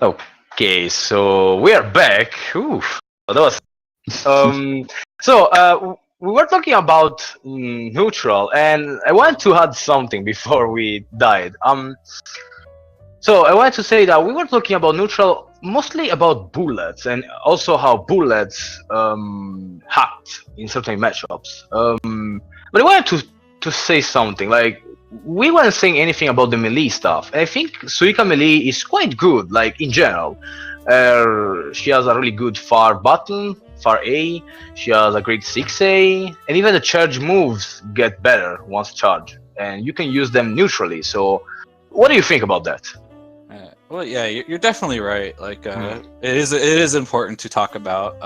Oh, okay. So we are back. Oof, that was um. We were talking about neutral, and I want to add something before we died. So I wanted to say that we were talking about neutral, mostly about bullets, and also how bullets hacked in certain matchups. But I wanted to say something like we weren't saying anything about the melee stuff. And I think Suika melee is quite good, like in general. She has a really good far button, far A. She has a great 6A, and even the charge moves get better once charged, and you can use them neutrally. So, what do you think about that? Well, yeah, you're definitely right. Like, it is important to talk about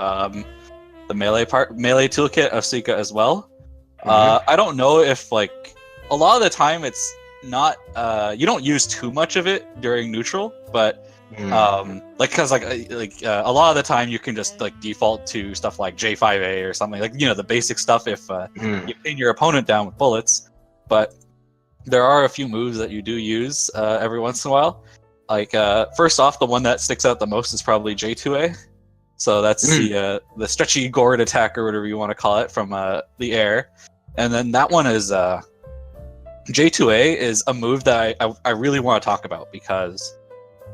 the melee toolkit of Suika as well. I don't know if like a lot of the time it's not you don't use too much of it during neutral, but like because a lot of the time you can just like default to stuff like J5A or something like the basic stuff if you pin your opponent down with bullets. But there are a few moves that you do use every once in a while. Like first off, the one that sticks out the most is probably J2A. So that's the stretchy gourd attack or whatever you want to call it from the air. And then that one is J2A is a move that I really want to talk about because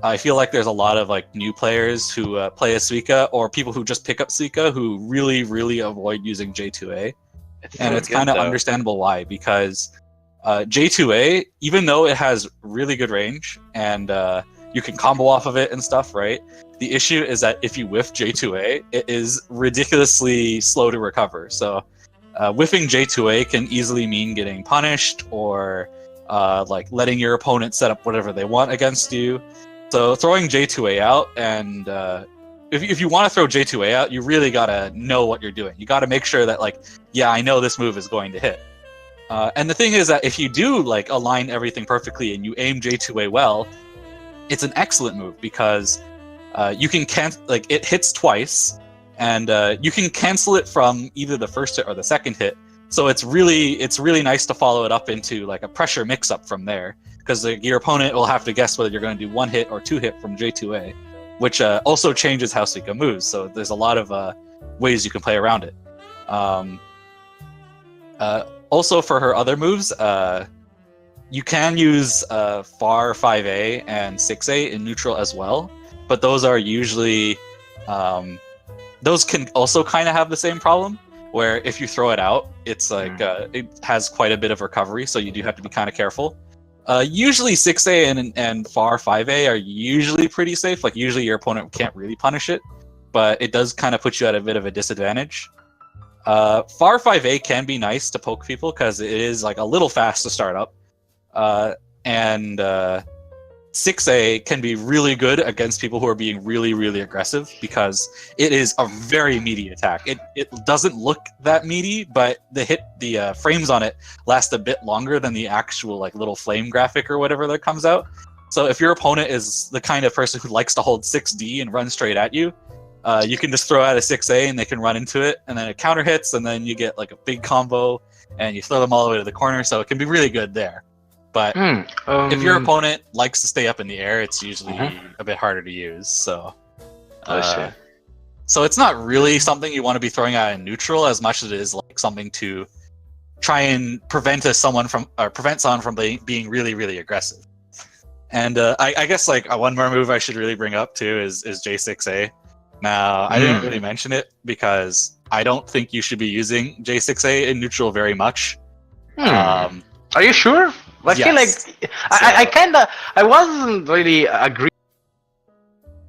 I feel like there's a lot of like new players who play as Suika or people who just pick up Suika who really, really avoid using J2A. And it's kind of understandable why, because J2A, even though it has really good range and you can combo off of it and stuff, right? The issue is that if you whiff J2A, it is ridiculously slow to recover. So whiffing J2A can easily mean getting punished or like letting your opponent set up whatever they want against you. So throwing J2A out, and if you want to throw J2A out, you really gotta know what you're doing. You gotta make sure that like, yeah, I know this move is going to hit. And the thing is that if you do like align everything perfectly and you aim J2A well, it's an excellent move because you can it hits twice, and you can cancel it from either the first hit or the second hit. So it's really nice to follow it up into like a pressure mix-up from there, because your opponent will have to guess whether you're going to do one hit or two hit from J2A, which also changes how Suika moves. So there's a lot of ways you can play around it. Also, for her other moves, you can use far 5A and 6A in neutral as well, but those are usually those can also kind of have the same problem, where if you throw it out, it's like it has quite a bit of recovery, so you do have to be kind of careful. Usually 6A and far 5A are usually pretty safe. Like usually your opponent can't really punish it, but it does kind of put you at a bit of a disadvantage. Far 5A can be nice to poke people because it is like a little fast to start up. And 6A can be really good against people who are being really, really aggressive because it is a very meaty attack. It doesn't look that meaty, but the frames on it last a bit longer than the actual like little flame graphic or whatever that comes out. So if your opponent is the kind of person who likes to hold 6D and run straight at you, you can just throw out a 6A and they can run into it, and then it counter hits, and then you get like a big combo, and you throw them all the way to the corner. So it can be really good there. But if your opponent likes to stay up in the air, it's usually a bit harder to use. So, so it's not really something you want to be throwing out in neutral as much as it is like something to try and prevent someone from being really, really aggressive. And I guess like one more move I should really bring up too is J6A. Now I didn't really mention it because I don't think you should be using J6A in neutral very much. Are you sure? I feel like I wasn't really agreeing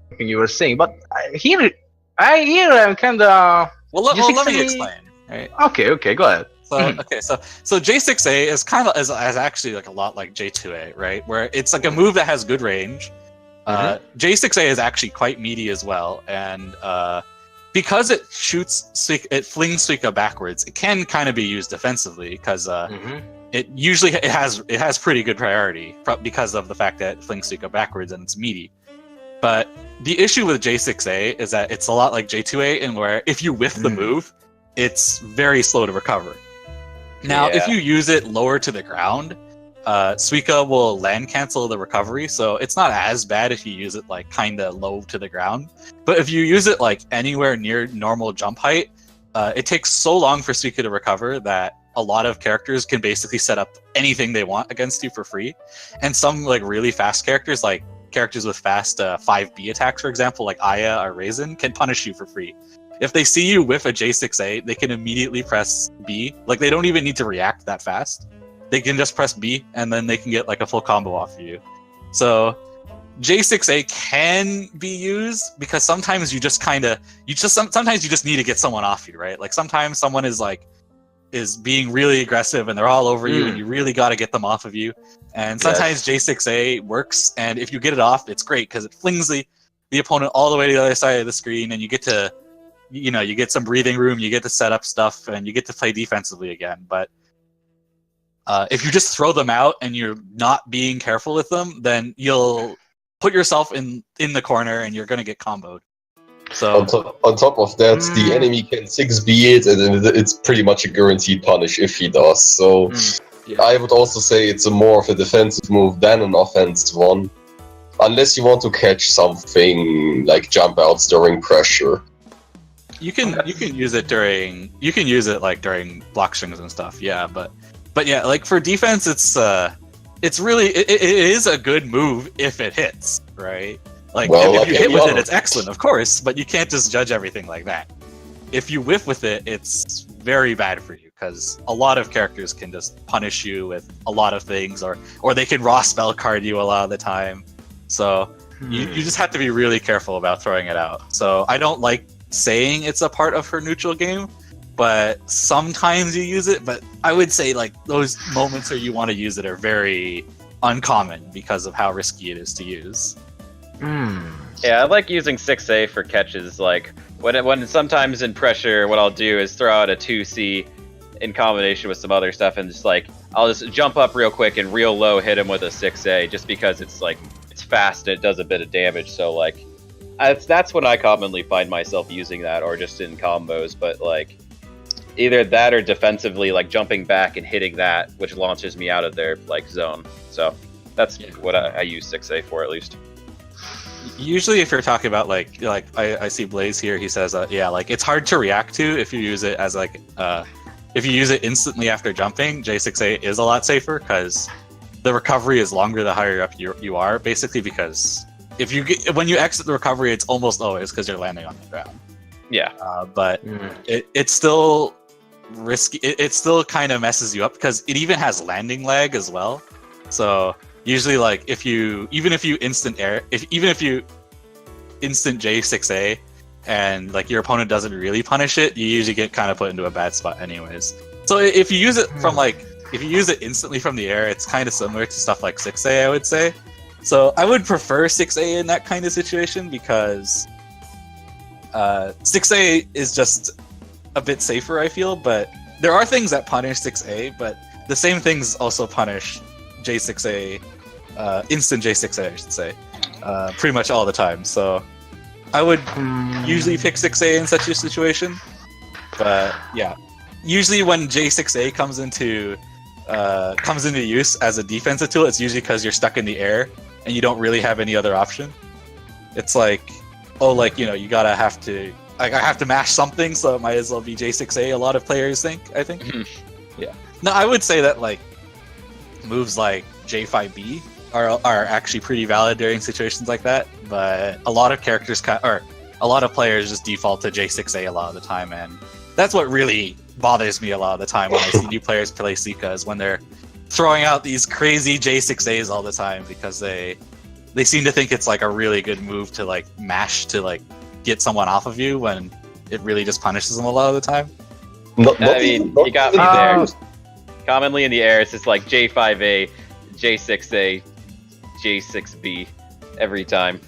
with what you were saying, but here I'm kind of. Well, let me explain. Right? Okay, go ahead. So J6A is kind of as actually like a lot like J2A, right? Where it's like a move that has good range. J6A is actually quite meaty as well, and because it flings Suika backwards, it can kind of be used defensively because it has pretty good priority because of the fact that it flings Suika backwards and it's meaty. But the issue with J6A is that it's a lot like J2A, in where if you whiff the move, it's very slow to recover. Now, if you use it lower to the ground, Suika will land cancel the recovery, so it's not as bad if you use it like kinda low to the ground. But if you use it like anywhere near normal jump height, it takes so long for Suika to recover that a lot of characters can basically set up anything they want against you for free. And some like really fast characters, like characters with fast 5B attacks, for example, like Aya or Raisin, can punish you for free. If they see you whiff a J6A, they can immediately press B. Like they don't even need to react that fast. They can just press B and then they can get like a full combo off of you. So J6A can be used because sometimes sometimes you just need to get someone off you, right? Like sometimes someone is being really aggressive and they're all over you and you really got to get them off of you. And sometimes J6A works, and if you get it off, it's great because it flings the opponent all the way to the other side of the screen, and you get to, you get some breathing room, you get to set up stuff, and you get to play defensively again. But if you just throw them out and you're not being careful with them, then you'll put yourself in the corner and you're going to get comboed. So on top of that, the enemy can 6B it, and it's pretty much a guaranteed punish if he does. So I would also say it's more of a defensive move than an offensive one, unless you want to catch something like jump outs during pressure. You can use it during block strings and stuff. Yeah, but yeah, like for defense, it's really it is a good move if it hits, right? Like if you hit with it, it's excellent, of course, but you can't just judge everything like that. If you whiff with it, it's very bad for you because a lot of characters can just punish you with a lot of things, or they can raw spell card you a lot of the time. So you just have to be really careful about throwing it out. So I don't like saying it's a part of her neutral game, but sometimes you use it. But I would say like those moments where you want to use it are very uncommon because of how risky it is to use. Yeah, I like using 6A for catches. Like when sometimes in pressure, what I'll do is throw out a 2C in combination with some other stuff, and I'll just jump up real quick and real low hit him with a 6A, just because it's fast and it does a bit of damage. So like that's when I commonly find myself using that, or just in combos. But like either that or defensively, like jumping back and hitting that, which launches me out of their like zone. So that's what I use 6A for, at least. Usually if you're talking about like I see Blaze here, he says like it's hard to react to if you use it as if you use it instantly after jumping. J6A is a lot safer because the recovery is longer the higher up you are, basically, because when you exit the recovery, it's almost always because you're landing on the ground. But it's still risky. It still kind of messes you up because it even has landing lag as well. So usually, like if you instant J6A and like your opponent doesn't really punish it, you usually get kind of put into a bad spot anyways. So if you use it if you use it instantly from the air, it's kind of similar to stuff like 6A, I would say. So I would prefer 6A in that kind of situation because 6A is just a bit safer, I feel. But there are things that punish 6A, but the same things also punish J6A, instant J6A, I should say, pretty much all the time. So I would usually pick 6A in such a situation. But yeah, usually when J6A comes into use as a defensive tool, it's usually because you're stuck in the air and you don't really have any other option. It's like, you gotta have to, I have to mash something, so it might as well be J6A. A lot of players I think. Yeah. No, I would say that like moves like J5B are actually pretty valid during situations like that, but a lot of characters a lot of players just default to J6A a lot of the time, and that's what really bothers me a lot of the time when I see new players play Suika, is when they're throwing out these crazy J6As all the time because they seem to think it's like a really good move to like mash to like get someone off of you, when it really just punishes them a lot of the time. You got me there. Commonly in the air, it's just like J5A, J6A, J6B every time.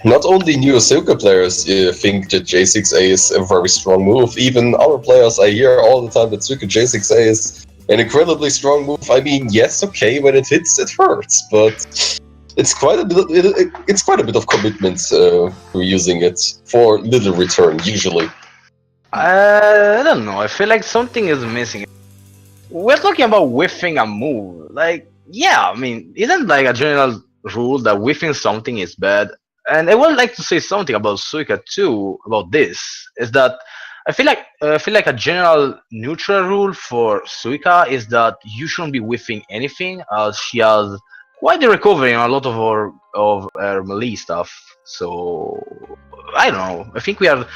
Not only new Suika players think that J6A is a very strong move. Even other players, I hear all the time that Suika J6A is an incredibly strong move. I mean, yes, okay, when it hits, it hurts, but it's quite a bit of commitment for using it for little return usually. I don't know. I feel like something is missing. we're talking about whiffing a move. Like, yeah, I mean, isn't like a general rule that whiffing something is bad? And I would like to say something about Suika too. About this is that I feel like a general neutral rule for Suika is that you shouldn't be whiffing anything, as she has quite the recovery on a lot of her melee stuff. So I don't know. I think we are,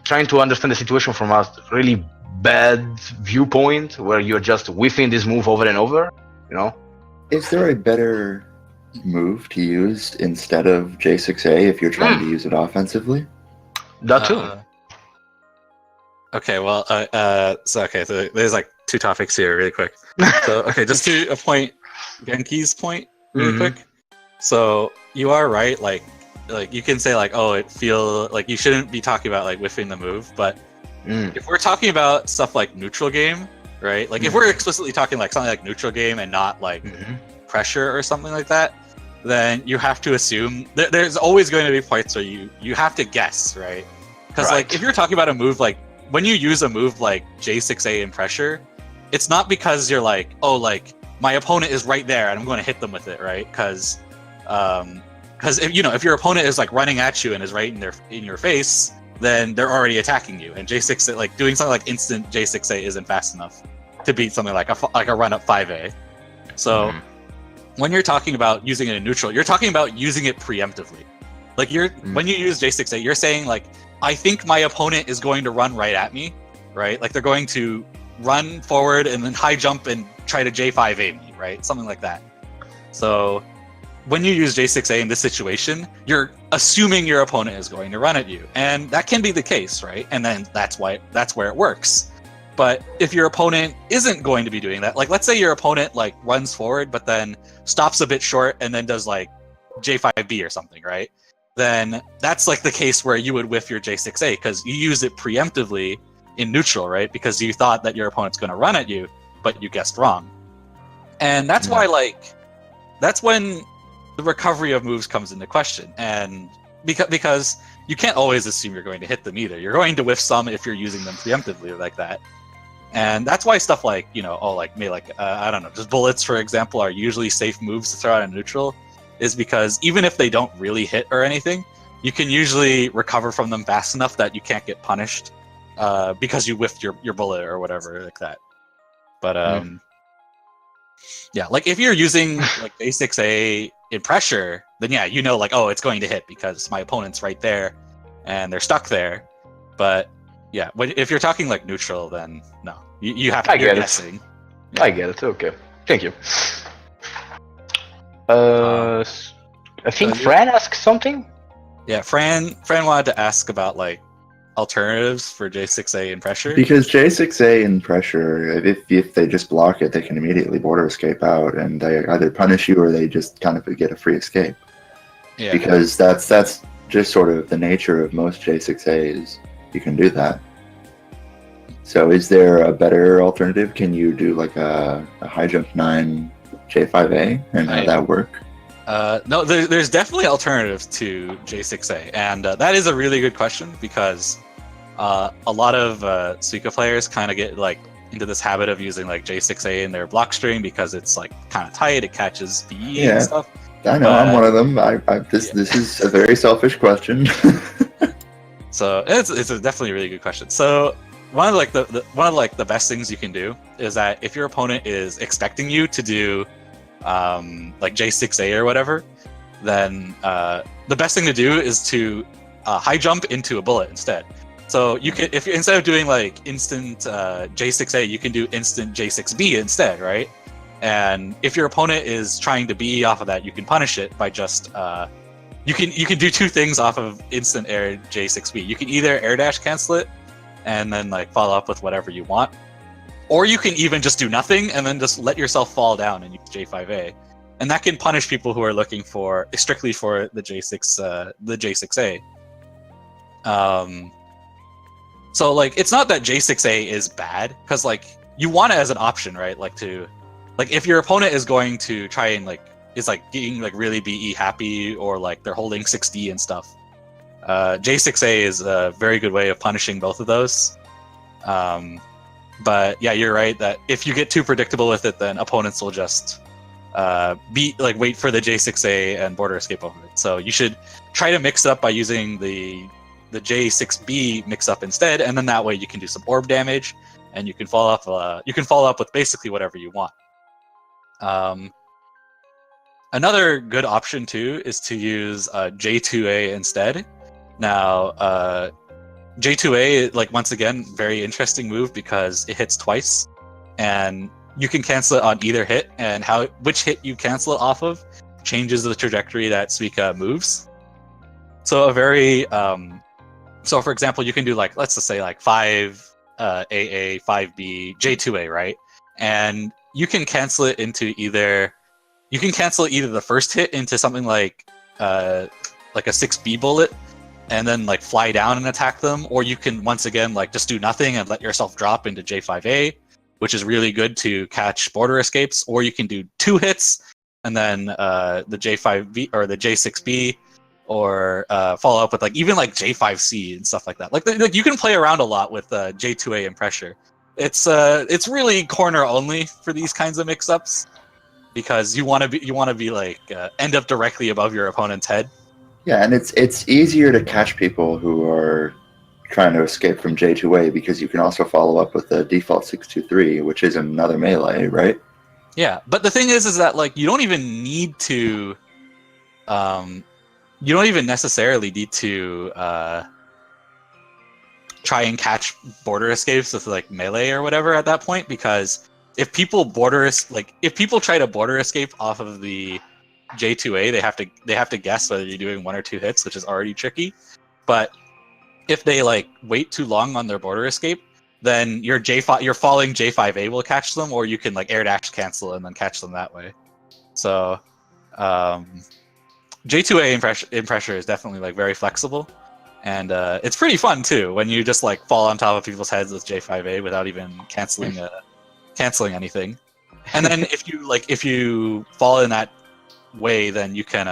trying to understand the situation from a really bad viewpoint where you're just whiffing this move over and over. You know. Is there a better move to use instead of J6A if you're trying to use it offensively? That too. Okay, well, so there's like two topics here, really quick. So, okay, just to a point, Genki's point, really quick. So you are right, like you can say like, oh, it feel like you shouldn't be talking about like whiffing the move, but if we're talking about stuff like neutral game, right? Like if we're explicitly talking like something like neutral game and not like pressure or something like that, then you have to assume there's always going to be points where you have to guess, right? Because like if you're talking about a move like when you use a move like J6A in pressure, it's not because you're like, oh, like my opponent is right there and I'm going to hit them with it, right? Because if your opponent is like running at you and is right in your face, then they're already attacking you. And J6A, like doing something like instant J6A isn't fast enough to beat something like a run up 5A. So when you're talking about using it in neutral, you're talking about using it preemptively. Like when you use J6A, you're saying like, I think my opponent is going to run right at me, right? Like they're going to run forward and then high jump and try to J5A me, right? Something like that. So when you use J6A in this situation, you're assuming your opponent is going to run at you. And that can be the case, right? And then that's where it works. But if your opponent isn't going to be doing that, like let's say your opponent like runs forward but then stops a bit short and then does like J5B or something, right? Then that's like the case where you would whiff your J6A because you use it preemptively in neutral, right? Because you thought that your opponent's going to run at you, but you guessed wrong. And that's why that's when the recovery of moves comes into question. And because you can't always assume you're going to hit them either. You're going to whiff some if you're using them preemptively like that. And that's why stuff like, I don't know, just bullets, for example, are usually safe moves to throw out in neutral, is because even if they don't really hit or anything, you can usually recover from them fast enough that you can't get punished because you whiffed your bullet or whatever like that. But yeah, like if you're using like A6A in pressure, then yeah, like, oh, it's going to hit because my opponent's right there and they're stuck there. But yeah, if you're talking like neutral, then no, you have to be guessing. Yeah. I get it. Okay, thank you. I think Fran asked something. Yeah, Fran wanted to ask about like alternatives for J6A in pressure. Because J6A in pressure, if they just block it, they can immediately border escape out, and they either punish you or they just kind of get a free escape. Yeah. Because that's just sort of the nature of most J6As. You can do that. So is there a better alternative? Can you do like a high jump 9 J5A and how that work? No, there's definitely alternatives to J6A, and that is a really good question because a lot of Suika players kind of get like into this habit of using like J6A in their block string because it's like kind of tight, it catches BE and stuff. I know, I'm one of them. This is a very selfish question. So it's definitely a really good question. So one of the best things you can do is that if your opponent is expecting you to do like J6A or whatever, then the best thing to do is to high jump into a bullet instead. So you can, if you instead of doing like instant J6A, you can do instant J6B instead, right? And if your opponent is trying to BE off of that, you can punish it by just you can do two things off of instant air J6B. You can either air dash cancel it and then like follow up with whatever you want, or you can even just do nothing and then just let yourself fall down and use J5A, and that can punish people who are looking for strictly for the J6A. So like it's not that J6A is bad, because like you want it as an option, right? Like if your opponent is going to try and like is like getting like really BE happy, or like they're holding 6D and stuff, J6A is a very good way of punishing both of those. But yeah, you're right that if you get too predictable with it, then opponents will just wait for the J6A and border escape over it. So you should try to mix up by using the J6B mix up instead, and then that way you can do some orb damage, and you can follow up with basically whatever you want. Another good option too is to use J2A instead. Now, J2A, like once again, very interesting move because it hits twice, and you can cancel it on either hit, and which hit you cancel it off of changes the trajectory that Suika moves. So so for example, you can do like, let's just say like 5 AA, 5B, J2A, right? And you can cancel it into either the first hit into something like a 6B bullet, and then like fly down and attack them, or you can once again like just do nothing and let yourself drop into J5A, which is really good to catch border escapes, or you can do 2 hits and then the J5B or the J6B, or follow up with like even like J5C and stuff like that. Like you can play around a lot with J2A and pressure. It's really corner only for these kinds of mix-ups, because you want to be like end up directly above your opponent's head. Yeah, and it's easier to catch people who are trying to escape from J2A because you can also follow up with the default 623, which is another melee, right? Yeah, but the thing is that like you don't even necessarily need to try and catch border escapes with like melee or whatever at that point, because if people try to border escape off of the J2A, they have to guess whether you're doing 1 or 2 hits, which is already tricky. But if they like wait too long on their border escape, then your falling J5A will catch them, or you can like air dash cancel and then catch them that way. So J2A in pressure is definitely like very flexible, and it's pretty fun too when you just like fall on top of people's heads with J5A without even canceling anything. And then if you fall in that way, then you can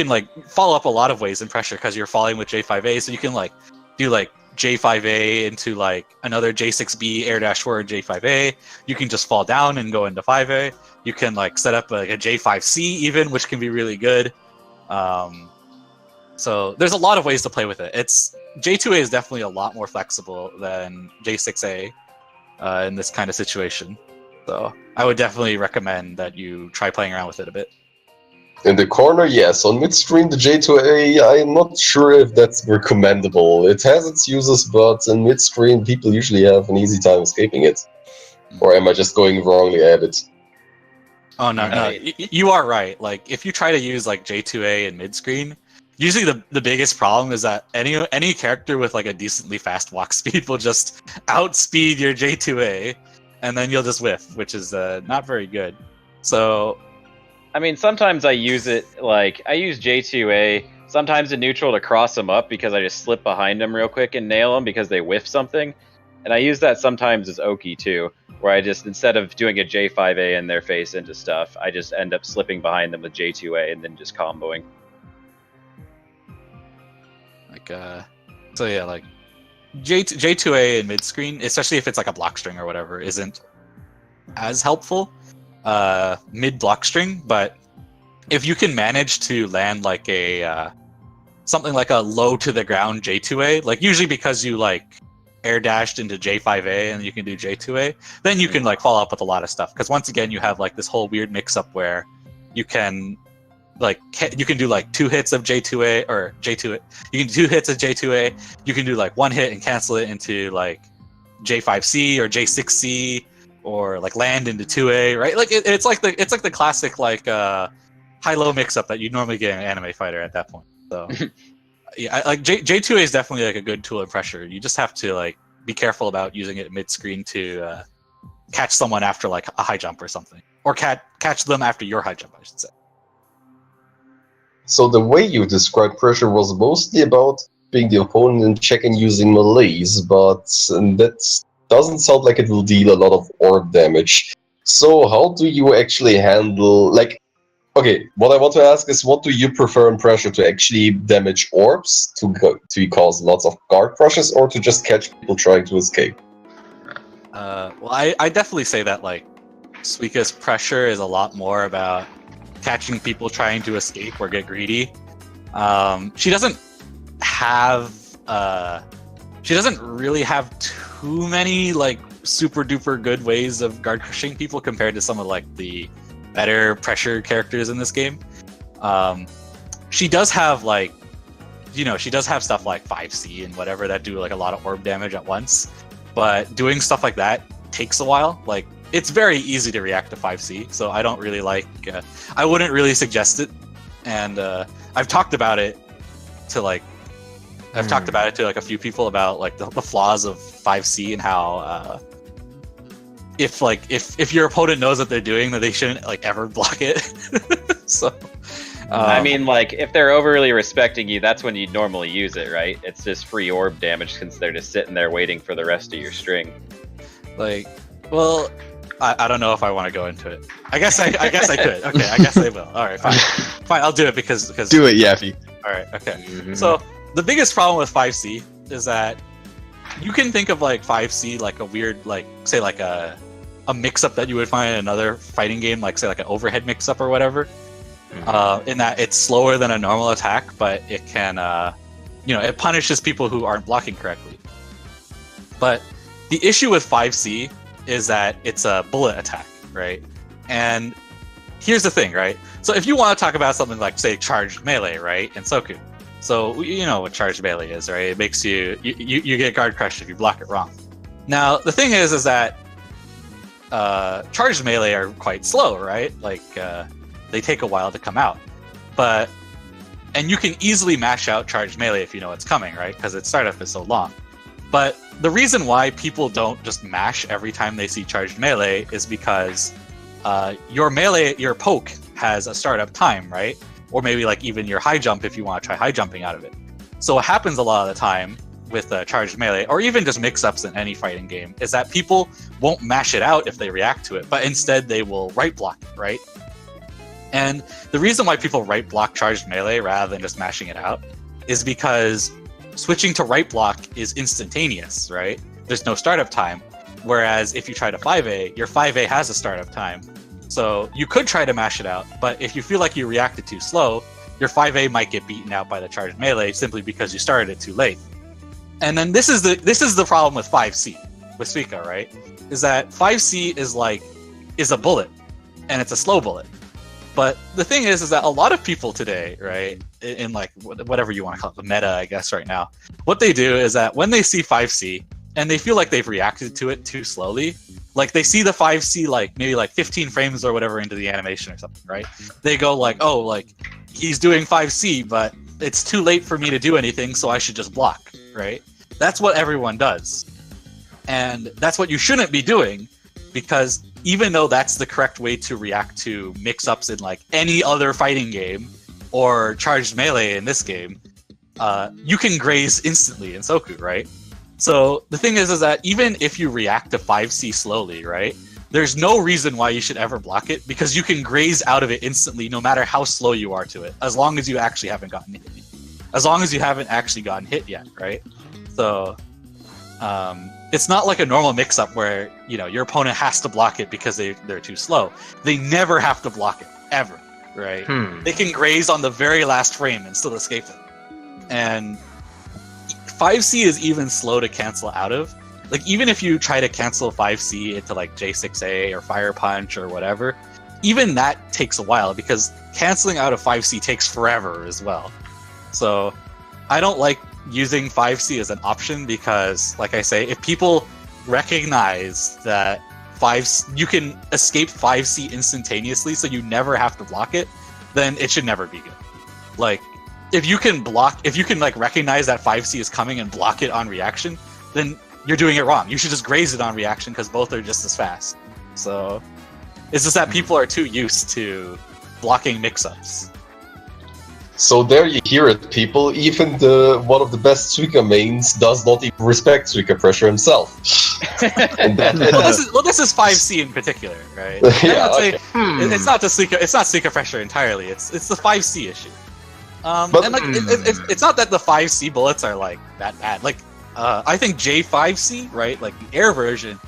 like follow up a lot of ways in pressure because you're falling with J5A, so you can like do like J5A into like another J6B air dash forward J5A. You can just fall down and go into 5A. You can like set up like a J5C even, which can be really good. So there's a lot of ways to play with it. J2A is definitely a lot more flexible than J6A in this kind of situation. So I would definitely recommend that you try playing around with it a bit. In the corner, yes. On midstream, the J2A, I'm not sure if that's recommendable. It has its uses, but in midstream, people usually have an easy time escaping it. Or am I just going wrongly at it? Oh, no. You are right. Like, if you try to use, like, J2A in mid-screen, usually the biggest problem is that any character with, like, a decently fast walk speed will just outspeed your J2A, and then you'll just whiff, which is not very good. So... I mean, sometimes I use J2A, sometimes in neutral to cross them up because I just slip behind them real quick and nail them because they whiff something. And I use that sometimes as Oki too, where I just, instead of doing a J5A in their face into stuff, I just end up slipping behind them with J2A and then just comboing. Like, so yeah, like, J2A in mid-screen, especially if it's like a block string or whatever, isn't as helpful. Mid block string, but if you can manage to land like a something like a low to the ground J2A, like usually because you like air dashed into J5A and you can do J2A, then you can like follow up with a lot of stuff, because once again you have like this whole weird mix up where you can do like 2 hits of J2A or J2A. You can do 2 hits of J2A. You can do like 1 hit and cancel it into like J5C or J6C, or like land into 2A, right? Like it's like the classic like high-low mix-up that you normally get in an anime fighter at that point. So yeah, like J2A is definitely like a good tool in pressure. You just have to like be careful about using it mid-screen to catch someone after like a high jump or something, or catch them after your high jump, I should say. So the way you described pressure was mostly about being the opponent and checking using melees, but that doesn't sound like it will deal a lot of orb damage. So how do you actually handle, like, okay, what I want to ask is, what do you prefer in pressure, to actually damage orbs, to cause lots of guard crushes, or to just catch people trying to escape? Well, I definitely say that like Suika's pressure is a lot more about catching people trying to escape or get greedy. She doesn't really have too many like super duper good ways of guard crushing people compared to some of like the better pressure characters in this game. She does have like, she does have stuff like 5C and whatever that do like a lot of orb damage at once, but doing stuff like that takes a while. Like it's very easy to react to 5C, so I don't really like. I wouldn't really suggest it, and I've talked about it to like. I've talked about it to like a few people about like the flaws of 5C and how if your opponent knows what they're doing, that they shouldn't like ever block it. So I mean, like if they're overly respecting you, that's when you'd normally use it, right? It's just free orb damage since they're just sitting there waiting for the rest of your string. Like, well, I don't know if I want to go into it. I guess I could. Okay, I guess I will. All right, fine. I'll do it because do it, Yaffy. All right, okay. So the biggest problem with 5C is that you can think of like 5C like a weird, like say like a mix-up that you would find in another fighting game, like say like an overhead mix-up or whatever. In that it's slower than a normal attack, but it can, it punishes people who aren't blocking correctly. But the issue with 5C is that it's a bullet attack, right? And here's the thing, right? So if you want to talk about something like, say, charged melee, right, and Soku. So you know what charged melee is, right? It makes you get guard crushed if you block it wrong. Now, the thing is that charged melee are quite slow, right? Like, they take a while to come out. And you can easily mash out charged melee if you know it's coming, right? Because its startup is so long. But the reason why people don't just mash every time they see charged melee is because your poke has a startup time, right? Or maybe like even your high jump if you want to try high jumping out of it. So what happens a lot of the time with charged melee, or even just mix-ups in any fighting game, is that people won't mash it out if they react to it, but instead they will right block it, right? And the reason why people right block charged melee rather than just mashing it out is because switching to right block is instantaneous, right? There's no startup time. Whereas if you try to 5A, your 5A has a startup time. So you could try to mash it out, but if you feel like you reacted too slow, your 5A might get beaten out by the charged melee simply because you started it too late. And then this is the problem with 5C, with Suika, right? Is that 5C is a bullet, and it's a slow bullet. But the thing is that a lot of people today, right, in like whatever you want to call it, the meta, I guess, right now, what they do is that when they see 5C and they feel like they've reacted to it too slowly, like they see the 5C like maybe like 15 frames or whatever into the animation or something, right? They go like, oh, like he's doing 5C, but it's too late for me to do anything, so I should just block, right? That's what everyone does. And that's what you shouldn't be doing, because even though that's the correct way to react to mix-ups in like any other fighting game or charged melee in this game, you can graze instantly in Soku, right? So the thing is that even if you react to 5C slowly, right, there's no reason why you should ever block it, because you can graze out of it instantly no matter how slow you are to it, as long as you actually haven't gotten hit. As long as you haven't actually gotten hit yet, right? So it's not like a normal mix-up where, your opponent has to block it because they're too slow. They never have to block it, ever, right? They can graze on the very last frame and still escape it. And 5C is even slow to cancel out of. Like, even if you try to cancel 5C into like J6A or Fire Punch or whatever, even that takes a while, because canceling out of 5C takes forever as well. So I don't like using 5C as an option, because, like I say, if people recognize that you can escape 5C instantaneously, so you never have to block it, then it should never be good. Like, if you can like recognize that 5C is coming and block it on reaction, then you're doing it wrong. You should just graze it on reaction, because both are just as fast. So it's just that people are too used to blocking mix-ups. So there you hear it, people. Even one of the best Suika mains does not even respect Suika pressure himself. This is 5C in particular, right? Yeah, okay. It's not Suika pressure entirely. It's the 5C issue. And like it's not that the 5C bullets are like that bad. Like I think J5C, right, like the air version,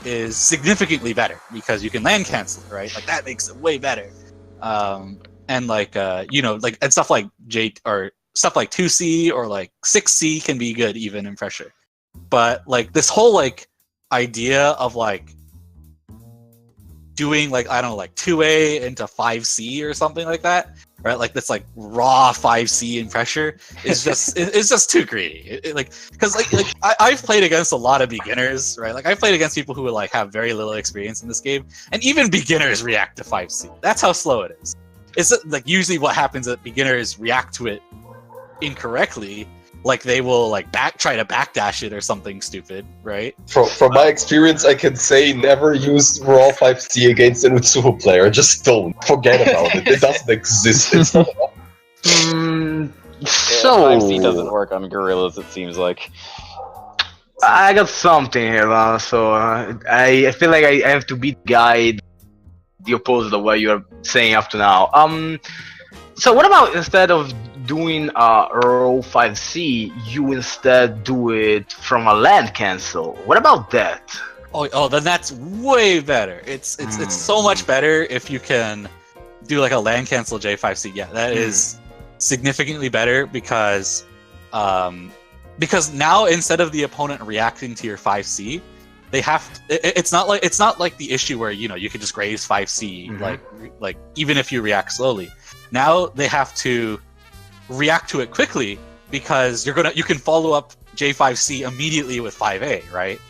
is significantly better because you can land cancel it, right? Like that makes it way better. And like and stuff like stuff like 2C or like 6C can be good even in pressure. But like this whole like idea of like doing like 2A into 5C or something like that, right? Like this like raw 5C in pressure is just it's just too greedy. Because I've played against a lot of beginners, right? Like I've played against people who like have very little experience in this game, and even beginners react to 5C. That's how slow it is. It's like usually what happens is beginners react to it incorrectly. Like they will like try to backdash it or something stupid, right? From my experience, I can say never use raw 5C against an Utsuho player. Just don't. Forget about it. It doesn't exist. It's not So 5C doesn't work on gorillas, it seems like. I got something here, so I feel like I have to be the guy, the opposite of what you're saying up to now. So what about instead of doing row 5C, you instead do it from a land cancel? What about that? Oh, then that's way better. It's so much better if you can do like a land cancel J5C. Yeah, that is significantly better because now instead of the opponent reacting to your 5C, they have to, it's not like the issue where you can just graze 5C like even if you react slowly. Now they have to react to it quickly because you can follow up J5C immediately with 5A, right?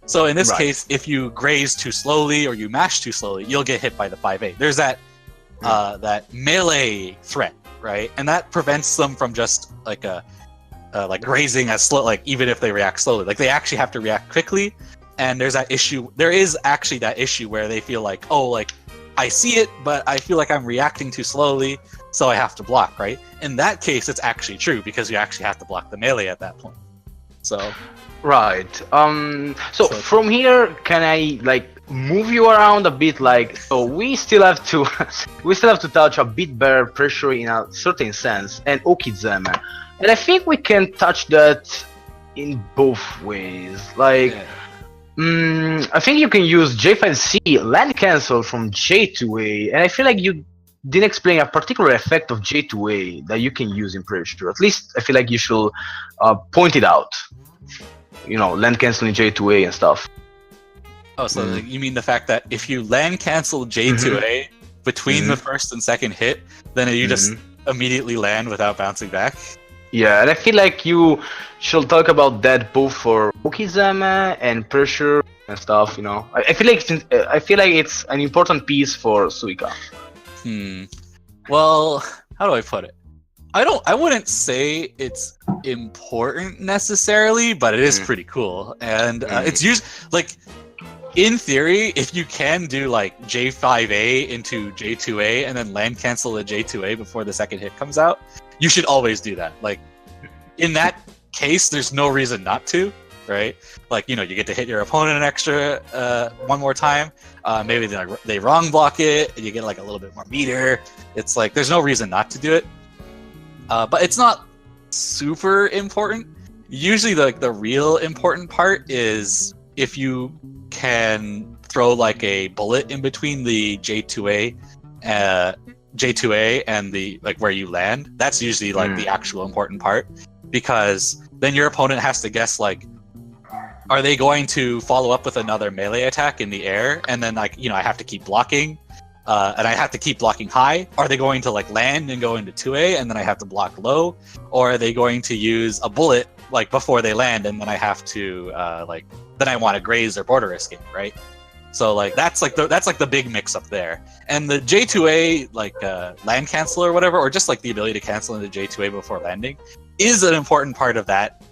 So in this case, if you graze too slowly or you mash too slowly, you'll get hit by the 5A. There's that that melee threat, right? And that prevents them from just like grazing as slow, like even if they react slowly. Like they actually have to react quickly. And there's that issue. There is actually that issue where they feel like, oh, like I see it, but I feel like I'm reacting too slowly, so I have to block, right? In that case, it's actually true because you actually have to block the melee at that point. So, right. So from here, can I like move you around a bit? Like, so we still have to touch a bit better pressure in a certain sense, and Okizeme, and I think we can touch that in both ways. Like. Yeah. I think you can use J5C land cancel from J2A, and I feel like you didn't explain a particular effect of J2A that you can use in pressure. At least I feel like you should point it out. Land canceling J2A and stuff. Oh, so you mean the fact that if you land cancel J2A between the first and second hit, then you just immediately land without bouncing back? Yeah, and I feel like you should talk about that both for Okizeme and pressure and stuff. I feel like it's an important piece for Suika. Well, how do I put it? I wouldn't say it's important necessarily, but it is pretty cool, and it's used like. In theory, if you can do like J5A into J2A and then land cancel the J2A before the second hit comes out, you should always do that. Like, in that case, there's no reason not to, right? Like, you get to hit your opponent an extra one more time. Maybe they wrong block it, and you get like a little bit more meter. It's like, there's no reason not to do it. But it's not super important. Usually, the real important part is if you can throw like a bullet in between the J2A and the like where you land. That's usually like the actual important part, because then your opponent has to guess like, are they going to follow up with another melee attack in the air, and then like I have to keep blocking, and I have to keep blocking high. Are they going to like land and go into 2A and then I have to block low, or are they going to use a bullet like before they land and then I have to then I want to graze or border escape, right? So like that's like the big mix up there. And the J2A like land cancel or whatever, or just like the ability to cancel into J2A before landing, is an important part of that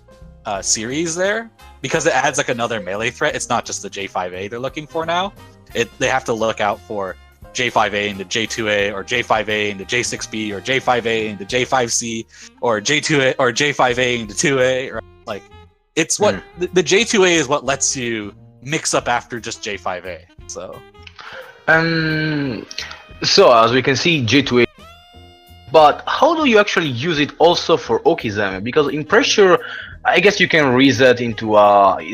series there, because it adds like another melee threat. It's not just the J5A they're looking for now. They have to look out for J5A into J2A, or J5A into J6B, or J5A into J5C, or J2A or J5A into 2A. Right? Like, it's what the J2A is what lets you mix up after just J5A. So so as we can see, J2A But how do you actually use it also for Okizeme? Because in pressure, I guess you can reset into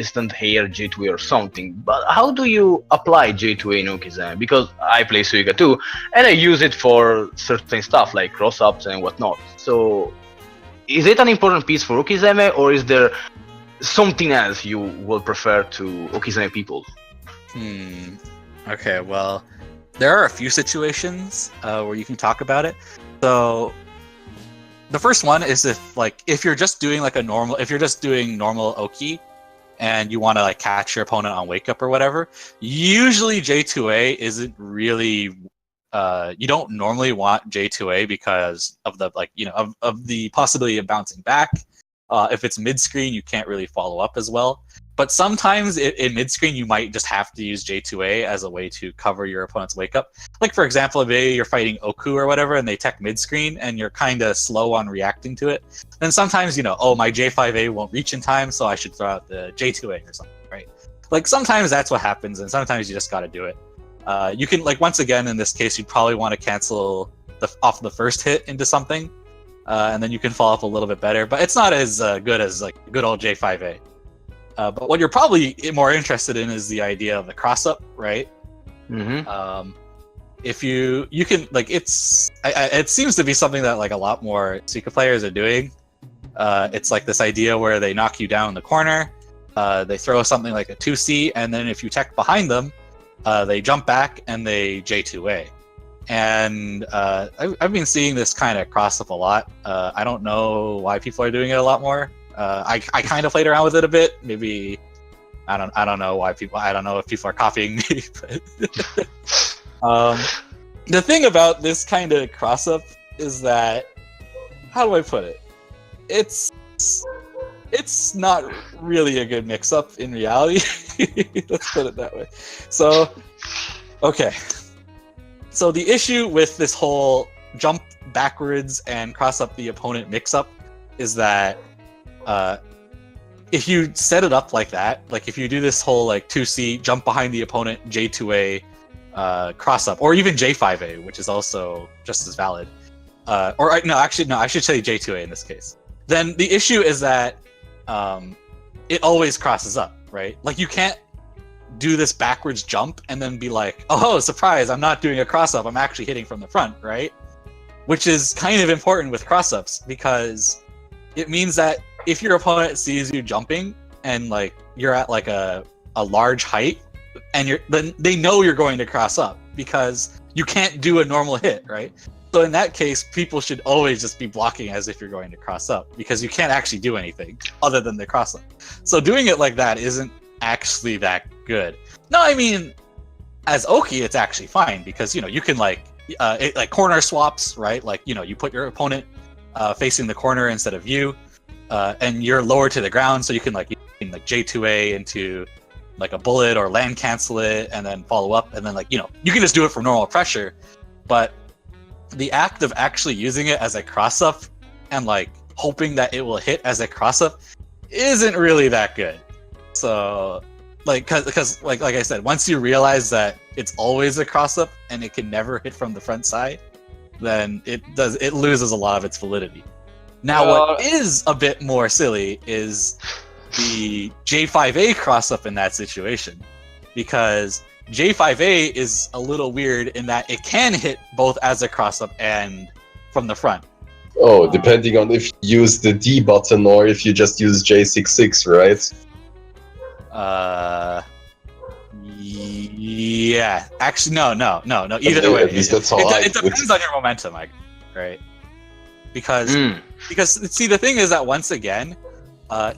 instant hair J2A or something. But how do you apply J2A in Okizeme? Because I play Suika too, and I use it for certain stuff like cross-ups and whatnot. So is it an important piece for Okizeme, or is there something else you will prefer to Okizeme people? Okay, well, there are a few situations where you can talk about it. So the first one is if you're just doing normal Oki and you want to like catch your opponent on wake up or whatever, usually J2A isn't really you don't normally want J2A because of the of the possibility of bouncing back. If it's mid screen, you can't really follow up as well. But sometimes in mid screen, you might just have to use J2A as a way to cover your opponent's wake up. Like for example, if you're fighting Oku or whatever, and they tech mid screen, and you're kind of slow on reacting to it, then sometimes my J5A won't reach in time, so I should throw out the J2A or something, right? Like sometimes that's what happens, and sometimes you just got to do it. You can once again in this case, you'd probably want to cancel off the first hit into something. And then you can follow up a little bit better, but it's not as good as like good old J5A. But what you're probably more interested in is the idea of the cross up, right? Mm-hmm. If you can it seems to be something that like a lot more Suika players are doing. It's like this idea where they knock you down in the corner, they throw something like a 2C, and then if you tech behind them, they jump back and they J2A. And I've been seeing this kind of cross up a lot. I don't know why people are doing it a lot more. I kind of played around with it a bit. Maybe I don't know why people. I don't know if people are copying me. But, the thing about this kind of cross up is that, how do I put it? It's not really a good mix up in reality. Let's put it that way. So, okay. So the issue with this whole jump backwards and cross up the opponent mix-up is that if you set it up like that, like if you do this whole like 2C, jump behind the opponent, J2A, cross up, or even J5A, which is also just as valid. I should say J2A in this case. Then the issue is that it always crosses up, right? Like you can't do this backwards jump and then be like, oh, surprise, I'm not doing a cross up, I'm actually hitting from the front, right? Which is kind of important with cross ups because it means that if your opponent sees you jumping and like you're at like a large height and then they know you're going to cross up because you can't do a normal hit, right? So in that case, people should always just be blocking as if you're going to cross up because you can't actually do anything other than the cross up. So doing it like that isn't actually that good. No, I mean, as Oki, it's actually fine because you can like corner swaps, right? Like you put your opponent facing the corner instead of you, and you're lower to the ground, so you can J2A into like a bullet or land cancel it and then follow up, and then you can just do it for normal pressure. But the act of actually using it as a cross up and like hoping that it will hit as a cross up isn't really that good. So, because like I said, once you realize that it's always a cross up and it can never hit from the front side, then it loses a lot of its validity. Now, what is a bit more silly is the J5A cross up in that situation, because J5A is a little weird in that it can hit both as a cross up and from the front. Oh, depending on if you use the D button or if you just use J66, right? Yeah. Actually, no. Either way, at least that's how it depends on your momentum, right? Because see, the thing is that once again,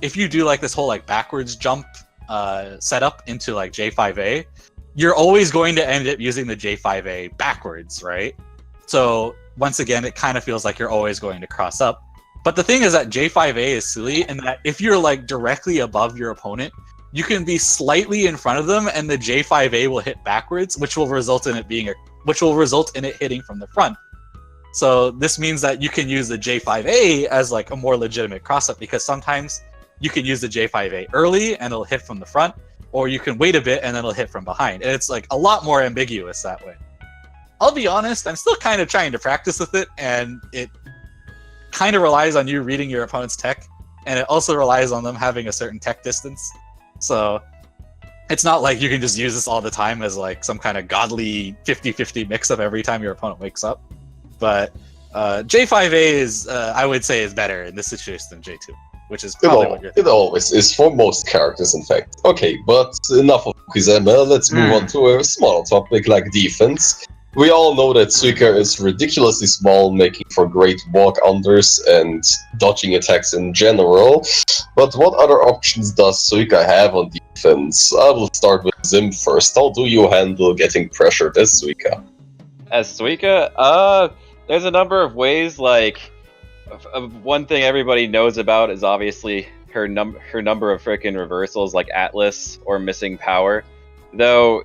if you do like this whole like backwards jump setup into like J5A, you're always going to end up using the J5A backwards, right? So once again, it kind of feels like you're always going to cross up. But the thing is that J5A is silly in that if you're like directly above your opponent, you can be slightly in front of them, and the J5A will hit backwards, which will result in it hitting from the front. So this means that you can use the J5A as like a more legitimate cross-up, because sometimes you can use the J5A early and it'll hit from the front, or you can wait a bit and then it'll hit from behind. And it's like a lot more ambiguous that way. I'll be honest, I'm still kind of trying to practice with it, and it kind of relies on you reading your opponent's tech, and it also relies on them having a certain tech distance. So it's not like you can just use this all the time as like some kind of godly 50-50 mix-up every time your opponent wakes up. But J5A is, I would say, is better in this situation than J2, which is probably what you're thinking. It always is for most characters, in fact. Okay, but enough of Kizema. Let's move on to a smaller topic like defense. We all know that Suika is ridiculously small, making for great walk-unders and dodging attacks in general. But what other options does Suika have on defense? I will start with Zim first. How do you handle getting pressured as Suika? As Suika, there's a number of ways. Like, one thing everybody knows about is obviously her number of frickin' reversals, like Atlas or Missing Power. Though,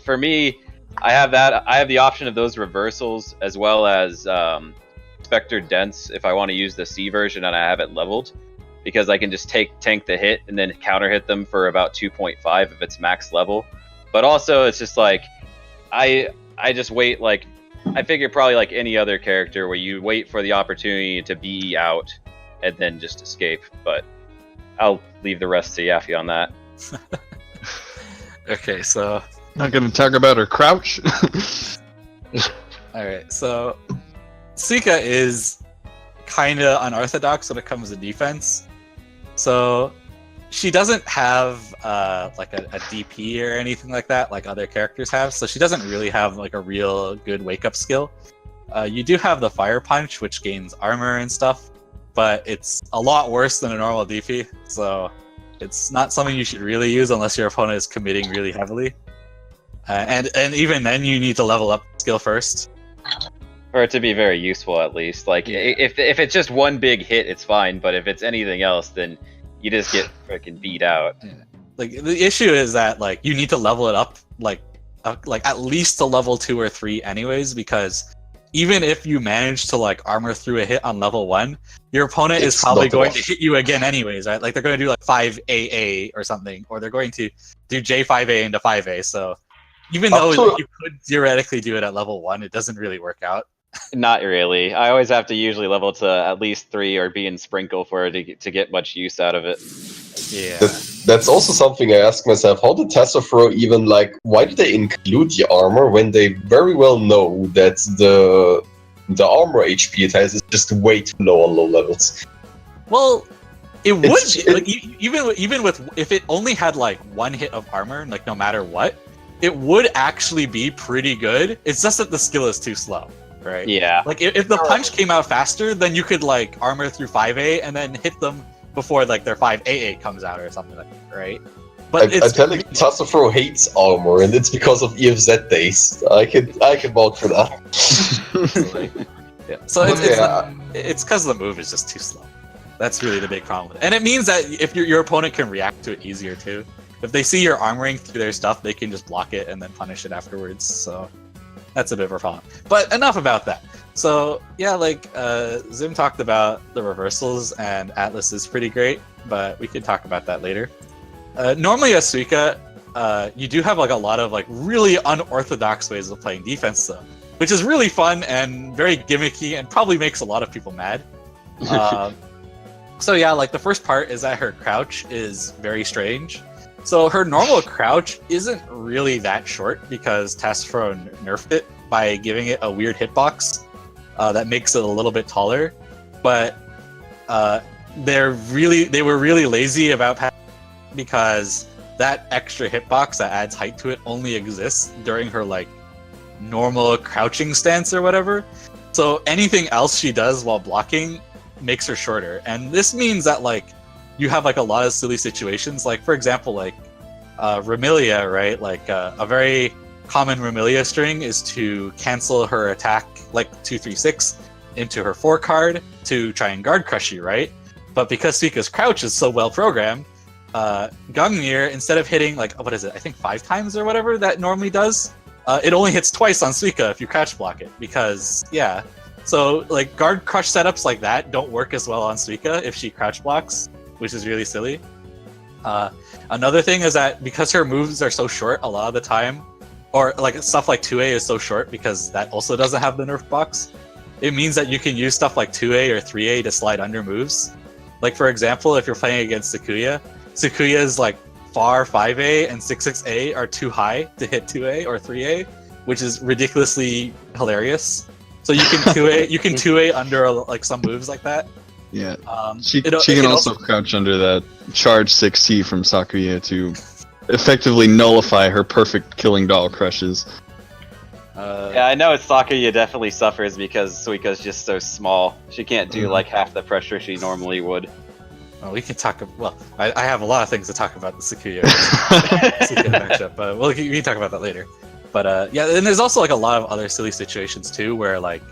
for me, I have the option of those reversals as well as Spectre Dents if I want to use the C version and I have it leveled, because I can just tank the hit and then counter hit them for about 2.5 if it's max level. But also it's just like I just wait, like I figure probably like any other character where you wait for the opportunity to be out and then just escape. But I'll leave the rest to Yaffy on that. Okay, so Not going to talk about her crouch. alright, so Suika is kind of unorthodox when it comes to defense. So she doesn't have like a DP or anything like that like other characters have, so she doesn't really have like a real good wake-up skill. You do have the Fire Punch, which gains armor and stuff, but it's a lot worse than a normal DP, so it's not something you should really use unless your opponent is committing really heavily. And even then, you need to level up skill first. For it to be very useful, at least. Like, if it's just one big hit, it's fine, but if it's anything else, then you just get freaking beat out. Yeah. Like, the issue is that, like, you need to level it up, like at least to level 2 or 3 anyways, because even if you manage to, like, armor through a hit on level 1, your opponent is probably going to hit you again anyways, right? Like, they're going to do, like, 5AA or something, or they're going to do J5A into 5A, so even though you could theoretically do it at level 1, it doesn't really work out. Not really. I always have to usually level to at least 3 or be in Sprinkle for it to get much use out of it. Yeah. That's also something I ask myself. How did Tassafro even, like, why did they include the armor when they very well know that the armor HP it has is just way too low on low levels? Well, it would be, like, even with if it only had like 1 hit of armor, like no matter what, it would actually be pretty good. It's just that the skill is too slow, right? Yeah. Like if the punch came out faster, then you could like armor through 5A and then hit them before like their 5AA comes out or something like that, right? But I'm telling you, Tassafro hates armor, and it's because of EFZ days. I can vouch for that. Yeah. So it's because the move is just too slow. That's really the big problem. And it means that if your opponent can react to it easier too. If they see you're armoring through their stuff, they can just block it and then punish it afterwards. So that's a bit of a problem. But enough about that. So yeah, like Zim talked about the reversals, and Atlas is pretty great, but we can talk about that later. Normally as Suika, you do have like a lot of like really unorthodox ways of playing defense though, which is really fun and very gimmicky and probably makes a lot of people mad. So yeah, like the first part is that her crouch is very strange. So her normal crouch isn't really that short because Tassafro nerfed it by giving it a weird hitbox that makes it a little bit taller. But they were really lazy about because that extra hitbox that adds height to it only exists during her like normal crouching stance or whatever. So anything else she does while blocking makes her shorter, and this means that like you have like a lot of silly situations, like for example like Remilia, right? Like a very common Remilia string is to cancel her attack like 2-3-6 into her 4 card to try and guard crush you, right? But because Suika's crouch is so well programmed, Gungnir, instead of hitting like what is it, I think 5 times or whatever that normally does, it only hits twice on Suika if you crouch block it, because yeah. So like guard crush setups like that don't work as well on Suika if she crouch blocks, which is really silly. Another thing is that because her moves are so short, a lot of the time or like stuff like 2A is so short because that also doesn't have the nerf box. It means that you can use stuff like 2A or 3A to slide under moves. Like for example, if you're playing against Sukuya's like far 5A and 6A are too high to hit 2A or 3A, which is ridiculously hilarious. So you can 2A under like some moves like that. Yeah. She She can also crouch under that charge 6T from Sakuya to effectively nullify her perfect killing doll crushes. Yeah, I know Sakuya definitely suffers because Suika's just so small. She can't do like half the pressure she normally would. Well, we can talk. Well, I have a lot of things to talk about the Sakuya matchup, but we can talk about that later. But yeah, and there's also like a lot of other silly situations too, where like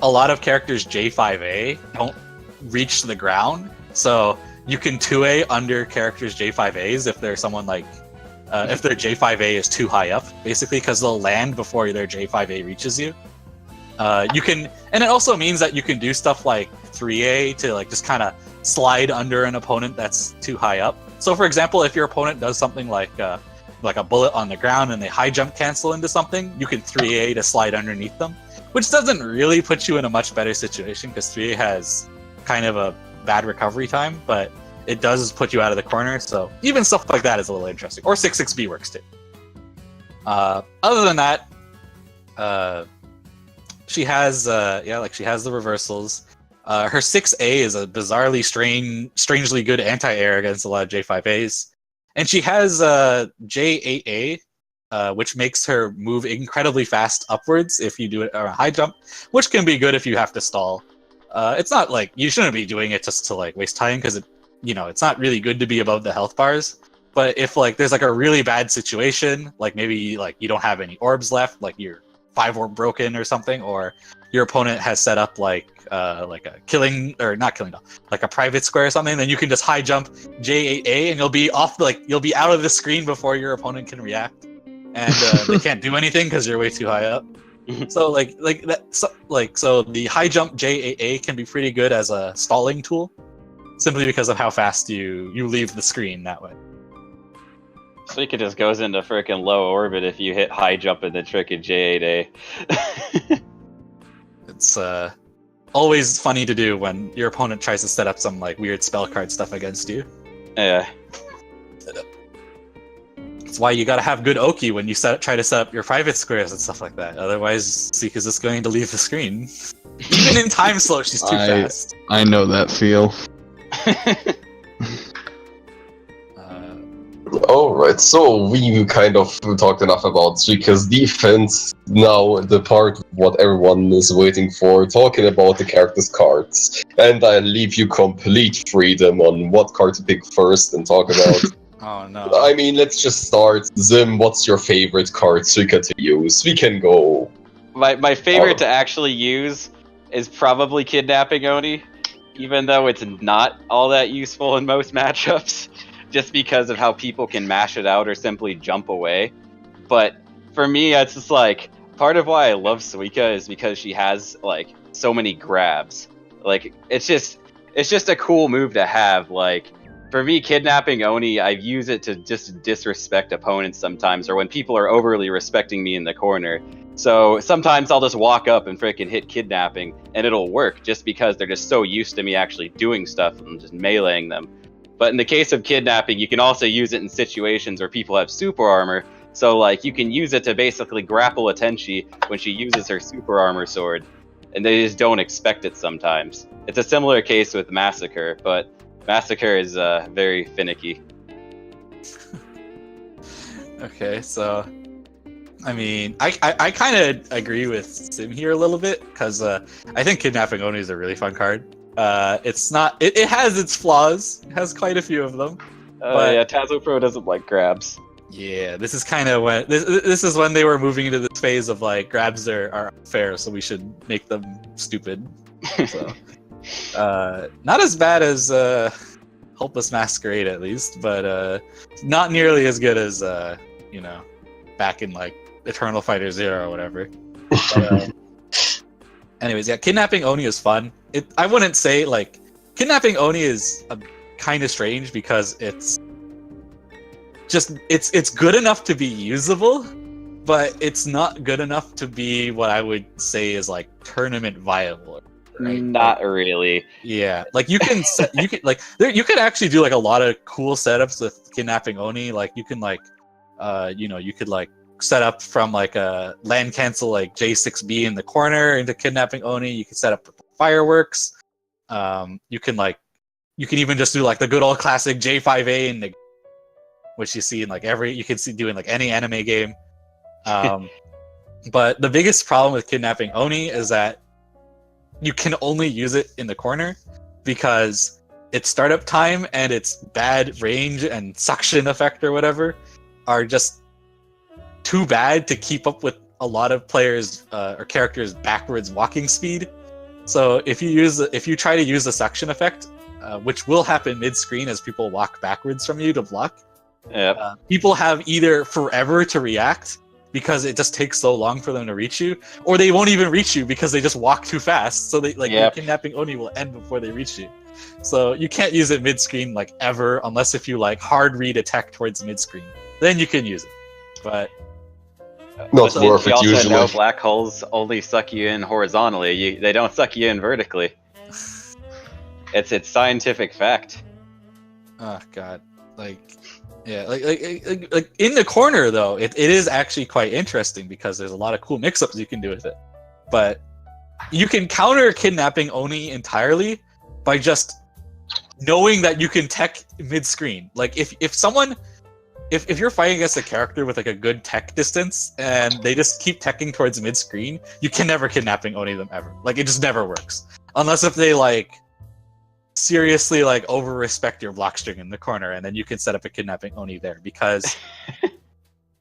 a lot of characters J5A don't reach the ground, so you can 2A under characters J5As if there's someone like if their J5A is too high up, basically, because they'll land before their J5A reaches you. You can, and it also means that you can do stuff like 3A to like just kind of slide under an opponent that's too high up. So, for example, if your opponent does something like a bullet on the ground and they high jump cancel into something, you can 3A to slide underneath them, which doesn't really put you in a much better situation because 3A has kind of a bad recovery time, but it does put you out of the corner, so even stuff like that is a little interesting. Or 6-6B works too. Other than that, she has she has the reversals. Her 6A is a bizarrely strangely good anti-air against a lot of J5As. And she has J8A, which makes her move incredibly fast upwards if you do it on a high jump, which can be good if you have to stall. It's not like you shouldn't be doing it just to like waste time because it's not really good to be above the health bars. But if like there's like a really bad situation, like maybe like you don't have any orbs left, like your 5 orb broken or something, or your opponent has set up like a killing or not killing doll, like a private square or something, then you can just high jump J8A and you'll be off you'll be out of the screen before your opponent can react, and they can't do anything because you're way too high up. So so the high jump J8A can be pretty good as a stalling tool, simply because of how fast you leave the screen that way. Suika just goes into frickin' low orbit if you hit high jump in the trick in J8A. It's always funny to do when your opponent tries to set up some like weird spell card stuff against you. Yeah. That's why you gotta have good Oki when you try to set up your private squares and stuff like that. Otherwise, Suika's just going to leave the screen. Even in time slow, she's too fast. I know that feel. Alright, so we kind of talked enough about Suika's defense. Now the part what everyone is waiting for, talking about the character's cards. And I leave you complete freedom on what card to pick first and talk about. Oh no. I mean, let's just start. Zim, what's your favorite card Suika to use? We can go. My favorite to actually use is probably Kidnapping Oni, even though it's not all that useful in most matchups. Just because of how people can mash it out or simply jump away. But for me, it's just like, part of why I love Suika is because she has like so many grabs. Like it's just a cool move to have. Like for me, Kidnapping Oni, I use it to just disrespect opponents sometimes, or when people are overly respecting me in the corner. So sometimes I'll just walk up and freaking hit Kidnapping, and it'll work just because they're just so used to me actually doing stuff and just meleeing them. But in the case of Kidnapping, you can also use it in situations where people have super armor. So, like, you can use it to basically grapple a Tenchi when she uses her super armor sword. And they just don't expect it sometimes. It's a similar case with Massacre, but Massacre is very finicky. Okay, so... I mean, I kind of agree with Sim here a little bit, because I think Kidnapping Oni is a really fun card. It's not. It has its flaws. It has quite a few of them. Yeah, Tazo Pro doesn't like grabs. Yeah, this is kind of when this is when they were moving into this phase of like grabs are unfair, so we should make them stupid. So, not as bad as Helpless Masquerade at least, but not nearly as good as back in like Eternal Fighter Zero or whatever. But, anyways, yeah, Kidnapping Oni is fun. I wouldn't say like Kidnapping Oni is kind of strange because it's good enough to be usable, but it's not good enough to be what I would say is like tournament viable. Right? Not really. Yeah, like you can you can actually do like a lot of cool setups with kidnapping Oni. Like you can like you could like set up from like a land cancel like J6B in the corner into kidnapping Oni. You can set up fireworks. You can even just do like the good old classic J5A in the, which you see in like you can see doing like any anime game. But the biggest problem with kidnapping Oni is that you can only use it in the corner because its startup time and its bad range and suction effect or whatever are just too bad to keep up with a lot of players or characters' backwards walking speed. So if you try to use the suction effect, which will happen mid-screen as people walk backwards from you to block, people have either forever to react because it just takes so long for them to reach you, or they won't even reach you because they just walk too fast. So they your kidnapping Oni will end before they reach you. So you can't use it mid-screen like ever, unless if you like hard read attack towards mid-screen. Then you can use it. But Not worth you it also usually. know black holes only suck you in horizontally. They don't suck you in vertically. It's scientific fact. Oh god, like in the corner though, it is actually quite interesting because there's a lot of cool mix-ups you can do with it. But you can counter kidnapping Oni entirely by just knowing that you can tech mid-screen. Like if you're fighting against a character with like a good tech distance and they just keep teching towards mid-screen, you can never kidnapping Oni them ever. Like it just never works. Unless if they like seriously like over respect your block string in the corner, and then you can set up a kidnapping Oni there, because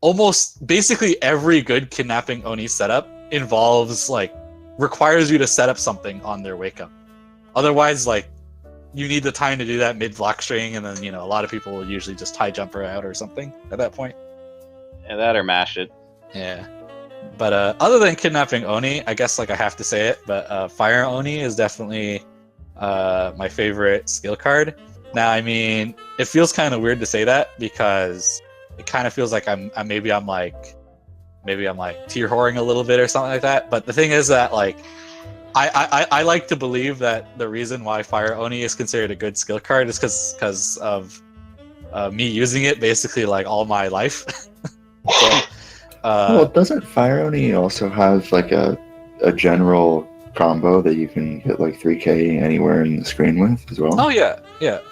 almost basically every good kidnapping Oni setup involves like requires you to set up something on their wake up. Otherwise, like you need the time to do that mid block string, and then a lot of people will usually just tie jumper out or something at that point. Yeah, that or mash it. Yeah. But other than kidnapping Oni, I guess like I have to say it, but Fire Oni is definitely my favorite skill card. Now, I mean, it feels kind of weird to say that because it kind of feels like I'm like tier whoring a little bit or something like that. But the thing is that like I like to believe that the reason why Fire Oni is considered a good skill card is because of me using it basically like all my life. So, well, doesn't Fire Oni also have like a general combo that you can hit like 3k anywhere in the screen with as well? Oh yeah.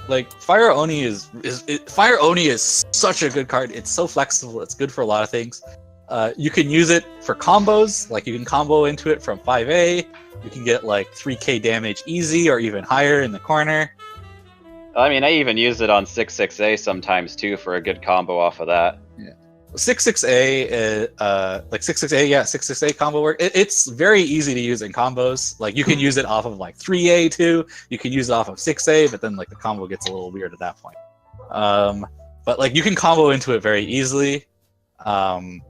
Like Fire Oni is such a good card. It's so flexible. It's good for a lot of things. You can use it for combos. Like you can combo into it from 5A. You can get like 3k damage easy or even higher in the corner. I mean, I even use it on 6-6A sometimes too for a good combo off of that. Yeah. 6-6A, 6-6A combo work. It's very easy to use in combos. Like you can use it off of like 3A too. You can use it off of 6A, but then like the combo gets a little weird at that point. But like you can combo into it very easily, and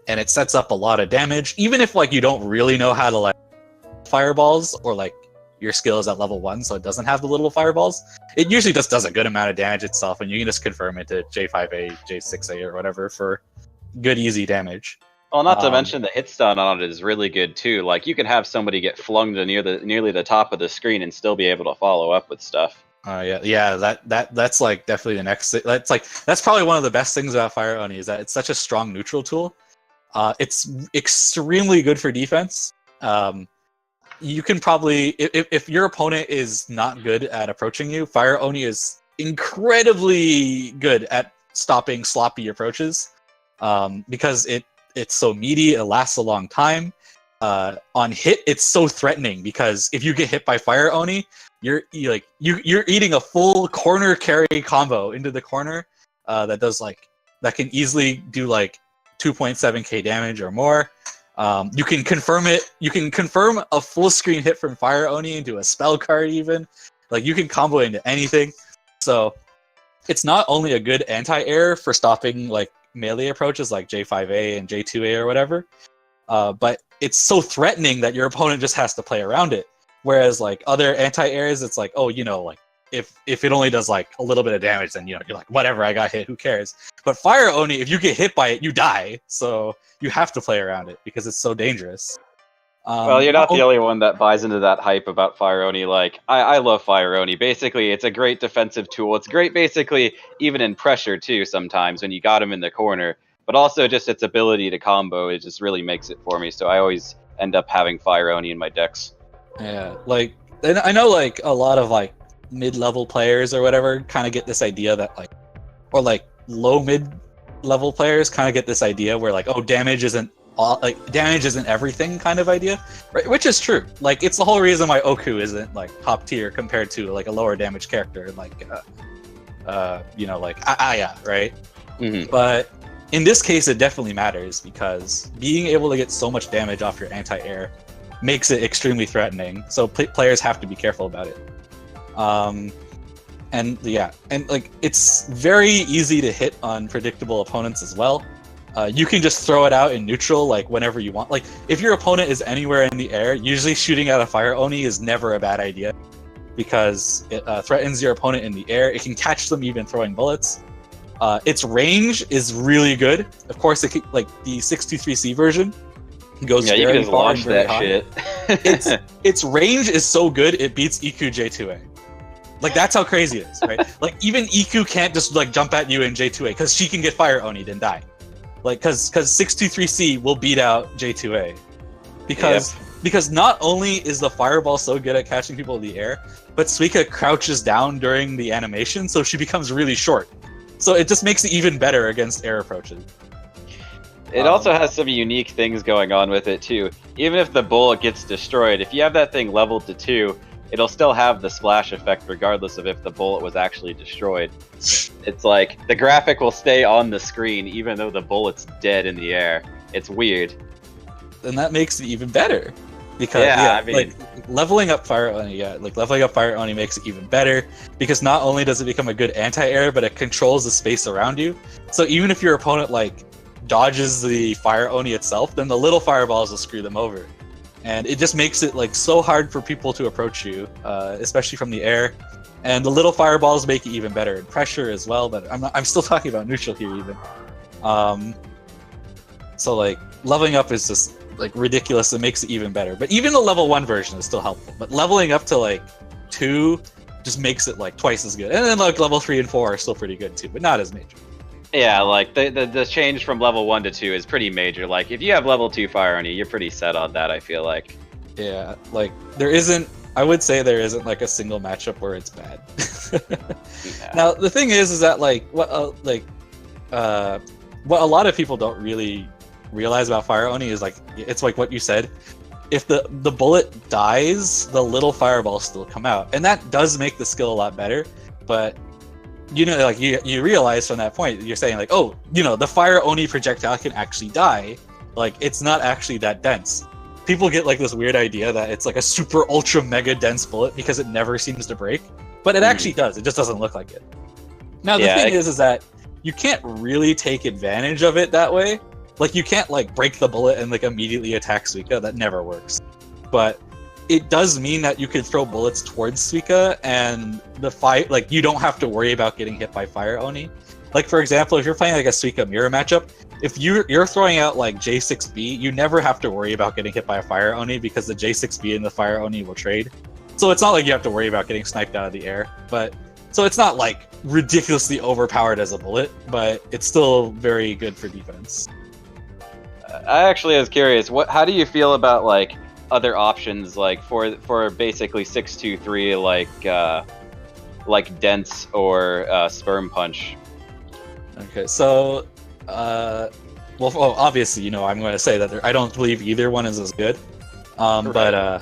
it sets up a lot of damage. Even if like you don't really know how to like fireballs, or like your skill is at level 1, so it doesn't have the little fireballs, it usually just does a good amount of damage itself, and you can just confirm it to J5A, J6A, or whatever for good, easy damage. Well, not to mention the hit stun on it is really good too. Like you can have somebody get flung to nearly the top of the screen and still be able to follow up with stuff. That's like definitely the next. That's probably one of the best things about Fire Oni is that it's such a strong neutral tool. It's extremely good for defense. You can probably, if your opponent is not good at approaching you, Fire Oni is incredibly good at stopping sloppy approaches, because it's so meaty, it lasts a long time. On hit, it's so threatening because if you get hit by Fire Oni, you're eating a full corner carry combo into the corner that can easily do like 2.7k damage or more. You can confirm it. You can confirm a full screen hit from Fire Oni into a spell card even. Like you can combo into anything. So it's not only a good anti-air for stopping like melee approaches like J5A and J2A or whatever, but it's so threatening that your opponent just has to play around it. Whereas like other anti-airs, it's like, like if it only does like a little bit of damage, then you're like, whatever, I got hit, who cares? But Fire Oni, if you get hit by it, you die. So you have to play around it because it's so dangerous. Well, you're not the only one that buys into that hype about Fire Oni. Like, I love Fire Oni. Basically, it's a great defensive tool. It's great, basically, even in pressure, too, sometimes, when you got him in the corner. But also just its ability to combo, it just really makes it for me. So I always end up having Fire Oni in my decks. Yeah, like, and I know, like, a lot of, like, mid-level players or whatever kind of get this idea that, like, or, like, low-mid-level players kind of get this idea where, like, oh, damage isn't everything kind of idea, right? Which is true. Like, it's the whole reason why Oku isn't like top tier compared to like a lower damage character like like Aya, right? Mm-hmm. But in this case it definitely matters because being able to get so much damage off your anti-air makes it extremely threatening, so players have to be careful about it. And like it's very easy to hit unpredictable opponents as well. You can just throw it out in neutral, like, whenever you want. Like, if your opponent is anywhere in the air, usually shooting out a Fire Oni is never a bad idea, because it threatens your opponent in the air. It can catch them even throwing bullets. Its range is really good. Of course, like, the 623C version goes you very can just far launch and very that high. shit. Its range is so good, it beats EQ J2A. Like, that's how crazy it is, right? Like, even EQ can't just, like, jump at you in J2A, because she can get Fire Oni'd and die. Like, because 623C will beat out J2A. Because not only is the Fireball so good at catching people in the air, but Suika crouches down during the animation, so she becomes really short. So it just makes it even better against air approaches. It also has some unique things going on with it, too. Even if the bullet gets destroyed, if you have that thing leveled to 2, it'll still have the splash effect regardless of if the bullet was actually destroyed. It's like, the graphic will stay on the screen even though the bullet's dead in the air. It's weird. And that makes it even better. Because, like, leveling up Fire Oni makes it even better, because not only does it become a good anti-air, but it controls the space around you. So even if your opponent, like, dodges the Fire Oni itself, then the little fireballs will screw them over. And it just makes it, like, so hard for people to approach you, especially from the air. And the little fireballs make it even better in pressure as well, but I'm still talking about neutral here even. So, like, leveling up is just, like, ridiculous. It makes it even better. But even the level 1 version is still helpful. But leveling up to, like, 2 just makes it, like, twice as good. And then, like, level 3 and 4 are still pretty good too, but not as major. Yeah, like, the change from level 1 to 2 is pretty major. Like, if you have level 2 Fire Oni, you're pretty set on that, I feel like. Yeah, like, I would say there isn't, like, a single matchup where it's bad. Yeah. Now, the thing is that, like, what a lot of people don't really realize about Fire Oni is, like, it's like what you said. If the bullet dies, the little fireballs still come out. And that does make the skill a lot better, but like, you realize from that point, you're saying, like, oh, the Fire Oni projectile can actually die. Like, it's not actually that dense. People get, like, this weird idea that it's, like, a super ultra mega dense bullet because it never seems to break. But it actually does. It just doesn't look like it. Now, the thing is that you can't really take advantage of it that way. Like, you can't, like, break the bullet and, like, immediately attack Suika. That never works. But it does mean that you can throw bullets towards Suika, and like, you don't have to worry about getting hit by Fire Oni. Like, for example, if you're playing, like, a Suika mirror matchup, if you're throwing out, like, J6B, you never have to worry about getting hit by a Fire Oni, because the J6B and the Fire Oni will trade. So it's not like you have to worry about getting sniped out of the air. But so it's not, like, ridiculously overpowered as a bullet, but it's still very good for defense. I actually was curious, how do you feel about, like, other options, like, for basically 623, like Dense or Sperm Punch? Okay, so, obviously, I'm going to say that I don't believe either one is as good. But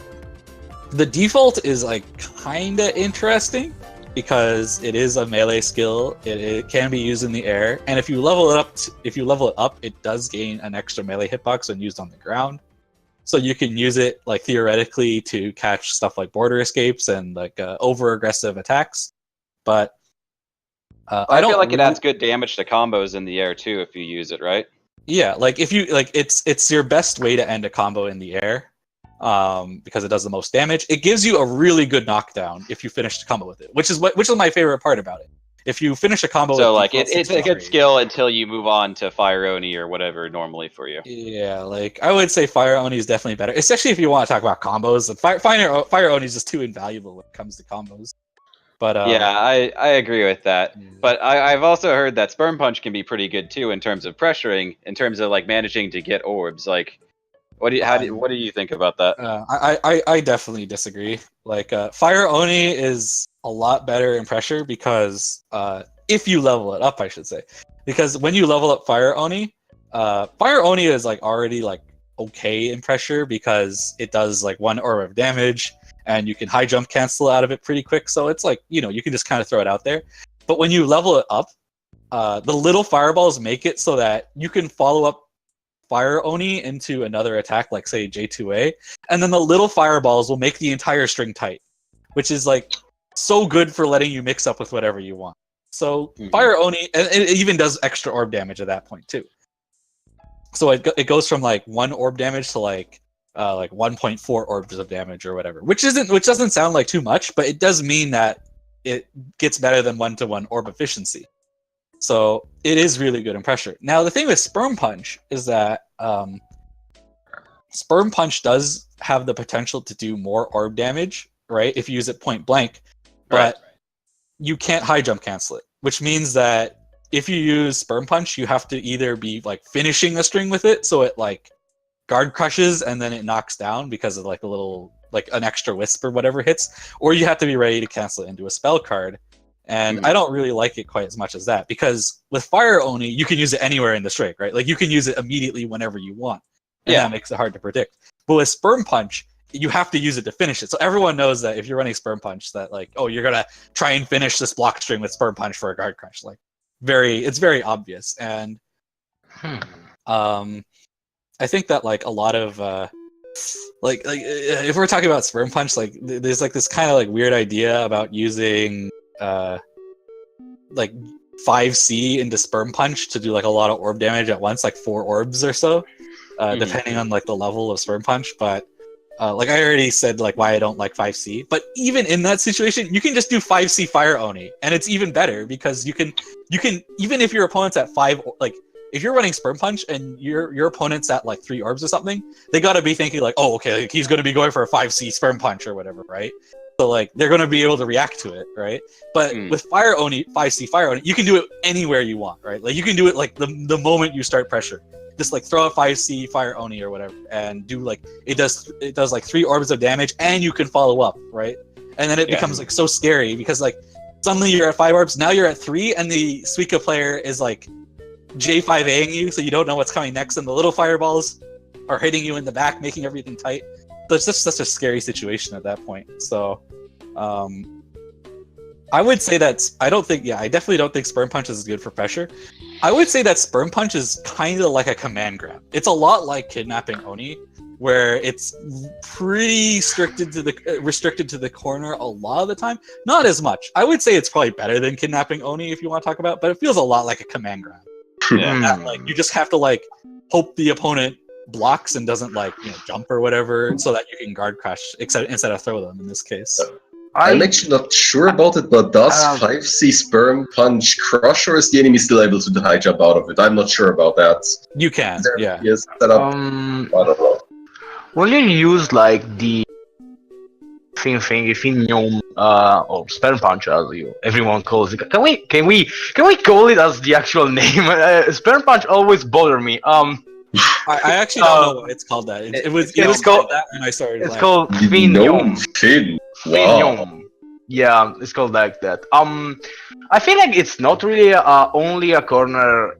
the default is, like, kind of interesting, because it is a melee skill. It can be used in the air, and if you level it up, it does gain an extra melee hitbox when used on the ground. So you can use it, like, theoretically to catch stuff like border escapes and, like, over aggressive attacks. But I feel like it adds good damage to combos in the air too if you use it right. Yeah, like, if you, like, it's your best way to end a combo in the air. because it does the most damage. It gives you a really good knockdown if you finish the combo with it, which is my favorite part about it. If you finish a combo So with like default it's a good 63 skill until you move on to Fire Oni or whatever normally for you. Yeah, like I would say Fire Oni is definitely better, especially if you want to talk about combos. And Fire Oni is just too invaluable when it comes to combos. But Yeah, I agree with that. Yeah. But I've also heard that Sperm Punch can be pretty good too in terms of pressuring, in terms of like managing to get orbs. Like, what do you think about that? I definitely disagree. Like Fire Oni is a lot better in pressure because if you level it up, I should say, because when you level up Fire Oni is like already like okay in pressure because it does like 1 orb of damage and you can high jump cancel out of it pretty quick. So it's like, you know, you can just kind of throw it out there. But when you level it up, the little fireballs make it so that you can follow up Fire Oni into another attack, like say J2A, and then the little fireballs will make the entire string tight, which is like so good for letting you mix up with whatever you want. So Fire Oni, and it even does extra orb damage at that point too. So it goes from like 1 orb damage to like 1.4 orbs of damage or whatever, which doesn't sound like too much, but it does mean that it gets better than 1-to-1 orb efficiency. So it is really good in pressure. Now the thing with Sperm Punch is that Sperm Punch does have the potential to do more orb damage, right? If you use it point blank, but you can't high jump cancel it, which means that if you use Sperm Punch, you have to either be like finishing a string with it, so it like guard crushes and then it knocks down because of like a little like an extra wisp or whatever hits, or you have to be ready to cancel it into a spell card. And I don't really like it quite as much as that, because with Fire Oni, you can use it anywhere in the string, right? Like you can use it immediately whenever you want, and that makes it hard to predict. But with Sperm Punch, you have to use it to finish it. So everyone knows that if you're running Sperm Punch, that like, oh, you're gonna try and finish this block string with Sperm Punch for a guard crush. Like, it's very obvious. And I think that like a lot of like if we're talking about Sperm Punch, like there's like this kind of like weird idea about using like 5C into Sperm Punch to do like a lot of orb damage at once, like 4 orbs or so, depending on like the level of Sperm Punch. But like I already said, like why I don't like 5C. But even in that situation, you can just do 5C Fire Oni, and it's even better because you can even if your opponent's at 5, like if you're running Sperm Punch and your opponent's at like 3 orbs or something, they gotta be thinking like, oh, okay, like, he's gonna be going for a 5C Sperm Punch or whatever, right? So like they're gonna be able to react to it, right? But with Fire Oni, 5C Fire Oni, you can do it anywhere you want, right? Like you can do it like the moment you start pressure. Just like throw a 5C Fire Oni or whatever and do like it does like 3 orbs of damage and you can follow up, right? And then it becomes like so scary because like suddenly you're at 5 orbs, now you're at 3, and the Suika player is like J5Aing you, so you don't know what's coming next, and the little fireballs are hitting you in the back, making everything tight. So it's just such a scary situation at that point. So I would say that I definitely don't think Sperm Punch is good for pressure. I would say that Sperm Punch is kind of like a command grab. It's a lot like Kidnapping Oni, where it's pretty restricted to the corner a lot of the time. Not as much. I would say it's probably better than Kidnapping Oni if you want to talk about, but it feels a lot like a command grab. That, like you just have to like hope the opponent blocks and doesn't like jump or whatever, so that you can guard crush instead of throw them in this case. I'm actually not sure about it, but does 5C Sperm Punch crush, or is the enemy still able to do high jump out of it? I'm not sure about that. You can, yeah. Yes, I don't know. When you use like the same thing, Finium, or Sperm Punch, as everyone calls it. Can we call it as the actual name? Sperm Punch always bother me. I actually don't know why it's called that. It was called that when I started. It's called Finium. Wow. Yeah, it's called like that. I feel like it's not really only a corner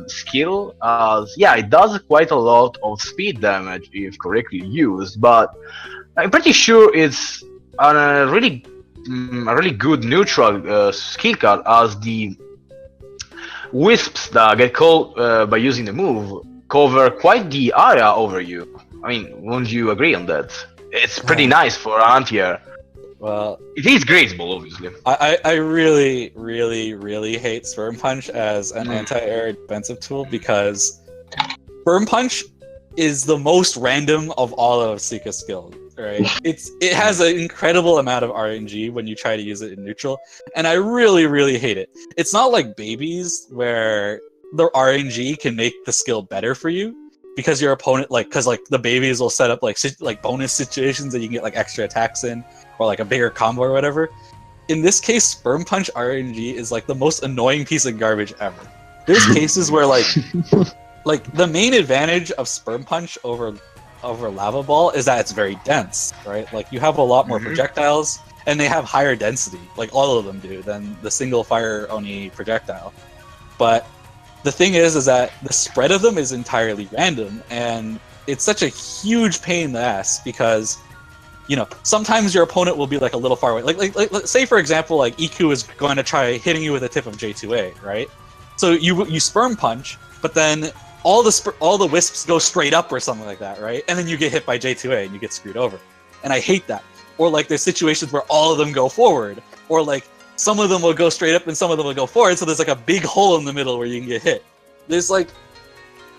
skill. It does quite a lot of speed damage if correctly used, but I'm pretty sure it's a really good neutral skill card, as the wisps that get caught by using the move cover quite the area over you. I mean, won't you agree on that? It's pretty nice for an anti-air. Well, it is graceable, obviously. I really, really, really hate Sperm Punch as an anti-air defensive tool, because Sperm Punch is the most random of all of Suika's skills. Right? It has an incredible amount of RNG when you try to use it in neutral, and I really, really hate it. It's not like babies where the RNG can make the skill better for you because your opponent because the babies will set up like bonus situations that you can get like extra attacks in or like a bigger combo or whatever. In this case, Sperm Punch RNG is like the most annoying piece of garbage ever. There's cases where like the main advantage of Sperm Punch over Lava Ball is that it's very dense, right? Like you have a lot more projectiles and they have higher density, like all of them do, than the single Fire Oni projectile. But the thing is that the spread of them is entirely random, and it's such a huge pain in the ass because, you know, sometimes your opponent will be like a little far away. Like say for example, like Iku is going to try hitting you with a tip of J2A, right? So you Sperm Punch, but then all the wisps go straight up or something like that, right? And then you get hit by J2A and you get screwed over. And I hate that. Or like there's situations where all of them go forward, or like some of them will go straight up and some of them will go forward, so there's like a big hole in the middle where you can get hit. There's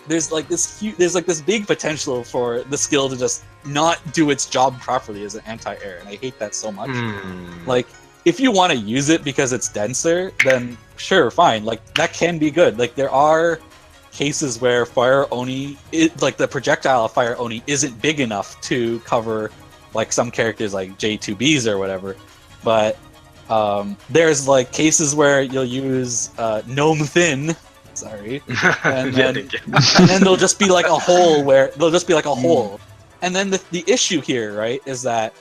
this big potential for the skill to just not do its job properly as an anti-air, and I hate that so much. Like if you want to use it because it's denser, then sure, fine. Like that can be good. Like there are cases where Fire Oni, like the projectile of Fire Oni isn't big enough to cover like some characters like J2Bs or whatever, but there's like cases where you'll use Gnome Thin, and then there'll just be like a hole and then the issue here, right, is that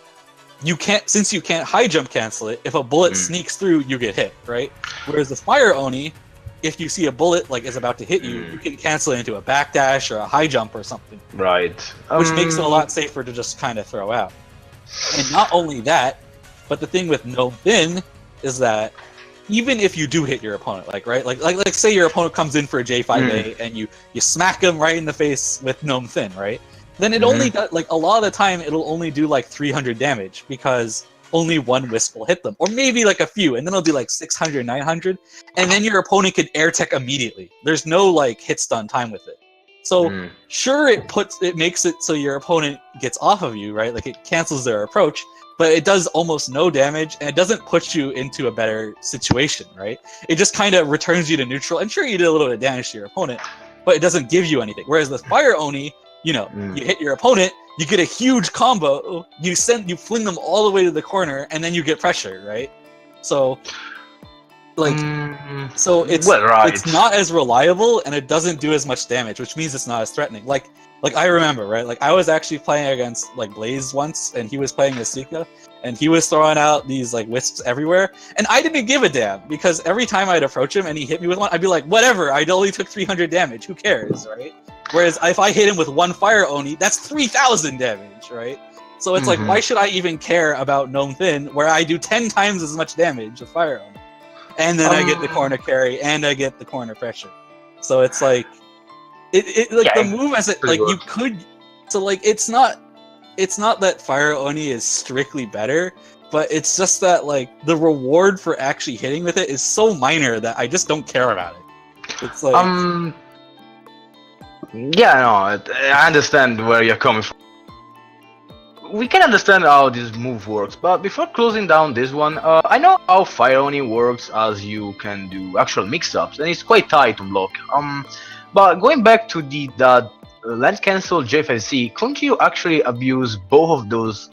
since you can't high jump cancel it, if a bullet sneaks through, you get hit, right? Whereas the Fire Oni, if you see a bullet like is about to hit you, you can cancel it into a backdash or a high jump or something. Right. Which makes it a lot safer to just kind of throw out. And not only that, but the thing with Gnome Thin is that even if you do hit your opponent, like say your opponent comes in for a J5A and you smack him right in the face with Gnome Thin, right? Then it only does, like a lot of the time it'll only do like 300 damage because only one wisp will hit them, or maybe like a few, and then it'll do like 600, 900, and then your opponent can air tech immediately. There's no like hit stun time with it. So sure, it makes it so your opponent gets off of you, right? Like it cancels their approach, but it does almost no damage, and it doesn't put you into a better situation, right? It just kind of returns you to neutral, and sure, you did a little bit of damage to your opponent, but it doesn't give you anything. Whereas the Fire Oni, you know, you hit your opponent, you get a huge combo, you fling them all the way to the corner, and then you get pressure, right? So, like, so it's not as reliable, and it doesn't do as much damage, which means it's not as threatening. Like I remember, right? Like I was actually playing against like Blaze once, and he was playing as Suika, and he was throwing out these like wisps everywhere, and I didn't give a damn because every time I'd approach him and he hit me with one, I'd be like, whatever, I only took 300 damage, who cares, right? Whereas if I hit him with one Fire Oni, that's 3,000 damage, right? So it's like, why should I even care about Gnome Thin, where I do 10 times as much damage with Fire Oni? And then I get the corner carry, and I get the corner pressure. So it's like, the move as it, like, good. You could, so like, it's not that Fire Oni is strictly better, but it's just that, like, the reward for actually hitting with it is so minor that I just don't care about it. It's like... Yeah, no, I understand where you're coming from. We can understand how this move works, but before closing down this one, I know how Fire Oni works, as you can do actual mix-ups, and it's quite tight to block. But going back to that land cancel J5C, couldn't you actually abuse both of those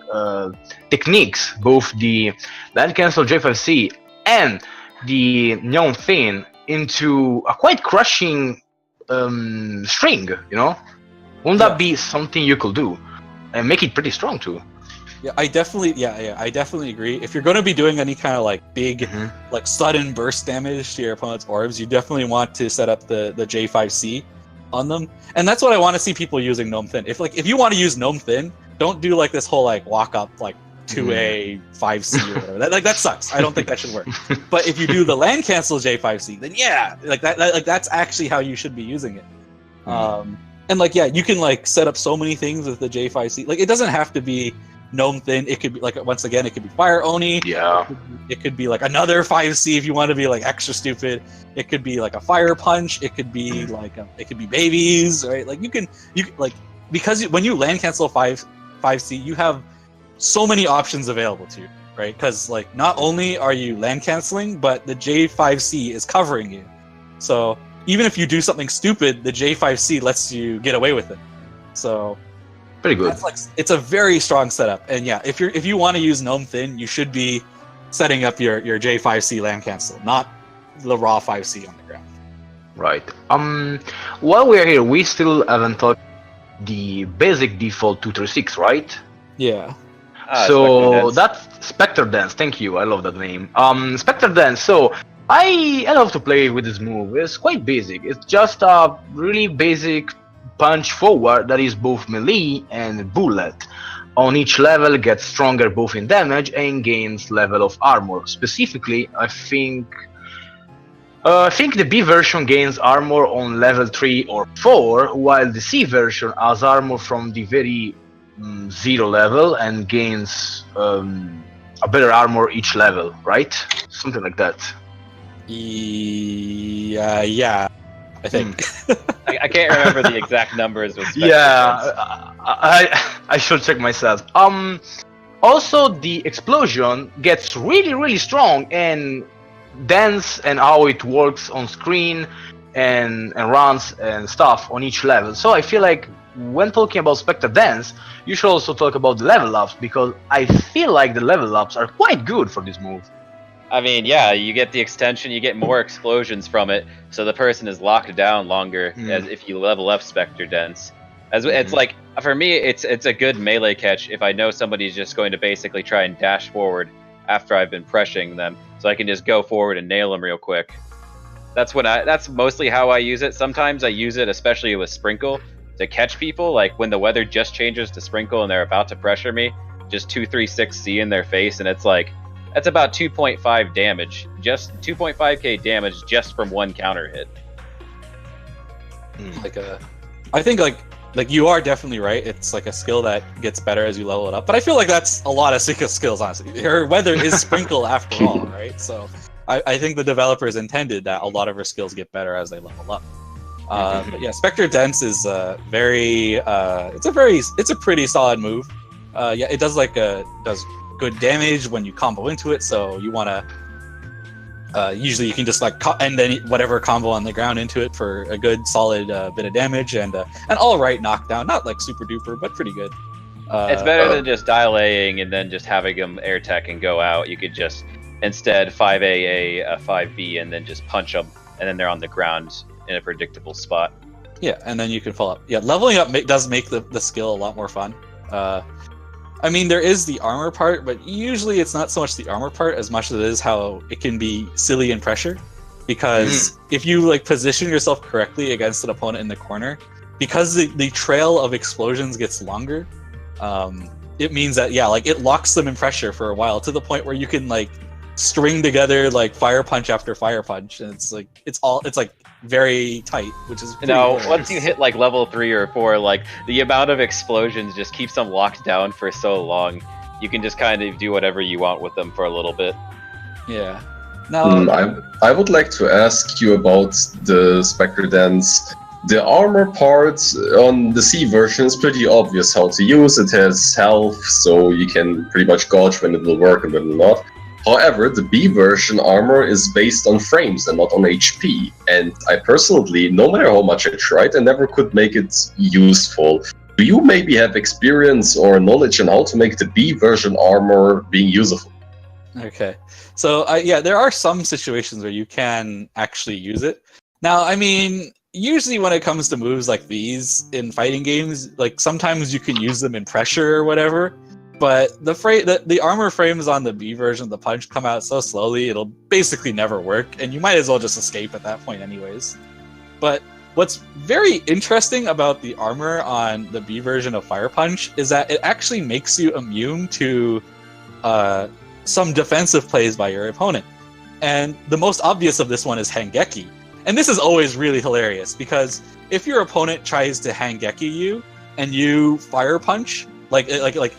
techniques, both the land cancel J5C and the Gnome Thin, into a quite crushing string, you know? Wouldn't that be something you could do and make it pretty strong too? Yeah, I definitely agree. If you're going to be doing any kind of like big, like sudden burst damage to your opponent's orbs, you definitely want to set up the J5C on them, and that's what I want to see people using Gnome Thin. If you want to use Gnome Thin, don't do like this whole like walk up like 2A 5C or whatever. That sucks. I don't think that should work. But if you do the land cancel J5C, then yeah, like that's actually how you should be using it. And like you can like set up so many things with the J5C. Like it doesn't have to be Gnome Thin. It could be like, once again, it could be Fire Oni. Yeah. It could be like another 5C if you want to be like extra stupid. It could be like a Fire Punch. It could be like it could be babies, right? Like you can like because when you land cancel 5C, you have so many options available to you, right? Because like not only are you land canceling, but the J5C is covering you. So even if you do something stupid, the J5C lets you get away with it. So Pretty good. that's like, it's a very strong setup. And yeah, if you want to use Gnome Thin, you should be setting up your J5C land cancel, not the raw 5C on the ground. Right. While we're here, we still haven't talked the basic default 236, right? Yeah. So that's Spectre Dance. Thank you. I love that name. Spectre Dance. So I love to play with this move. It's quite basic. It's just a really basic punch forward that is both melee and bullet. On each level, gets stronger both in damage and gains level of armor. Specifically, I think the B version gains armor on level 3 or 4, while the C version has armor from the very 0 level and gains a better armor each level, right? Something like that. Yeah, I think. I can't remember the exact numbers with Spectre Dance. Yeah, I should check myself. Also, the explosion gets really strong and dense, and how it works on screen and runs and stuff on each level. So I feel like when talking about Spectre Dance, you should also talk about the level ups, because I feel like the level ups are quite good for this move. I mean, yeah, you get the extension, you get more explosions from it, so the person is locked down longer as if you level up Spectre Dance. It's like, for me, it's a good melee catch if I know somebody's just going to basically try and dash forward after I've been pressuring them, so I can just go forward and nail them real quick. That's mostly how I use it. Sometimes I use it, especially with Sprinkle, to catch people, like when the weather just changes to Sprinkle and they're about to pressure me, just 236C in their face, and it's like, that's about 2.5 damage, just 2.5k damage just from one counter hit. I think like you are definitely right. It's like a skill that gets better as you level it up. But I feel like that's a lot of Suika skills, honestly. Her weather is Sprinkle after all, right? So I think the developers intended that a lot of her skills get better as they level up. But yeah, Spectre Dance is it's a pretty solid move. Yeah, it does does good damage when you combo into it, so you want to usually you can just like end any whatever combo on the ground into it for a good solid bit of damage and an all right knockdown, not like super duper, but pretty good. It's better than just dial-Aing and then just having them air tech and go out. You could just instead 5AA, 5B, and then just punch them, and then they're on the ground in a predictable spot. Yeah, and then you can follow up. Yeah, leveling up does make the skill a lot more fun. I mean, there is the armor part, but usually it's not so much the armor part as much as it is how it can be silly in pressure. Because if you like position yourself correctly against an opponent in the corner, because the trail of explosions gets longer, it means that it locks them in pressure for a while, to the point where you can like string together like fire punch after fire punch, and it's like very tight, which is once you hit like level 3 or 4, like the amount of explosions just keeps them locked down for so long. You can just kind of do whatever you want with them for a little bit. Yeah. Now I would like to ask you about the Spectre Dance. The armor part on the C version is pretty obvious how to use. It has health, so you can pretty much gauge when it will work and when it will not. However, the B version armor is based on frames and not on HP, and I personally, no matter how much I tried, I never could make it useful. Do you maybe have experience or knowledge on how to make the B version armor being useful? Okay, so there are some situations where you can actually use it. Now, I mean, usually when it comes to moves like these in fighting games, like sometimes you can use them in pressure or whatever. But the armor frames on the B version of the punch come out so slowly, it'll basically never work, and you might as well just escape at that point anyways. But what's very interesting about the armor on the B version of Fire Punch is that it actually makes you immune to some defensive plays by your opponent. And the most obvious of this one is Hangeki. And this is always really hilarious, because if your opponent tries to Hangeki you, and you Fire Punch, like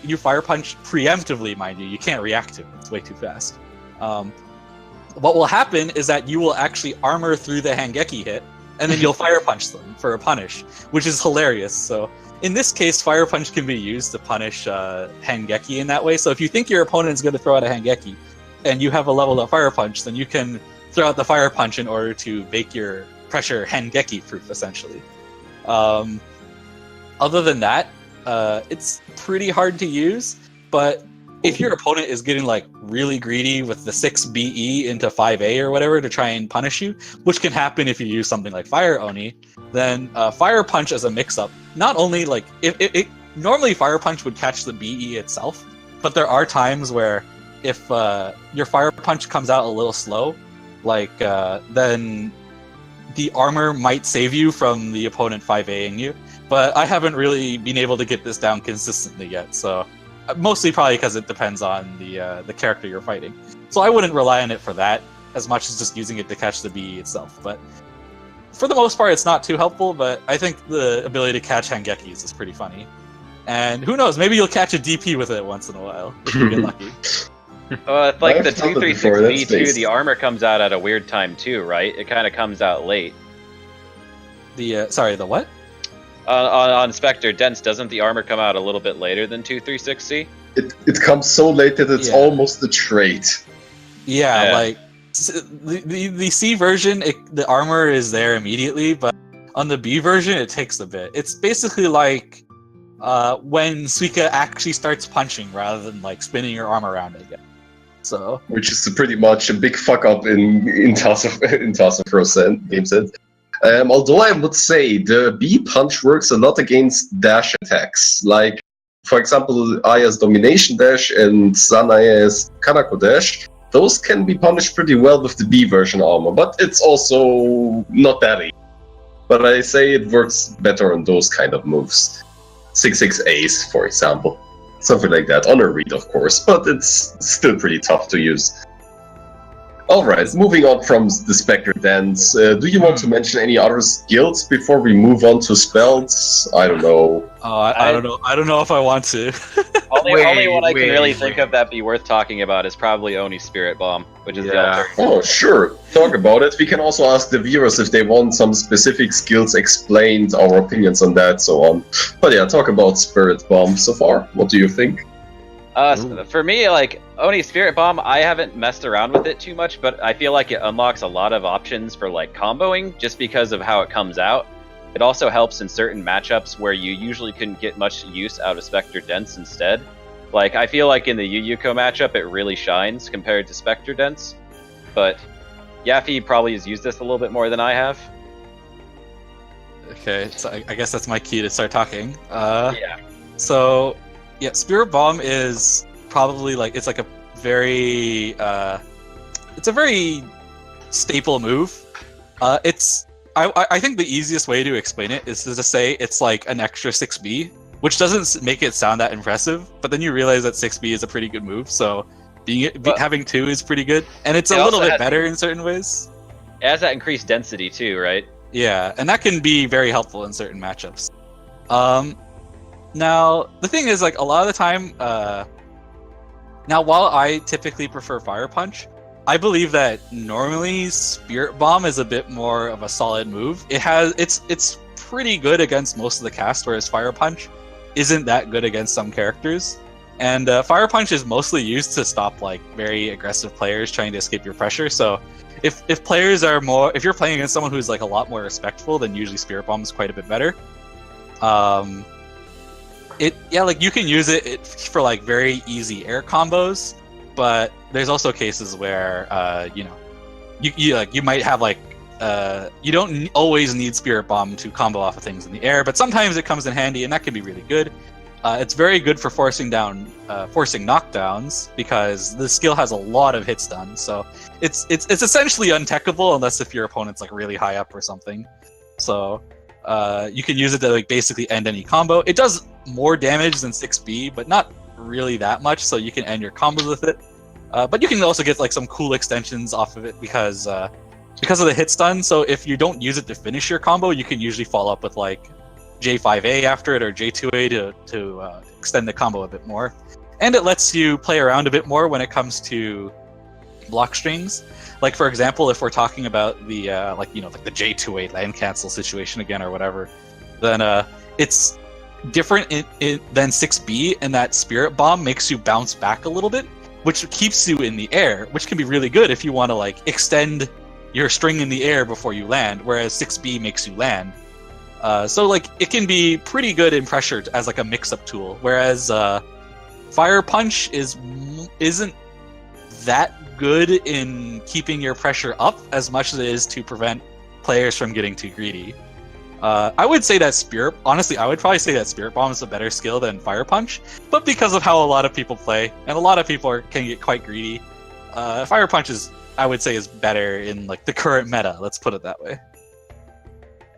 you Fire Punch preemptively, mind you can't react to it, it's way too fast. What will happen is that you will actually armor through the Hangeki hit, and then you'll Fire Punch them for a punish, which is hilarious. So in this case, Fire Punch can be used to punish Hangeki in that way. So if you think your opponent is going to throw out a Hangeki, and you have a leveled up Fire Punch, then you can throw out the Fire Punch in order to make your pressure Hangeki proof, essentially. Other than that, it's pretty hard to use, but if your opponent is getting like really greedy with the 6 BE into 5A or whatever to try and punish you, which can happen if you use something like Fire Oni, then Fire Punch as a mix-up, not only like normally Fire Punch would catch the BE itself, but there are times where if your Fire Punch comes out a little slow, like then the armor might save you from the opponent 5Aing you. But I haven't really been able to get this down consistently yet, so mostly probably because it depends on the character you're fighting. So I wouldn't rely on it for that as much as just using it to catch the BE itself. But for the most part, it's not too helpful, but I think the ability to catch Hangekis is pretty funny. And who knows, maybe you'll catch a DP with it once in a while, if you get lucky. It's like I've the done that before, that's 236B2, based. the armor comes out at a weird time too, right? It kind of comes out late. The what? On Spectre Dents, doesn't the armor come out a little bit later than 236C? It comes so late that it's Yeah. almost a trait. Yeah, Yeah. like the C version, the armor is there immediately, but on the B version, it takes a bit. It's basically like when Suika actually starts punching rather than like spinning your arm around again. So Which is pretty much a big fuck up in Task Force game sense. Although I would say the B punch works a lot against dash attacks. Like, for example, Aya's Domination Dash and Sanaya's Kanako Dash. Those can be punished pretty well with the B version armor, but it's also not that easy. But I say it works better on those kind of moves. 6-6 Ace, for example. Something like that. On a read, of course, but it's still pretty tough to use. Alright, moving on from the Spectre Dance, do you want to mention any other skills before we move on to spells? I don't know. I don't know. I don't know if I want to. Only one I can really wait. think of that'd be worth talking about is probably Oni's Spirit Bomb, which is the Yeah. alter. Oh, sure, talk about it. We can also ask the viewers if they want some specific skills explained, our opinions on that, so on. But yeah, talk about Spirit Bomb so far. What do you think? For me, like, Oni's Spirit Bomb, I haven't messed around with it too much, but I feel like it unlocks a lot of options for, like, comboing, just because of how it comes out. It also helps in certain matchups where you usually couldn't get much use out of Spectre Dents instead. Like, I feel like in the Yuyuko matchup, it really shines compared to Spectre Dents. But Yaffy probably has used this a little bit more than I have. Okay, so I guess that's my key to start talking. Yeah. So, yeah, Spirit Bomb is probably like it's a very staple move. I think the easiest way to explain it is to just say it's like an extra 6B, which doesn't make it sound that impressive, but then you realize that 6B is a pretty good move, so having 2 is pretty good, and it's It a little also bit has- better in certain ways. It has that increased density too, right? Yeah, and that can be very helpful in certain matchups. Now, the thing is, like, a lot of the time, now, while I typically prefer Fire Punch, I believe that normally Spirit Bomb is a bit more of a solid move. It's pretty good against most of the cast, whereas Fire Punch isn't that good against some characters. And Fire Punch is mostly used to stop, like, very aggressive players trying to escape your pressure, so if players are more, if you're playing against someone who's like a lot more respectful, then usually Spirit Bomb is quite a bit better. Like you can use it for like very easy air combos, but there's also cases where you might have like you don't always need Spirit Bomb to combo off of things in the air, but sometimes it comes in handy, and that can be really good. It's very good for forcing knockdowns because the skill has a lot of hits done. So it's essentially untechable unless if your opponent's like really high up or something. So you can use it to like basically end any combo. It does more damage than 6B, but not really that much. So you can end your combos with it. But you can also get like some cool extensions off of it because of the hit stun. So if you don't use it to finish your combo, you can usually follow up with like J5A after it or J2A to extend the combo a bit more. And it lets you play around a bit more when it comes to block strings. Like, for example, if we're talking about the like the J2A land cancel situation again or whatever, then it's different than 6B, and that Spirit Bomb makes you bounce back a little bit, which keeps you in the air, which can be really good if you want to like extend your string in the air before you land, whereas 6B makes you land. So like it can be pretty good in pressure as like a mix-up tool, whereas Fire Punch isn't that good in keeping your pressure up as much as it is to prevent players from getting too greedy. I would say that I would probably say that Spirit Bomb is a better skill than Fire Punch, but because of how a lot of people play, and a lot of people can get quite greedy, Fire Punch I would say is better in like the current meta, let's put it that way.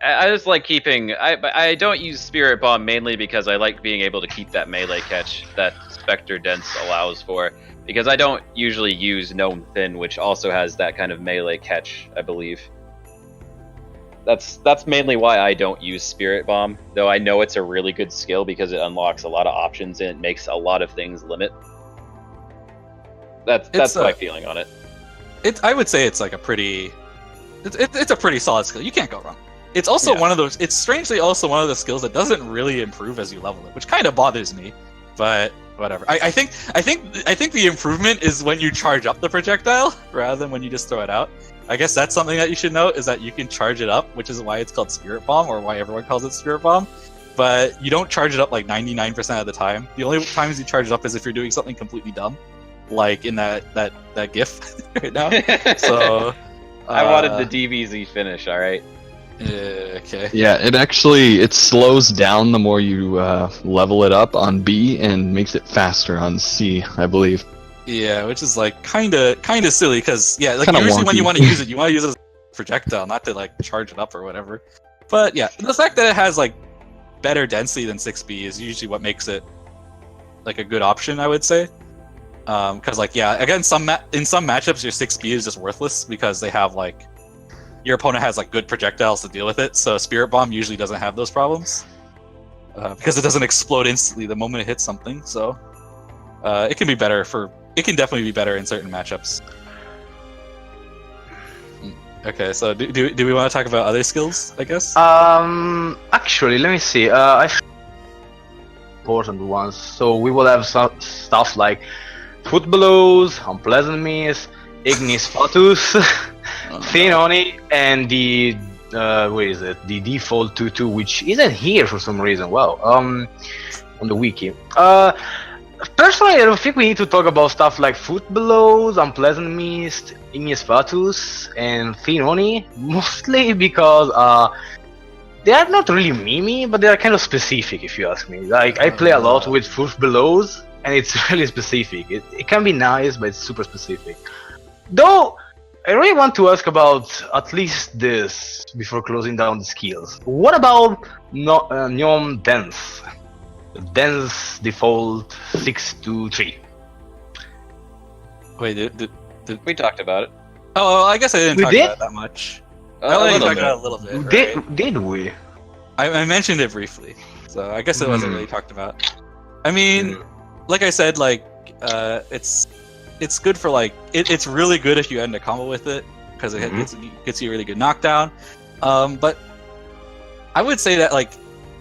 I just like keeping. I don't use Spirit Bomb mainly because I like being able to keep that melee catch that Spectre Dents allows for. Because I don't usually use Gnome Thin, which also has that kind of melee catch, I believe. That's mainly why I don't use Spirit Bomb, though I know it's a really good skill because it unlocks a lot of options and it makes a lot of things limit. That's my feeling on it. I would say it's like a pretty solid skill. You can't go wrong. It's also one of those. It's strangely also one of the skills that doesn't really improve as you level it, which kind of bothers me. But whatever. I think the improvement is when you charge up the projectile rather than when you just throw it out. I guess that's something that you should know, is that you can charge it up, which is why it's called Spirit Bomb, or why everyone calls it Spirit Bomb. But you don't charge it up like 99% of the time. The only times you charge it up is if you're doing something completely dumb, like in that GIF right now. So I wanted the DBZ finish. All right. Okay. Yeah, it slows down the more you level it up on B and makes it faster on C, I believe. Yeah, which is like kind of silly because like kinda usually when wonky. you want to use it as a projectile, not to like charge it up or whatever. But yeah, the fact that it has like better density than 6B is usually what makes it like a good option, I would say. Because like again, in some matchups your 6B is just worthless because they have like your opponent has like good projectiles to deal with it. So Spirit Bomb usually doesn't have those problems because it doesn't explode instantly the moment it hits something. So it can definitely be better in certain matchups. Okay, so do we want to talk about other skills, I guess? Actually, let me see. Important ones. So we will have some stuff like Foot Blows, Unpleasant Miss, Ignis Fatuus, Thinoni, and the the default 2-2, which isn't here for some reason. Well, on the wiki. Personally, I don't think we need to talk about stuff like Foot Blows, Unpleasant Mist, Ignis Fatuus, and Thinoni, mostly because they are not really memey, but they are kind of specific, if you ask me. Like, I play a lot with Foot Blows, and it's really specific. It can be nice, but it's super specific. Though, I really want to ask about at least this before closing down the skills. What about Gnome Dance? Dance default 6-3. Wait, did We talked about it. Oh, I guess I didn't talk about it that much. I only talked about it a little bit. Right? Did we? I mentioned it briefly, so I guess it wasn't really talked about. I mean, like I said, like it's good for like it's really good if you end a combo with it because it gets you a really good knockdown. But I would say that like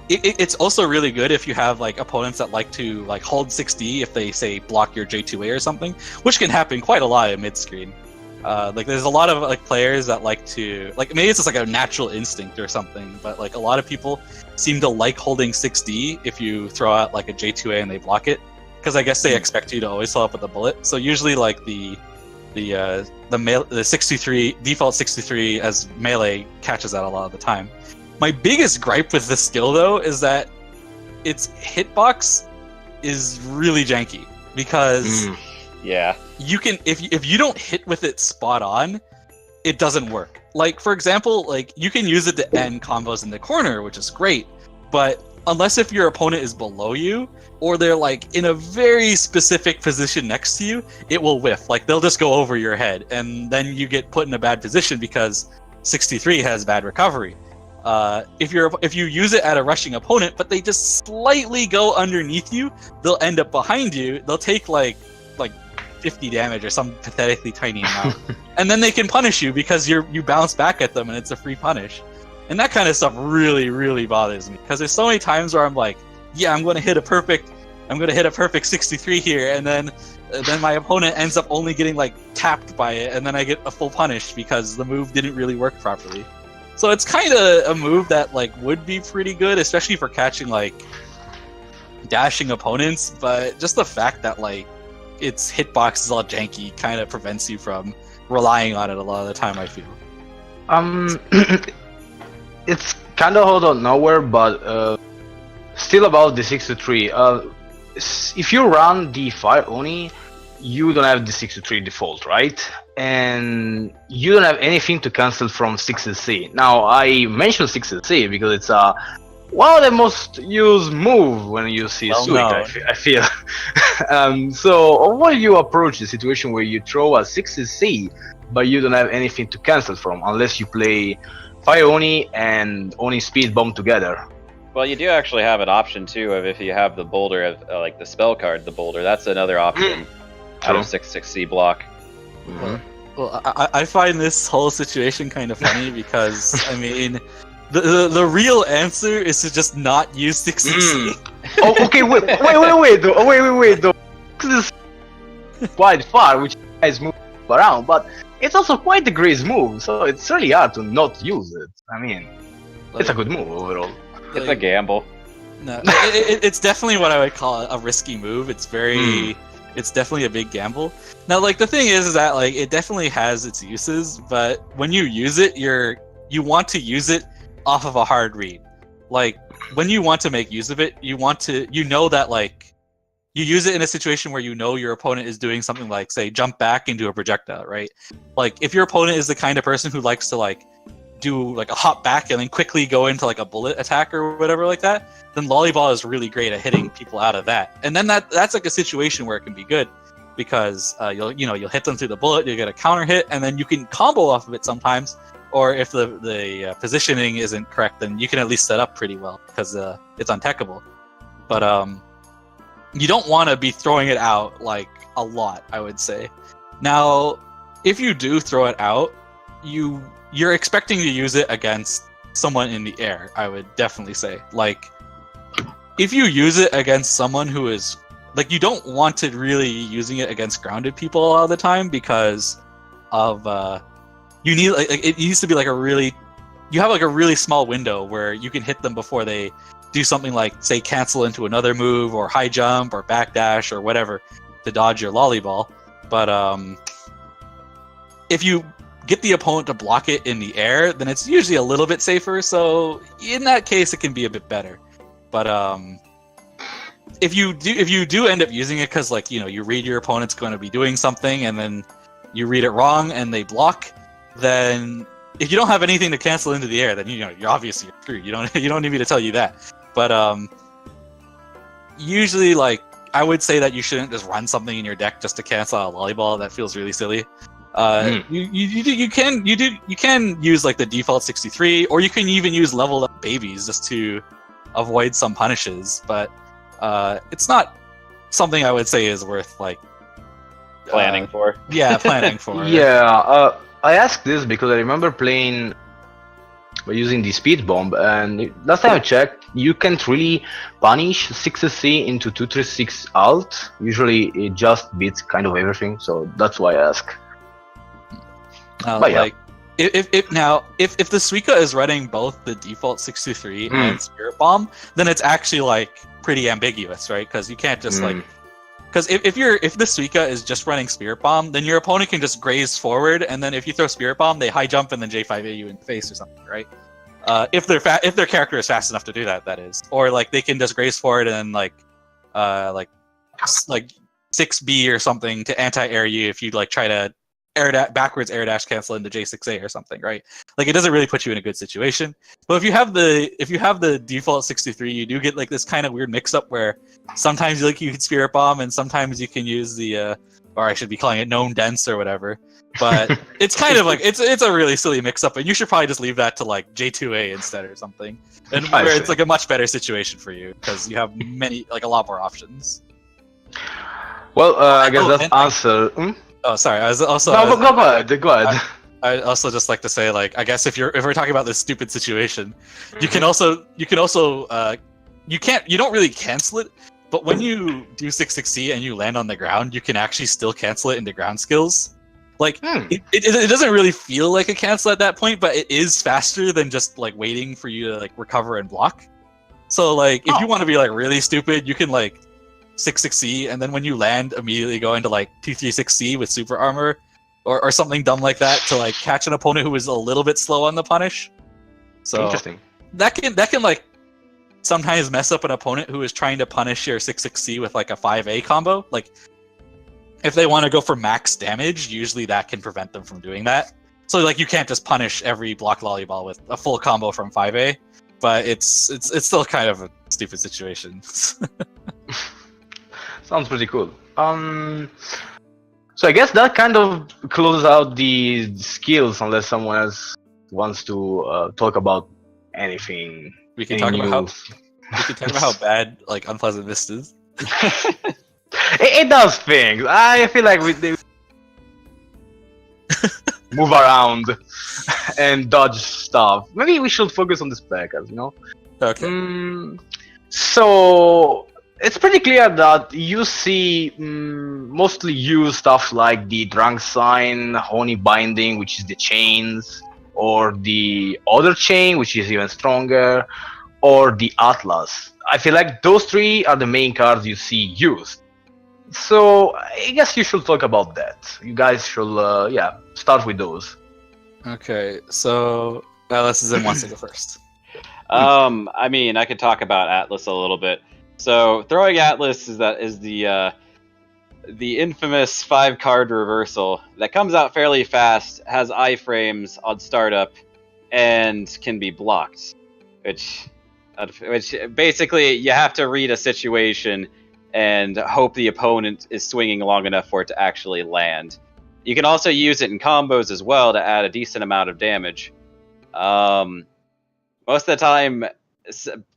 it's also really good if you have like opponents that like to like hold 6D if they say block your J2A or something, which can happen quite a lot in mid screen. Like there's a lot of like players that like to like maybe it's just like a natural instinct or something, but like a lot of people seem to like holding 6D if you throw out like a J2A and they block it, because I guess they expect you to always follow up with a bullet. So usually like the 63 default 63 as melee catches that a lot of the time. My biggest gripe with this skill though is that its hitbox is really janky because you can if you don't hit with it spot on, it doesn't work. Like for example, like you can use it to end combos in the corner, which is great, but unless if your opponent is below you or they're like in a very specific position next to you, it will whiff. Like they'll just go over your head and then you get put in a bad position because 63 has bad recovery. If you use it at a rushing opponent, but they just slightly go underneath you, they'll end up behind you. They'll take like 50 damage or some pathetically tiny amount, and then they can punish you because you bounce back at them and it's a free punish. And that kind of stuff really, really bothers me because there's so many times where I'm like, yeah, I'm going to hit a perfect 63 here, and then my opponent ends up only getting like tapped by it, and then I get a full punish because the move didn't really work properly. So it's kind of a move that like would be pretty good, especially for catching like dashing opponents. But just the fact that like its hitbox is all janky kind of prevents you from relying on it a lot of the time, I feel. It's kind of out of nowhere, but still about the 63. If you run the Fire Oni, you don't have the 63 default, right? And you don't have anything to cancel from 6C. Now, I mentioned 6C because it's one of the most used move when you see Suika, I feel. So, how will you approach the situation where you throw a 6C, but you don't have anything to cancel from, unless you play Fire Oni and Oni Speed Bomb together? Well, you do actually have an option too of if you have the boulder of like the spell card, the boulder. That's another option out of 6C block. Well, I find this whole situation kind of funny because I mean, the real answer is to just not use 6C. Oh, okay, wait, though. This is quite far, which guys move around, but it's also quite a great move, so it's really hard to not use it. I mean, it's a good move overall. It's a gamble. No, it's definitely what I would call a risky move. It's very, it's definitely a big gamble. Now, like the thing is that like it definitely has its uses, but when you use it, you want to use it off of a hard read. Like when you want to make use of it, you know that like you use it in a situation where you know your opponent is doing something like say jump back into a projectile, right? Like if your opponent is the kind of person who likes to like do like a hop back and then quickly go into like a bullet attack or whatever like that, then Lollyball is really great at hitting people out of that. And then that's like a situation where it can be good because you'll hit them through the bullet, you get a counter hit, and then you can combo off of it sometimes. Or if the positioning isn't correct, then you can at least set up pretty well because it's untechable. But you don't want to be throwing it out like a lot, I would say. Now, if you do throw it out, you're expecting to use it against someone in the air, I would definitely say. Like, if you use it against someone who is... Like, you don't want to really using it against grounded people all the time because of... you need... Like, it needs to be like a really... You have like a really small window where you can hit them before they do something like, say, cancel into another move, or high jump, or backdash, or whatever, to dodge your Lollyball. But, if you get the opponent to block it in the air, then it's usually a little bit safer, so in that case it can be a bit better. But if you do end up using it because like you read your opponent's going to be doing something and then you read it wrong and they block, then if you don't have anything to cancel into the air, then you're obviously screwed. You don't need me to tell you that. But usually, like, I would say that you shouldn't just run something in your deck just to cancel out a Lollyball. That feels really silly. You can use like the default 63, or you can even use leveled up babies just to avoid some punishes. But it's not something I would say is worth like planning for. Yeah, planning for. Yeah, I asked this because I remember playing by using the speed bomb, and last time I checked, you can't really punish 6C into 236 alt. Usually, it just beats kind of everything, so that's why I ask. Like, if the Suika is running both the default 63 and Spirit Bomb, then it's actually like pretty ambiguous, right? Because you can't just like, because if the Suika is just running Spirit Bomb, then your opponent can just graze forward, and then if you throw Spirit Bomb, they high jump and then J5A you in the face or something, right? If their character is fast enough to do that, that is, or like they can just graze forward and like 6B or something to anti-air you if you like try to backwards air dash cancel into J6A or something, right? Like it doesn't really put you in a good situation. But if you have the default 63, you do get like this kind of weird mix up where sometimes you can Spirit Bomb and sometimes you can use the or I should be calling it known dense or whatever. But it's kind of like it's a really silly mix up, and you should probably just leave that to like J2A instead or something, and where it's like a much better situation for you because you have a lot more options. Well, I guess that's answer. Oh, sorry. I was also. No, go ahead. I also just like to say, like, I guess if we're talking about this stupid situation, you can also you don't really cancel it, but when you do 6-6C and you land on the ground, you can actually still cancel it into ground skills. Like it doesn't really feel like a cancel at that point, but it is faster than just like waiting for you to like recover and block. So like if you want to be like really stupid, you can like 6-6C, and then when you land, immediately go into like 2-3-6C with super armor, or something dumb like that to like catch an opponent who is a little bit slow on the punish. So Interesting. That can like sometimes mess up an opponent who is trying to punish your 6-6C with like a 5A combo. Like if they want to go for max damage, usually that can prevent them from doing that. So like you can't just punish every block volleyball with a full combo from 5A, but it's still kind of a stupid situation. Sounds pretty cool. So I guess that kind of closes out the skills, unless someone else wants to talk about anything. We can talk about how bad like Unpleasant Mist is. It does things. I feel like they move around and dodge stuff. Maybe we should focus on the speckers, you know? Okay. So it's pretty clear that you see mostly use stuff like the drunk sign, honey binding, which is the chains, or the other chain, which is even stronger, or the atlas. I feel like those three are the main cards you see used. So I guess you should talk about that. You guys should, start with those. Okay, so Atlas is in wants to go first. I mean, I could talk about Atlas a little bit. So throwing Atlas is the infamous 5-card reversal that comes out fairly fast, has iframes on startup, and can be blocked. Which basically you have to read a situation and hope the opponent is swinging long enough for it to actually land. You can also use it in combos as well to add a decent amount of damage. Most of the time,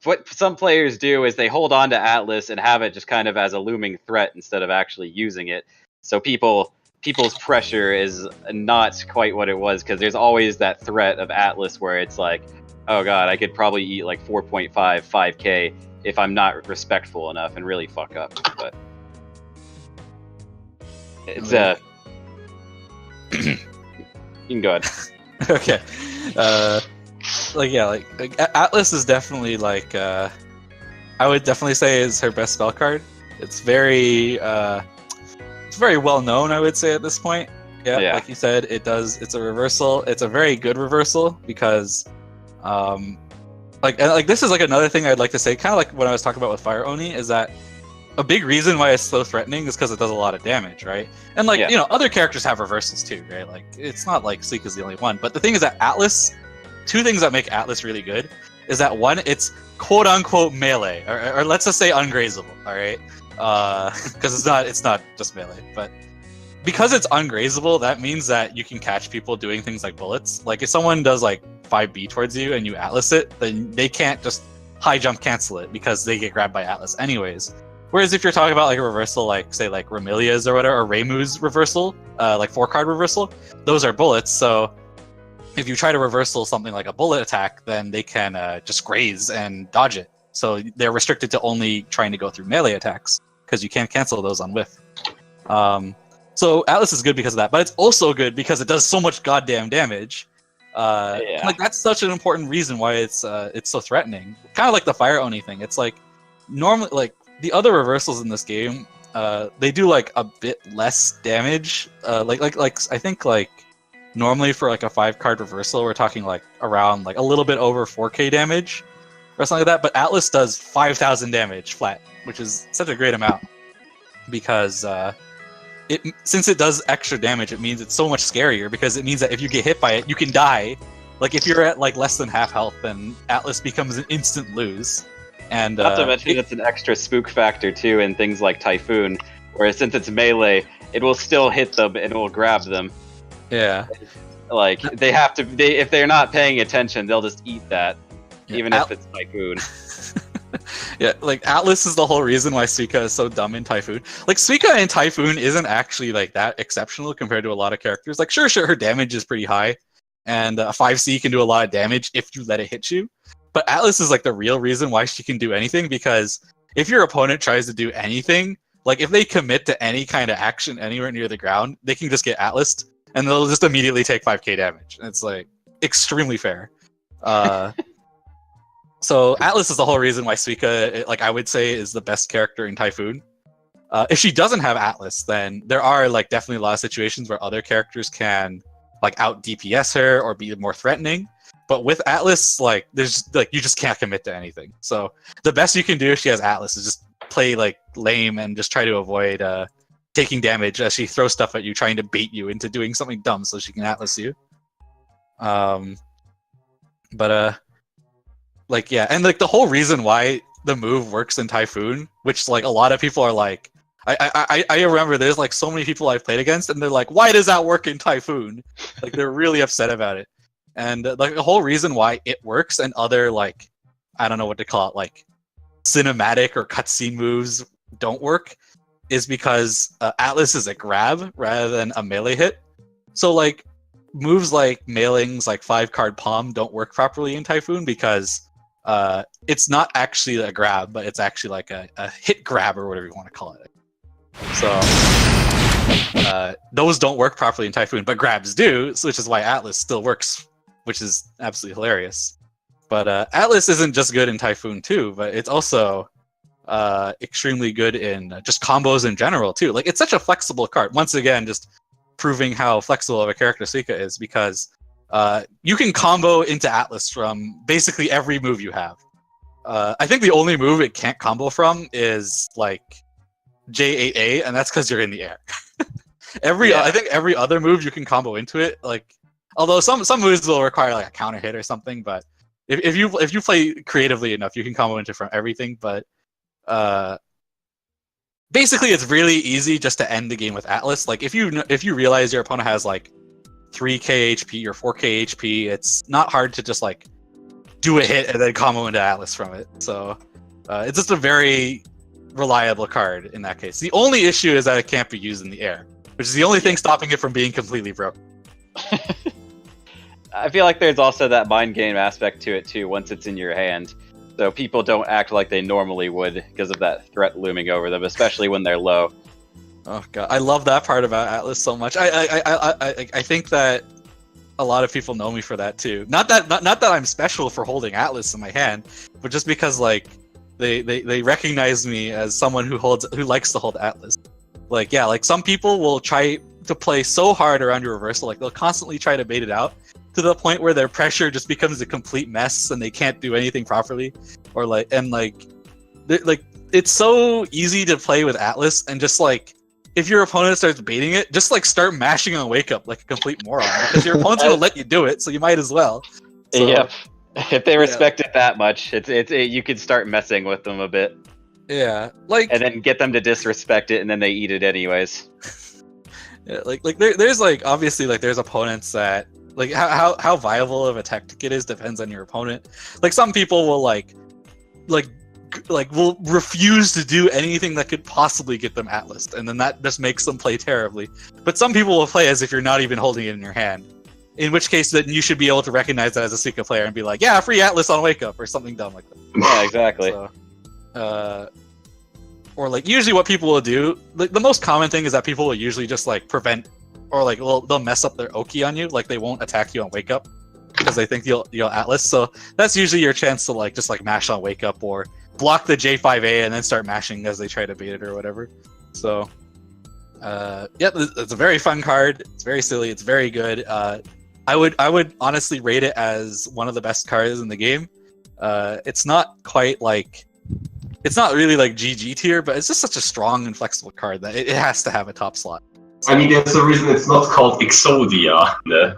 what some players do is they hold on to Atlas and have it just kind of as a looming threat instead of actually using it. So people's pressure is not quite what it was, because there's always that threat of Atlas where it's like, oh god, I could probably eat like 5K if I'm not respectful enough and really fuck up. But it's you can go ahead. Okay. Atlas is definitely like I would definitely say is her best spell card. It's very well known, I would say, at this point. Yeah, like you said, it's a reversal. It's a very good reversal because this is like another thing I'd like to say, kind of like what I was talking about with Fire Oni, is that a big reason why it's so threatening is because it does a lot of damage, right? And other characters have reversals too, right? Like it's not like Suika is the only one. But the thing is that Atlas, two things that make Atlas really good is that one, it's quote unquote melee, or let's just say ungrazable, all right? Because it's not just melee, but because it's ungrazable, that means that you can catch people doing things like bullets. Like if someone does like 5B towards you and you Atlas it, then they can't just high jump cancel it because they get grabbed by Atlas anyways. Whereas if you're talking about like a reversal, like say like Ramilia's or whatever, or Reimu's reversal, like 4-card reversal, those are bullets. So if you try to reversal something like a bullet attack, then they can just graze and dodge it. So they're restricted to only trying to go through melee attacks because you can't cancel those on whiff. So Atlas is good because of that, but it's also good because it does so much goddamn damage. Like that's such an important reason why it's so threatening. Kind of like the Fire Oni thing. It's like normally like the other reversals in this game, they do like a bit less damage. Like I think like normally for like a 5-card reversal, we're talking like around like a little bit over 4K damage or something like that. But Atlas does 5,000 damage flat, which is such a great amount because since it does extra damage, it means it's so much scarier because it means that if you get hit by it, you can die. Like if you're at like less than half health, then Atlas becomes an instant lose. And not to mention it's an extra spook factor too in things like Typhoon, where since it's melee, it will still hit them and it will grab them. Yeah. Like they have to, if they're not paying attention, they'll just eat that, even if it's Typhoon. Yeah, like Atlas is the whole reason why Suika is so dumb in Typhoon. Like Suika in Typhoon isn't actually like that exceptional compared to a lot of characters. Like sure, her damage is pretty high, and a 5C can do a lot of damage if you let it hit you. But Atlas is like the real reason why she can do anything, because if your opponent tries to do anything, like if they commit to any kind of action anywhere near the ground, they can just get Atlased and they'll just immediately take 5k damage. And it's like extremely fair. So Atlas is the whole reason why Suika, like I would say, is the best character in Typhoon. If she doesn't have Atlas, then there are like definitely a lot of situations where other characters can like out DPS her or be more threatening. But with Atlas, like there's like you just can't commit to anything. So the best you can do if she has Atlas is just play like lame and just try to avoid taking damage as she throws stuff at you, trying to bait you into doing something dumb so she can Atlas you. Like yeah, and like the whole reason why the move works in Typhoon, which like a lot of people are like, I remember there's like so many people I've played against, and they're like, why does that work in Typhoon? Like they're really upset about it. And like the whole reason why it works and other like, I don't know what to call it, like cinematic or cutscene moves don't work is because Atlas is a grab rather than a melee hit. So like moves like Mailing's like 5-card palm don't work properly in Typhoon because it's not actually a grab, but it's actually like a hit grab or whatever you want to call it. So those don't work properly in Typhoon, but grabs do, which is why Atlas still works, which is absolutely hilarious. But Atlas isn't just good in Typhoon too, but it's also extremely good in just combos in general too. Like it's such a flexible card. Once again, just proving how flexible of a character Suika is, because you can combo into Atlas from basically every move you have. I think the only move it can't combo from is like J8A, and that's because you're in the air. I think every other move you can combo into it. Like, although some moves will require like a counter hit or something, but if you play creatively enough, you can combo into from everything. But basically, it's really easy just to end the game with Atlas. Like if you realize your opponent has like 3k HP or 4k HP, it's not hard to just like do a hit and then combo into Atlas from it. So it's just a very reliable card in that case. The only issue is that it can't be used in the air, which is the only thing stopping it from being completely broken. I feel like there's also that mind game aspect to it too once it's in your hand. So people don't act like they normally would because of that threat looming over them, especially when they're low. Oh god, I love that part about Atlas so much. I think that a lot of people know me for that too. Not that I'm special for holding Atlas in my hand, but just because like they recognize me as someone who likes to hold Atlas. Like yeah, like some people will try to play so hard around your reversal, like they'll constantly try to bait it out to the point where their pressure just becomes a complete mess and they can't do anything properly, or like it's so easy to play with Atlas, and just like if your opponent starts baiting it, just like start mashing on wake up like a complete moron, because your opponent's gonna let you do it, so you might as well. So, yep. If they respect it that much, you could start messing with them a bit. Yeah, like, and then get them to disrespect it, and then they eat it anyways. Yeah, like there's like obviously like there's opponents that like how viable of a tactic it is depends on your opponent. Like some people will like will refuse to do anything that could possibly get them Atlased, and then that just makes them play terribly. But some people will play as if you're not even holding it in your hand. In which case, then you should be able to recognize that as a Suika player and be like, yeah, free Atlas on wake up or something dumb like that. Yeah, exactly. So, or like usually what people will do, like the most common thing is that people will usually just like prevent, or like they'll mess up their Oki on you, like they won't attack you on wake up because they think you'll Atlas. So that's usually your chance to like just like mash on wake up or block the J5A and then start mashing as they try to bait it or whatever. So yeah, it's a very fun card. It's very silly. It's very good. I would honestly rate it as one of the best cards in the game. It's not quite like, it's not really like GG tier, but it's just such a strong and flexible card that it has to have a top slot. So, I mean, there's a reason it's not called Exodia. Yeah.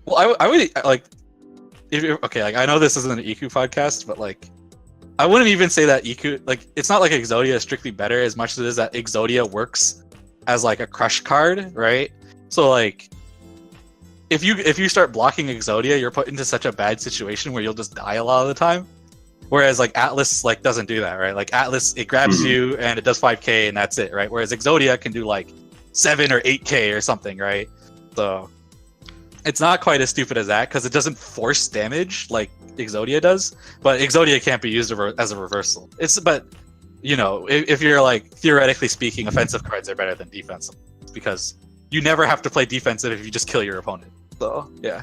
Well, I would like, okay, like I know this isn't an EQ podcast, but like I wouldn't even say that EQ, like it's not like Exodia is strictly better as much as it is that Exodia works as like a crush card, right? So like if you start blocking Exodia, you're put into such a bad situation where you'll just die a lot of the time. Whereas like Atlas like doesn't do that, right? Like Atlas, it grabs you and it does 5k and that's it, right? Whereas Exodia can do like 7 or 8k or something, right? So it's not quite as stupid as that because it doesn't force damage like Exodia does, but Exodia can't be used as a reversal. But if you're like theoretically speaking, offensive cards are better than defensive because you never have to play defensive if you just kill your opponent. So yeah.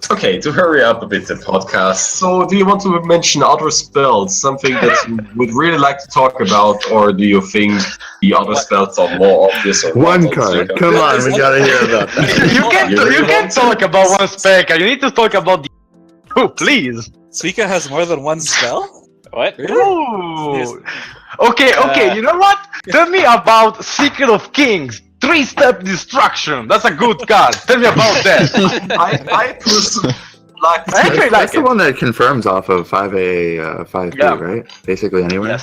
Okay, to hurry up a bit the podcast. So, do you want to mention other spells, something that you would really like to talk about, or do you think the other spells are more obvious? Or One card. Come on, we gotta hear about that. You can't talk about one spec. You need to talk about the. Oh, please. Suika has more than one spell? What? Really? Ooh. Okay. You know what? Tell me about Secret of Kings. 3-step destruction. That's a good card. Tell me about that. I personally like I actually like That's the it. one that confirms off of 5A, 5B, Yeah. right? Basically, anyway.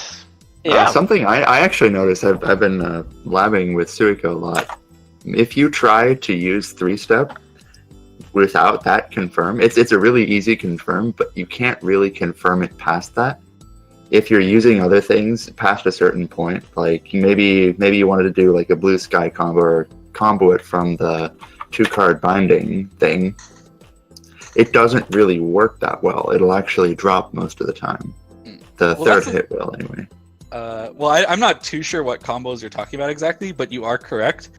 Yes. Something I actually noticed, I've been labbing with Suika a lot. If you try to use 3-step without that confirm, it's a really easy confirm, but you can't really confirm it past that. If you're using other things past a certain point, like maybe you wanted to do like a blue sky combo or combo it from the 2-card binding thing, it doesn't really work that well. It'll actually drop most of the time. The third hit will, anyway. I'm not too sure what combos you're talking about exactly, but you are correct.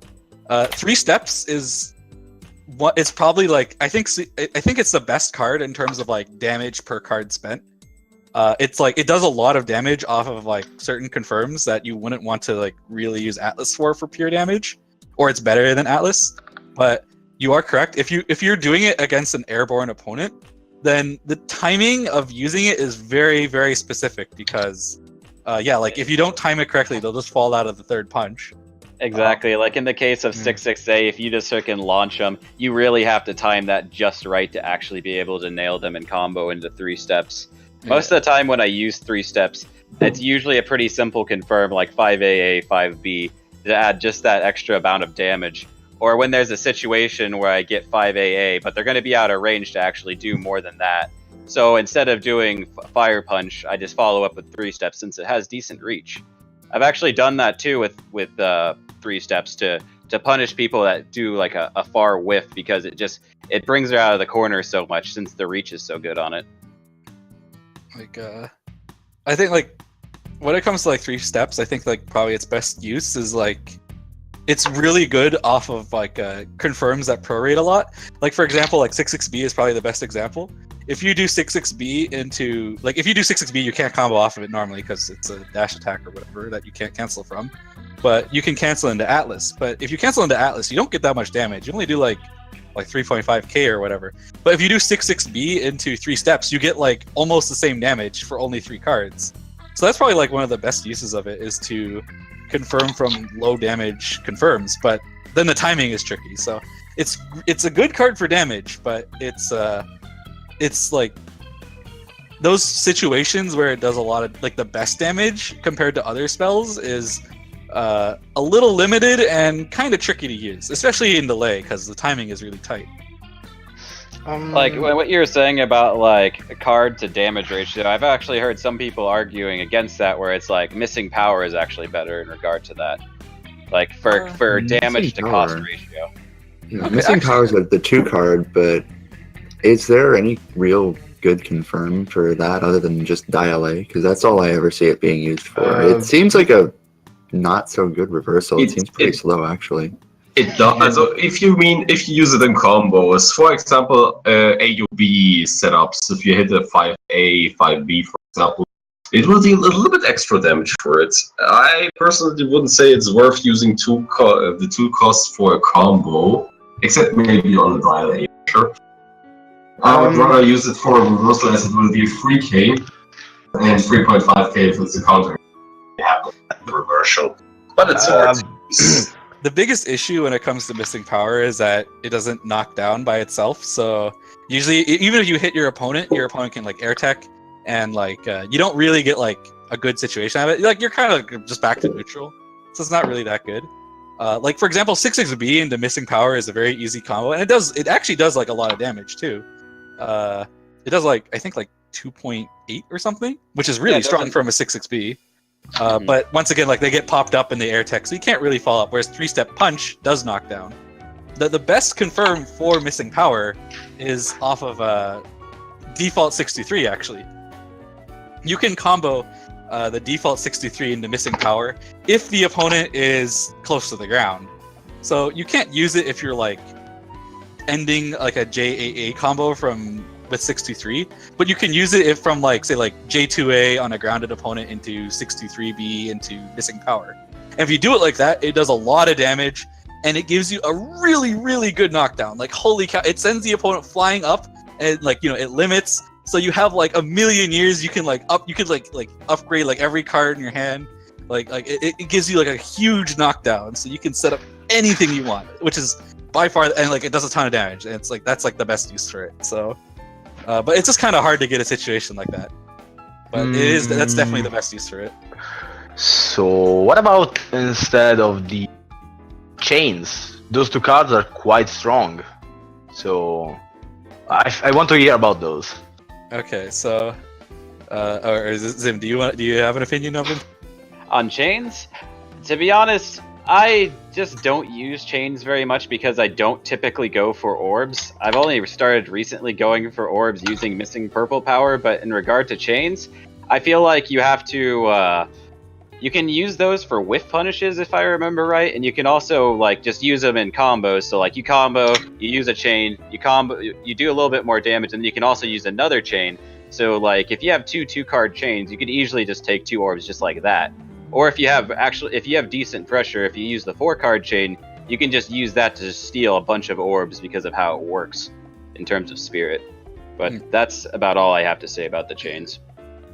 3 steps is what it's probably like. I think it's the best card in terms of like damage per card spent. It's like it does a lot of damage off of like certain confirms that you wouldn't want to like really use Atlas for pure damage, or it's better than Atlas. But you are correct. If you're doing it against an airborne opponent, then the timing of using it is very, very specific because like if you don't time it correctly, they'll just fall out of the third punch. Exactly. Like in the case of 6-6A, if you just freaking launch them, you really have to time that just right to actually be able to nail them in combo into 3 steps. Most of the time when I use 3 steps, it's usually a pretty simple confirm like 5AA, 5B to add just that extra amount of damage. Or when there's a situation where I get 5AA, but they're going to be out of range to actually do more than that. So instead of doing Fire Punch, I just follow up with 3 steps since it has decent reach. I've actually done that too with 3 steps to punish people that do like a far whiff because it brings her out of the corner so much since the reach is so good on it. Like I think like when it comes to like 3 steps, I think like probably its best use is like it's really good off of like confirms that prorate a lot. Like for example, like 6-6B is probably the best example. If you do 6-6B into like if you do 6-6B, you can't combo off of it normally because it's a dash attack or whatever that you can't cancel from. But you can cancel into Atlas. But if you cancel into Atlas, you don't get that much damage. You only do like 3.5k or whatever. But if you do 6-6B into 3 steps, you get like almost the same damage for only 3 cards. So that's probably like one of the best uses of it is to confirm from low damage confirms, but then the timing is tricky. So it's a good card for damage, but it's like those situations where it does a lot of like the best damage compared to other spells is a little limited and kind of tricky to use, especially in delay because the timing is really tight. Like what you were saying about like a card to damage ratio, I've actually heard some people arguing against that, where it's like missing power is actually better in regard to that, like for damage to cost ratio. Yeah, missing power is the 2-card, but is there any real good confirm for that other than just DLA? Because that's all I ever see it being used for. It seems like a not so good reversal. It seems pretty slow, actually. It does. So if you use it in combos, for example, AUB setups, if you hit a 5A, 5B, for example, it will deal a little bit extra damage for it. I personally wouldn't say it's worth using the 2 costs for a combo, except maybe on the dial A, sure. I would rather use it for a reversal as it will be 3k and 3.5k if it's a counter. Yeah, the reversal. But it's hard. The biggest issue when it comes to missing power is that it doesn't knock down by itself. So usually, even if you hit your opponent can like air tech, and like you don't really get like a good situation out of it. Like you're kind of just back to neutral, so it's not really that good. Like for example, 6-6B into missing power is a very easy combo, and it actually does like a lot of damage too. It does like I think like 2.8 or something, which is really strong from a 6-6B. But once again, like they get popped up in the air tech, so you can't really follow up. Whereas 3-step punch does knock down. The best confirm for missing power is off of default 63 actually. You can combo the default 63 into missing power if the opponent is close to the ground. So you can't use it if you're like ending like a JAA combo with 63, but you can use it if from like say like J2A on a grounded opponent into 63B into missing power. And if you do it like that, it does a lot of damage and it gives you a really, really good knockdown. Like holy cow, it sends the opponent flying up and like, you know, it limits. So you have like a million years you can like upgrade like every card in your hand. Like it gives you like a huge knockdown, so you can set up anything you want, which is by far, and like it does a ton of damage. And it's like that's like the best use for it. So, but it's just kind of hard to get a situation like that. But that's definitely the best use for it. So what about instead of the chains? Those two cards are quite strong. So I want to hear about those. Okay, so or is it Zim? Do you have an opinion of them? On chains, to be honest, I just don't use chains very much because I don't typically go for orbs. I've only started recently going for orbs using missing purple power, but in regard to chains, I feel like you have to you can use those for whiff punishes if I remember right, and you can also like just use them in combos. So like you combo, you use a chain, you combo, you do a little bit more damage, and you can also use another chain. So like if you have two card chains, you could easily just take 2 orbs just like that. Or if you have decent pressure, if you use the 4-card chain, you can just use that to steal a bunch of orbs because of how it works in terms of spirit. But that's about all I have to say about the chains.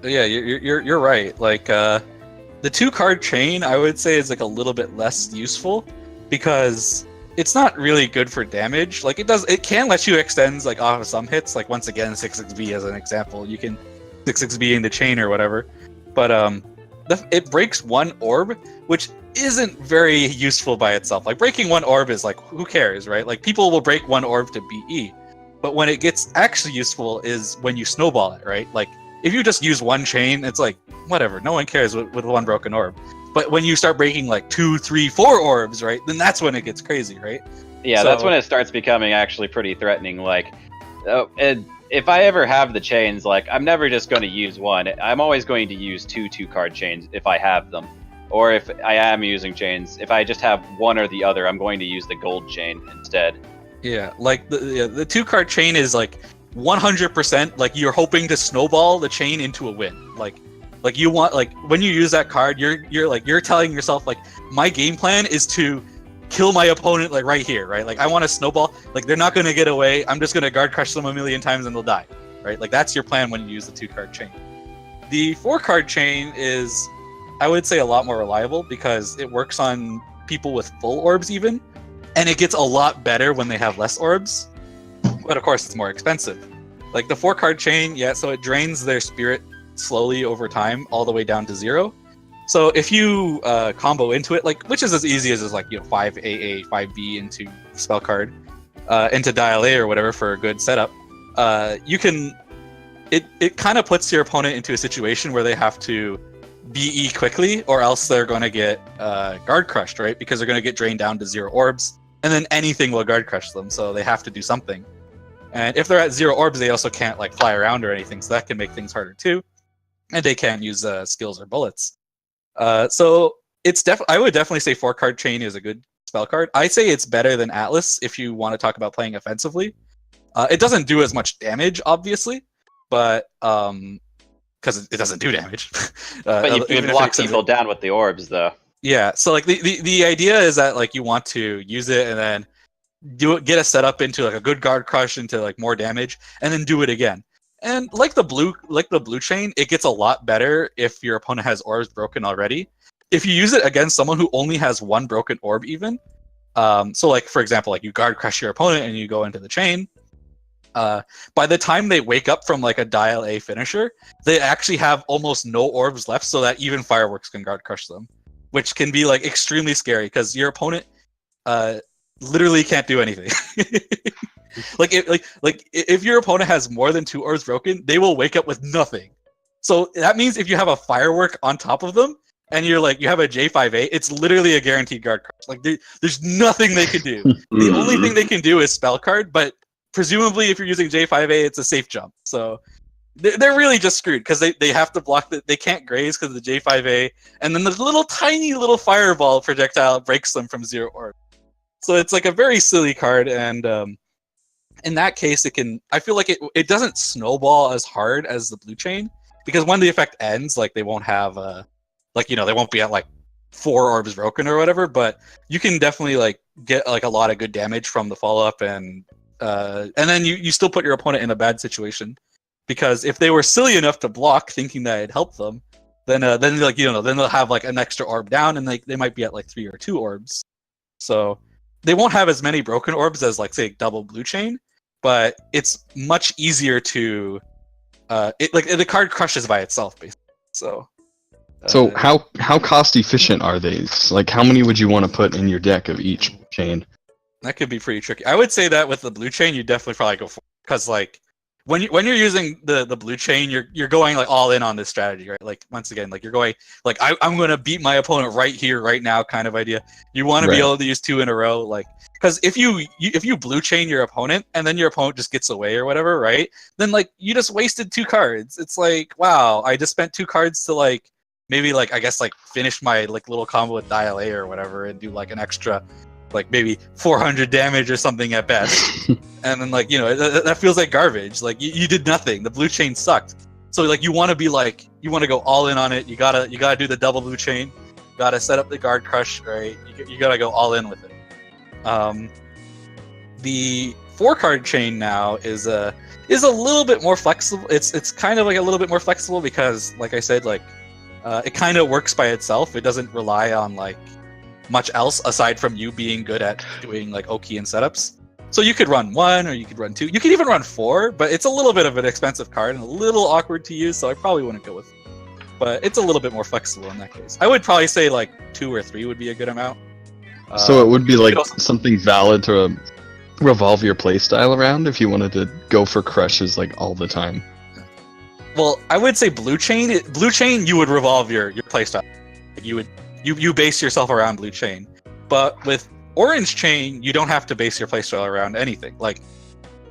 Yeah, you're right. Like the 2-card chain, I would say, is like a little bit less useful because it's not really good for damage. Like it can let you extend like off of some hits. Like once again, 6xb as an example, you can 6xb into chain or whatever. But it breaks 1 orb, which isn't very useful by itself. Like breaking 1 orb is like, who cares, right? Like people will break 1 orb to BE. But when it gets actually useful is when you snowball it, right? Like if you just use 1 chain, it's like, whatever, no one cares with 1 broken orb. But when you start breaking like 2, 3, 4 orbs, right? Then that's when it gets crazy, right? Yeah, that's when it starts becoming actually pretty threatening. Like, if I ever have the chains, like, I'm never just going to use 1. I'm always going to use 2-card chains if I have them. Or if I am using chains, if I just have one or the other, I'm going to use the gold chain instead. Yeah, like the 2-card chain is like 100% like you're hoping to snowball the chain into a win. Like you want, like when you use that card, you're telling yourself like my game plan is to kill my opponent like right here, right? Like I want to snowball, like they're not going to get away. I'm just going to guard crush them a million times and they'll die, right? Like that's your plan when you use the 2-card chain. The 4-card chain is, I would say, a lot more reliable because it works on people with full orbs even, and it gets a lot better when they have less orbs. But of course, it's more expensive. Like the 4-card chain, yeah, so it drains their spirit slowly over time all the way down to 0. So if you combo into it, like, which is as easy as like, you know, 5AA, 5B into spell card, into dial A or whatever for a good setup, you can, it kind of puts your opponent into a situation where they have to BE quickly or else they're going to get guard crushed, right? Because they're going to get drained down to 0 orbs and then anything will guard crush them. So they have to do something. And if they're at 0 orbs, they also can't like fly around or anything. So that can make things harder too. And they can't use skills or bullets. So it's I would definitely say 4-card chain is a good spell card. I say it's better than Atlas if you want to talk about playing offensively. It doesn't do as much damage, obviously, but because it doesn't do damage. But you can lock people down with the orbs, though. Yeah. So like the idea is that like you want to use it and then get a setup into like a good guard crush into like more damage, and then do it again. And like the blue chain, it gets a lot better if your opponent has orbs broken already. If you use it against someone who only has 1 broken orb even, so like for example, like you guard crush your opponent and you go into the chain, by the time they wake up from like a dial A finisher, they actually have almost no orbs left, so that even fireworks can guard crush them, which can be like extremely scary because your opponent literally can't do anything. Like if your opponent has more than 2 orbs broken, they will wake up with nothing. So that means if you have a firework on top of them and you have a J5A, it's literally a guaranteed guard crush. Like there's nothing they can do. The only thing they can do is spell card, but presumably if you're using J5A, it's a safe jump. So they're really just screwed because they have to block they can't graze because of the J5A, and then the little tiny little fireball projectile breaks them from 0 orb. So it's like a very silly card, and in that case, I feel like it doesn't snowball as hard as the blue chain, because when the effect ends, like they won't have they won't be at like 4 orbs broken or whatever, but you can definitely like get like a lot of good damage from the follow up, and then you still put your opponent in a bad situation, because if they were silly enough to block thinking that it helped them, then like then they'll have like an extra orb down, and they might be at like 3 or 2 orbs. So they won't have as many broken orbs as like say double blue chain, but it's much easier to the card crushes by itself basically. So how cost efficient are these? Like, how many would you want to put in your deck of each chain? That could be pretty tricky. I would say that with the blue chain, you definitely probably go for, because like when you're using the blue chain, you're going like all in on this strategy, right? Like once again, like you're going like I'm going to beat my opponent right here, right now, kind of idea. You want to be able to use 2 in a row, like, because if you blue chain your opponent and then your opponent just gets away or whatever, right? Then like you just wasted 2 cards. It's like, wow, I just spent 2 cards to like maybe like I guess like finish my like little combo with Dial A or whatever and do like an extra like maybe 400 damage or something at best. And then like that feels like garbage. Like you did nothing. The blue chain sucked. So like you want to be like, you want to go all in on it. You gotta do the double blue chain. You gotta set up the guard crush, right? You gotta go all in with it. The 4-card chain now is a little bit more flexible. It's kind of like a little bit more flexible because, like I said, like it kind of works by itself. It doesn't rely on like much else aside from you being good at doing like Oki and setups. So you could run 1 or you could run 2. You could even run 4, but it's a little bit of an expensive card and a little awkward to use, so I probably wouldn't go with it. But it's a little bit more flexible in that case. I would probably say like 2 or 3 would be a good amount. So it would be like something valid to revolve your playstyle around if you wanted to go for crushes like all the time. Well, I would say blue chain you would revolve your playstyle. You base yourself around blue chain. But with orange chain, you don't have to base your playstyle around anything. Like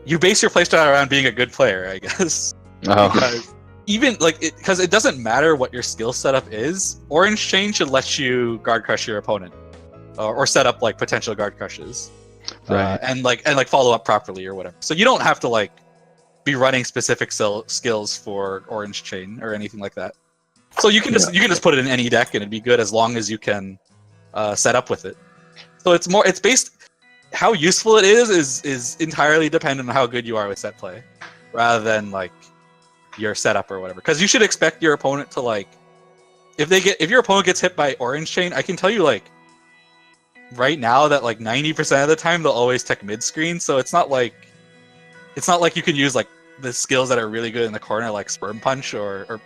you base your playstyle around being a good player, I guess. Oh. Because even like because it doesn't matter what your skill setup is, orange chain should let you guard crush your opponent. Or set up like potential guard crushes, right? And follow up properly or whatever. So you don't have to like be running specific skills for orange chain or anything like that. So you can just put it in any deck and it'd be good as long as you can set up with it. So it's based how useful it is entirely dependent on how good you are with set play, rather than like your setup or whatever. Because you should expect your opponent to like if your opponent gets hit by orange chain, I can tell you like. Right now that like 90% of the time they'll always tech mid screen, so it's not like you can use like the skills that are really good in the corner like sperm punch or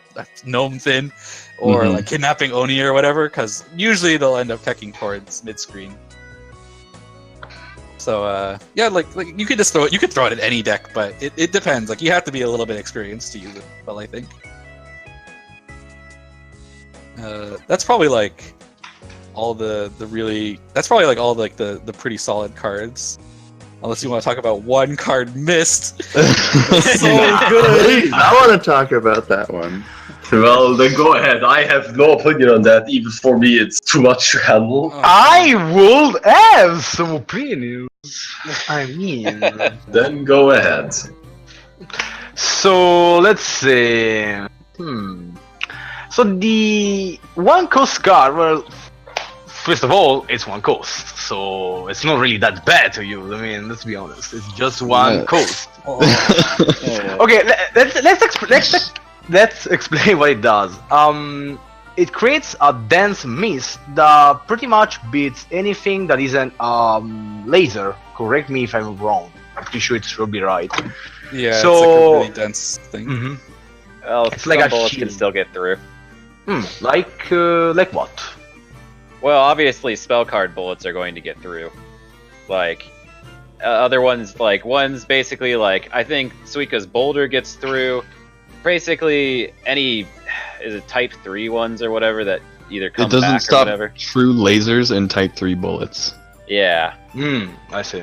gnome thin or like kidnapping Oni or whatever, because usually they'll end up teching towards mid screen. So yeah, like you could just throw it in any deck, but it depends. Like you have to be a little bit experienced to use it. Well, I think that's probably like. All the pretty solid cards, unless you want to talk about one card missed. So good. I want to talk about that one. Well, then go ahead. I have no opinion on that. Even for me, it's too much to handle. I would have some opinions. I mean, then go ahead. So let's see. So the 1 cost card, well. First of all, it's 1 cost, so it's not really that bad to use. I mean, let's be honest, it's just 1 cost. Okay, let's explain what it does. It creates a dense mist that pretty much beats anything that isn't laser. Correct me if I'm wrong. I'm pretty sure it should be right. Yeah, so, it's like a really dense thing. Well, it's like a bullets shield. can still get through. Like what? Well, obviously, spell card bullets are going to get through. Like, other ones, like, one's basically, like, I think Suika's Boulder gets through. Basically, any, is it Type 3 ones or whatever that either come back or whatever? It doesn't stop true lasers and Type 3 bullets. Yeah. I see.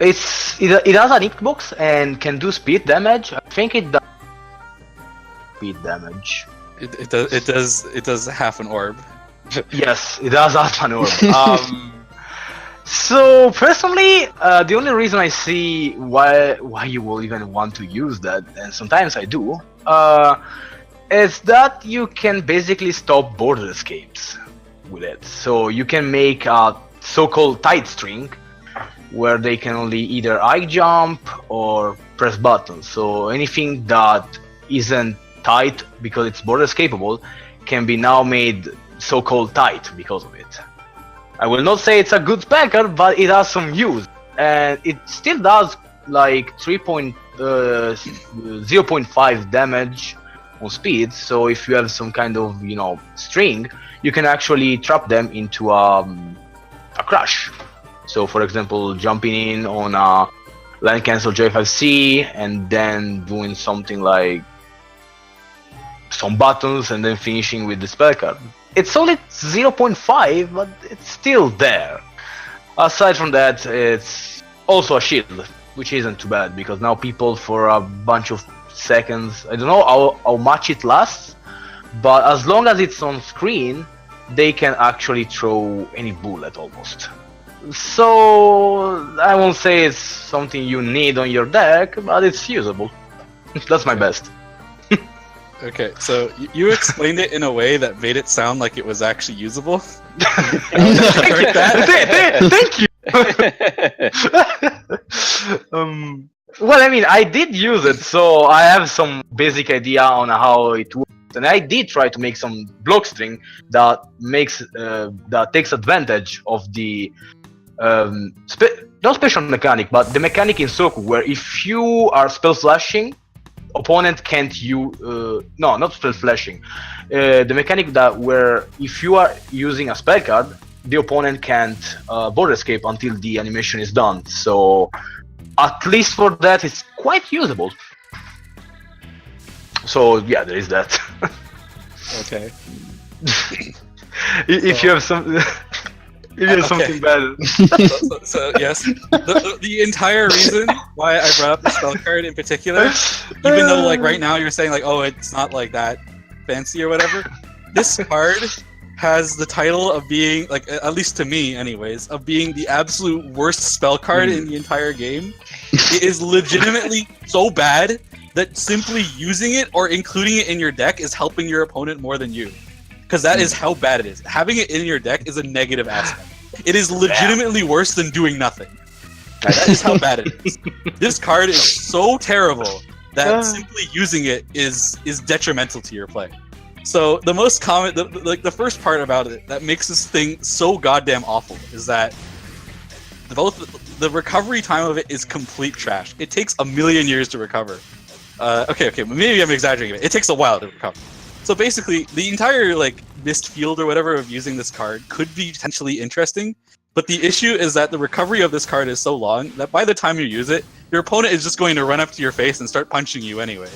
It has an hitbox and can do speed damage. I think it does speed damage. It does half an orb. Yes, it does have an orb. So personally, the only reason I see why you will even want to use that, and sometimes I do, is that you can basically stop border escapes with it. So you can make a so-called tight string, where they can only either high jump or press buttons. So anything that isn't tight because it's border escapable can be now made so-called tight because of it. I will not say it's a good spell card, but it has some use, and it still does like 0.5 damage on speed. So if you have some kind of string, you can actually trap them into a crash. So for example, jumping in on a land cancel J5C and then doing something like some buttons and then finishing with the spell card. It's only 0.5, but it's still there. Aside from that, it's also a shield, which isn't too bad, because now people for a bunch of seconds, I don't know how much it lasts, but as long as it's on screen, they can actually throw any bullet almost. So I won't say it's something you need on your deck, but it's usable. That's my best. Okay, so you explained it in a way that made it sound like it was actually usable. Thank you. Well, I mean, I did use it, so I have some basic idea on how it works, and I did try to make some block string that takes advantage of the not special mechanic, but the mechanic in Soku, where if you are spell slashing, opponent can't use no, not spell flashing. The mechanic that where if you are using a spell card, the opponent can't border escape until the animation is done. So at least for that, it's quite usable. So yeah, there is that. Okay. If you have some. If you have something bad. So yes, the entire reason why I brought up the spell card in particular, even though like right now you're saying like, oh, it's not like that fancy or whatever, this card has the title of being, like, at least to me anyways, of being the absolute worst spell card in the entire game. It is legitimately so bad that simply using it or including it in your deck is helping your opponent more than you. Because that is how bad it is. Having it in your deck is a negative aspect. It is legitimately worse than doing nothing. That is how bad it is. This card is so terrible that simply using it is detrimental to your play. So the most common, the first part about it that makes this thing so goddamn awful is that the recovery time of it is complete trash. It takes a million years to recover. Okay, maybe I'm exaggerating it. It takes a while to recover. So basically, the entire mist field or whatever of using this card could be potentially interesting, but the issue is that the recovery of this card is so long that by the time you use it, your opponent is just going to run up to your face and start punching you anyway.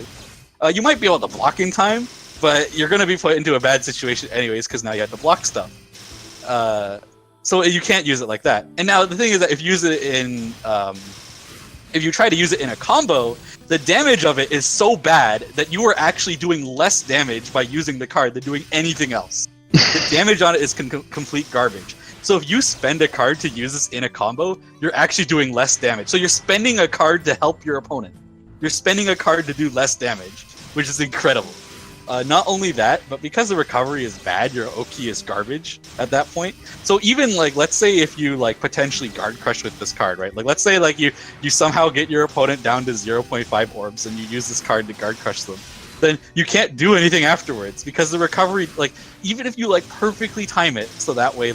You might be able to block in time, but you're going to be put into a bad situation anyways because now you have to block stuff. So you can't use it like that. And now the thing is that if you use it in, if you try to use it in a combo, the damage of it is so bad that you are actually doing less damage by using the card than doing anything else. The damage on it is complete garbage. So if you spend a card to use this in a combo, you're actually doing less damage. So you're spending a card to help your opponent. You're spending a card to do less damage, which is incredible. Not only that, but because the recovery is bad, your Oki is garbage at that point. So even let's say if you potentially guard crush with this card, right? Let's say you somehow get your opponent down to 0.5 orbs and you use this card to guard crush them, then you can't do anything afterwards because the recovery, even if you perfectly time it so that way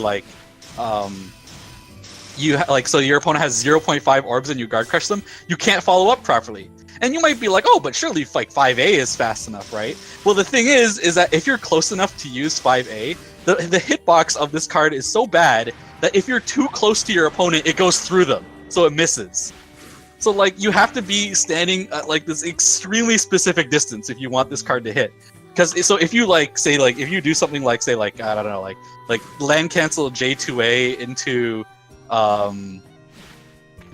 so your opponent has 0.5 orbs and you guard crush them, you can't follow up properly. And you might be like, oh, but surely 5A is fast enough, right? Well, the thing is that if you're close enough to use 5A, the hitbox of this card is so bad that if you're too close to your opponent, it goes through them, so it misses. So you have to be standing at this extremely specific distance if you want this card to hit. Because so if you if you do something I don't know, land cancel J2A into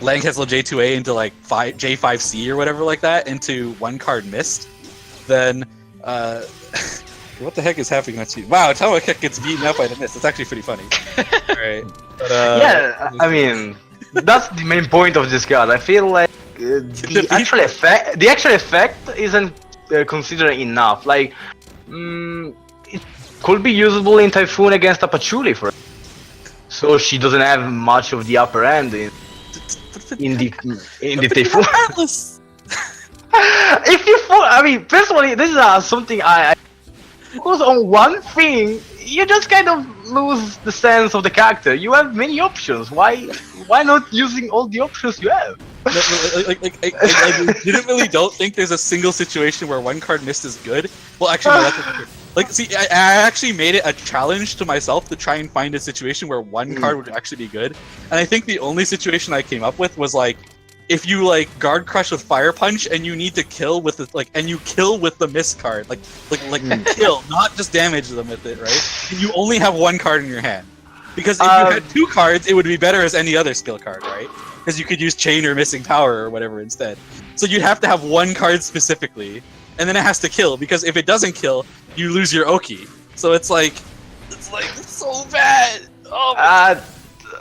land cancel J2A into like J5C or whatever like that into one card missed, then what the heck is happening on Steam? Wow, Tomokick gets beaten up by the mist. It's actually pretty funny. Alright. Yeah, I mean, that's the main point of this card. I feel like the actual effect isn't considered enough. Like, it could be usable in Typhoon against a Patchouli, for so she doesn't have much of the upper end in the Typhoon. If you, I mean, personally, this is something I focus on one thing. You just kind of lose the sense of the character. You have many options. Why not using all the options you have? I legitimately don't think there's a single situation where one card missed is good. Well, actually, no, that's like, see, I actually made it a challenge to myself to try and find a situation where one card would actually be good. And I think the only situation I came up with was like, if you like guard crush with fire punch and you need to kill with the and you kill with the miss card, kill, not just damage them with it, right? And you only have one card in your hand. Because if you had two cards, it would be better as any other skill card, right? Because you could use chain or missing power or whatever instead. So you'd have to have one card specifically, and then it has to kill, because if it doesn't kill, you lose your Oki. So it's so bad. Oh.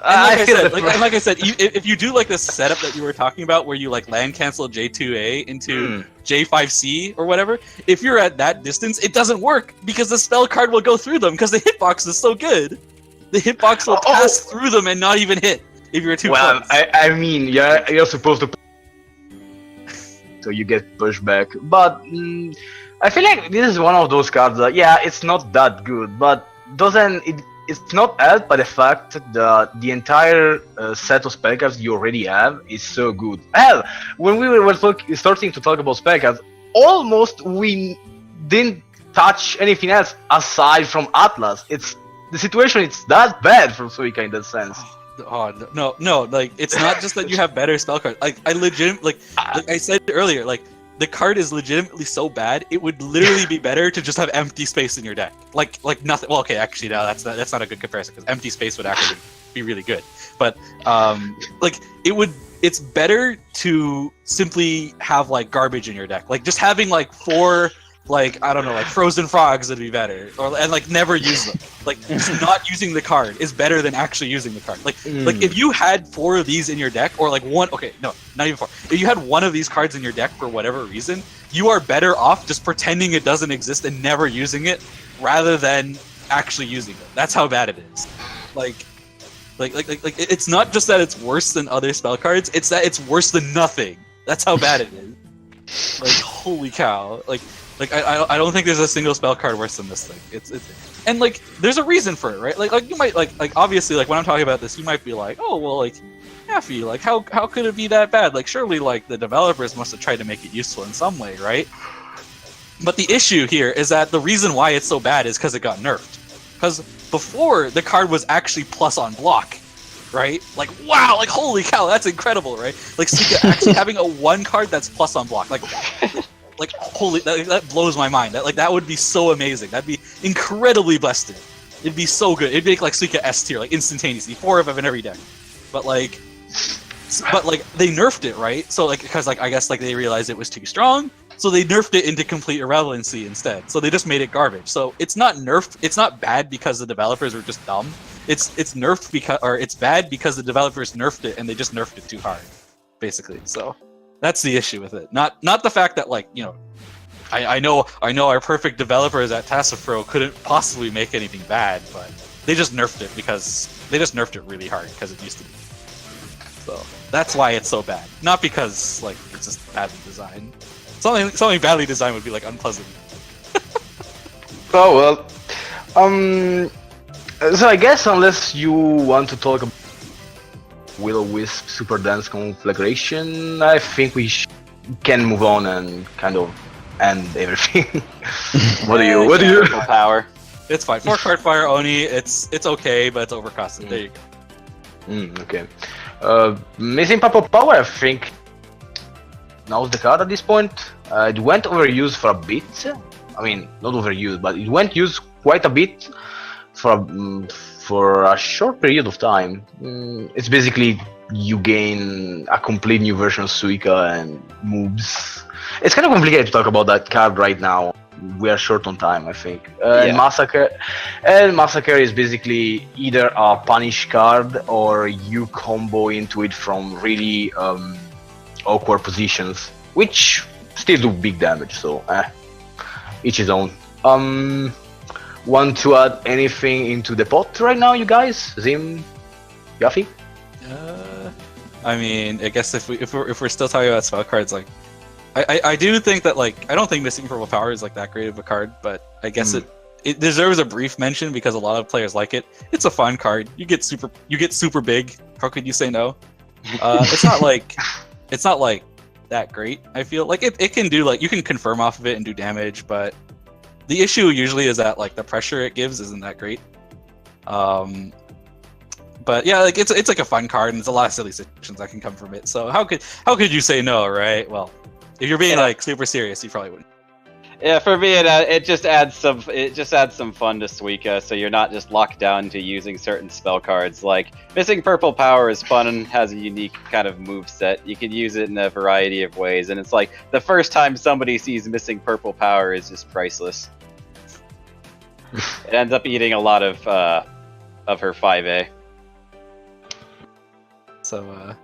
Like I said, if you do like this setup that you were talking about, where you like land cancel J2A into J5C or whatever, if you're at that distance, it doesn't work because the spell card will go through them because the hitbox is so good. The hitbox will pass through them and not even hit if you're too close. I mean, you're supposed to, so you get pushed back. But I feel like this is one of those cards that it's not that good, but it's not helped by the fact that the entire set of spell cards you already have is so good. Hell, when we were starting to talk about spell cards, almost we didn't touch anything else aside from Atlas. The situation is that bad for Suika in that sense. Oh no! Like, it's not just that you have better spell cards. Like like I said earlier, like, the card is legitimately so bad, it would literally be better to just have empty space in your deck. Like nothing. Well, okay, actually, no, that's not a good comparison, because empty space would actually be really good. But like, it's better to simply have like garbage in your deck. Like, just having like 4, like, I don't know, like frozen frogs would be better, and like never use them. Like, just not using the card is better than actually using the card. Like if you had 4 of these in your deck, or like one, okay, no, not even 4. If you had one of these cards in your deck for whatever reason, you are better off just pretending it doesn't exist and never using it, rather than actually using it. That's how bad it is. Like it's not just that it's worse than other spell cards; it's that it's worse than nothing. That's how bad it is. Like, holy cow! Like I don't think there's a single spell card worse than this thing. It's and like, there's a reason for it, right? Like you might like obviously, like, when I'm talking about this, you might be like, oh well, like, Yaffy, like how could it be that bad? Like, surely like the developers must have tried to make it useful in some way, right? But the issue here is that the reason why it's so bad is because it got nerfed. Because before, the card was actually plus on block, right? Like, wow, like, holy cow, that's incredible, right? Like, Suika actually having a 1 card that's plus on block, like holy, that blows my mind. That would be so amazing. That'd be incredibly busted. It'd be so good. It'd make like Suika S tier, like, instantaneously, 4 of them in every deck. But like they nerfed it, right? So like, because like, I guess like they realized it was too strong, so they nerfed it into complete irrelevancy instead. So they just made it garbage. So it's not nerfed. It's not bad because the developers were just dumb. It's nerfed because, or it's bad because the developers nerfed it and they just nerfed it too hard, basically. So that's the issue with it. Not the fact that, like, you know, I know our perfect developers at Tassifro couldn't possibly make anything bad, but they just nerfed it because they just nerfed it really hard because it used to be. So that's why it's so bad. Not because like it's just badly designed. Something badly designed would be like unpleasant. Oh well. So I guess unless you want to talk about Will-O-Wisp Super Dance Conflagration, I think we can move on and kind of end everything. What do you? Power. It's fine. 4-card Fire Oni. It's okay, but it's overcosted. There you go. Okay. Missing Purple Power, I think, now's the card at this point. It went overused for a bit. I mean, not overused, but it went used quite a bit for a short period of time. It's basically you gain a complete new version of Suika and moves. It's kind of complicated to talk about that card right now. We are short on time, I think. And Massacre is basically either a punish card or you combo into it from really awkward positions, which still do big damage. So, each his own. Want to add anything into the pot right now, you guys? Zim, Yaffy? I mean, I guess if we're still talking about spell cards, like I do think that like I don't think Missing Purple Power is like that great of a card, but I guess it deserves a brief mention because a lot of players like it. It's a fun card. You get super big. How could you say no? It's not like that great. I feel like it can do like you can confirm off of it and do damage, but the issue usually is that like the pressure it gives isn't that great. But yeah, like it's like a fun card and there's a lot of silly situations that can come from it. So how could you say no, right? Well, if you're being like super serious, you probably wouldn't. Yeah, for me, it just adds some fun to Suika, so you're not just locked down to using certain spell cards. Like Missing Purple Power is fun and has a unique kind of move set. You can use it in a variety of ways, and it's like the first time somebody sees Missing Purple Power is just priceless. It ends up eating a lot of her 5A. So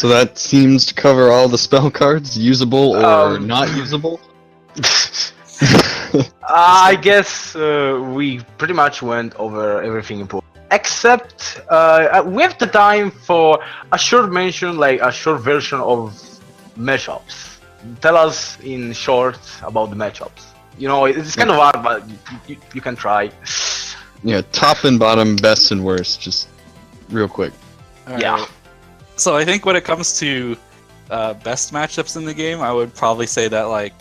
that seems to cover all the spell cards, usable or not usable. I guess we pretty much went over everything important, except we have the time for a short mention, like a short version of matchups. Tell us in short about the matchups. You know, it's kind of hard, but you can try. Yeah, top and bottom, best and worst, just real quick. Yeah. So I think when it comes to best matchups in the game, I would probably say that like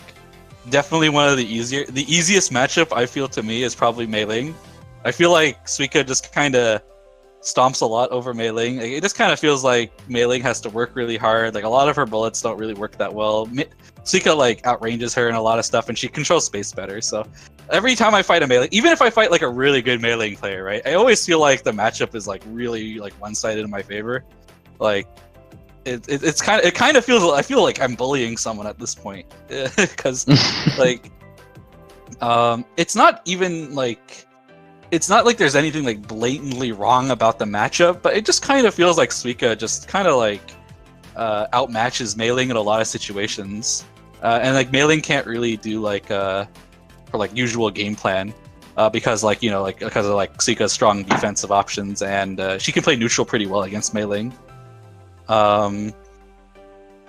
definitely one of the easiest matchup I feel to me is probably Mei Ling. I feel like Suika just kind of stomps a lot over Mei Ling. It just kind of feels like Mei Ling has to work really hard. Like a lot of her bullets don't really work that well. Suika like outranges her in a lot of stuff, and she controls space better. So every time I fight a Mei Ling, even if I fight like a really good Mei Ling player, right, I always feel like the matchup is like really like one-sided in my favor. Like it kind of feels, I feel like I'm bullying someone at this point because like it's not even like it's not like there's anything like blatantly wrong about the matchup, but it just kind of feels like Suika just kind of like outmatches Mei Ling in a lot of situations, and like Mei Ling can't really do like for like usual game plan because like you know like because of like Suika's strong defensive options, and she can play neutral pretty well against Mei Ling. I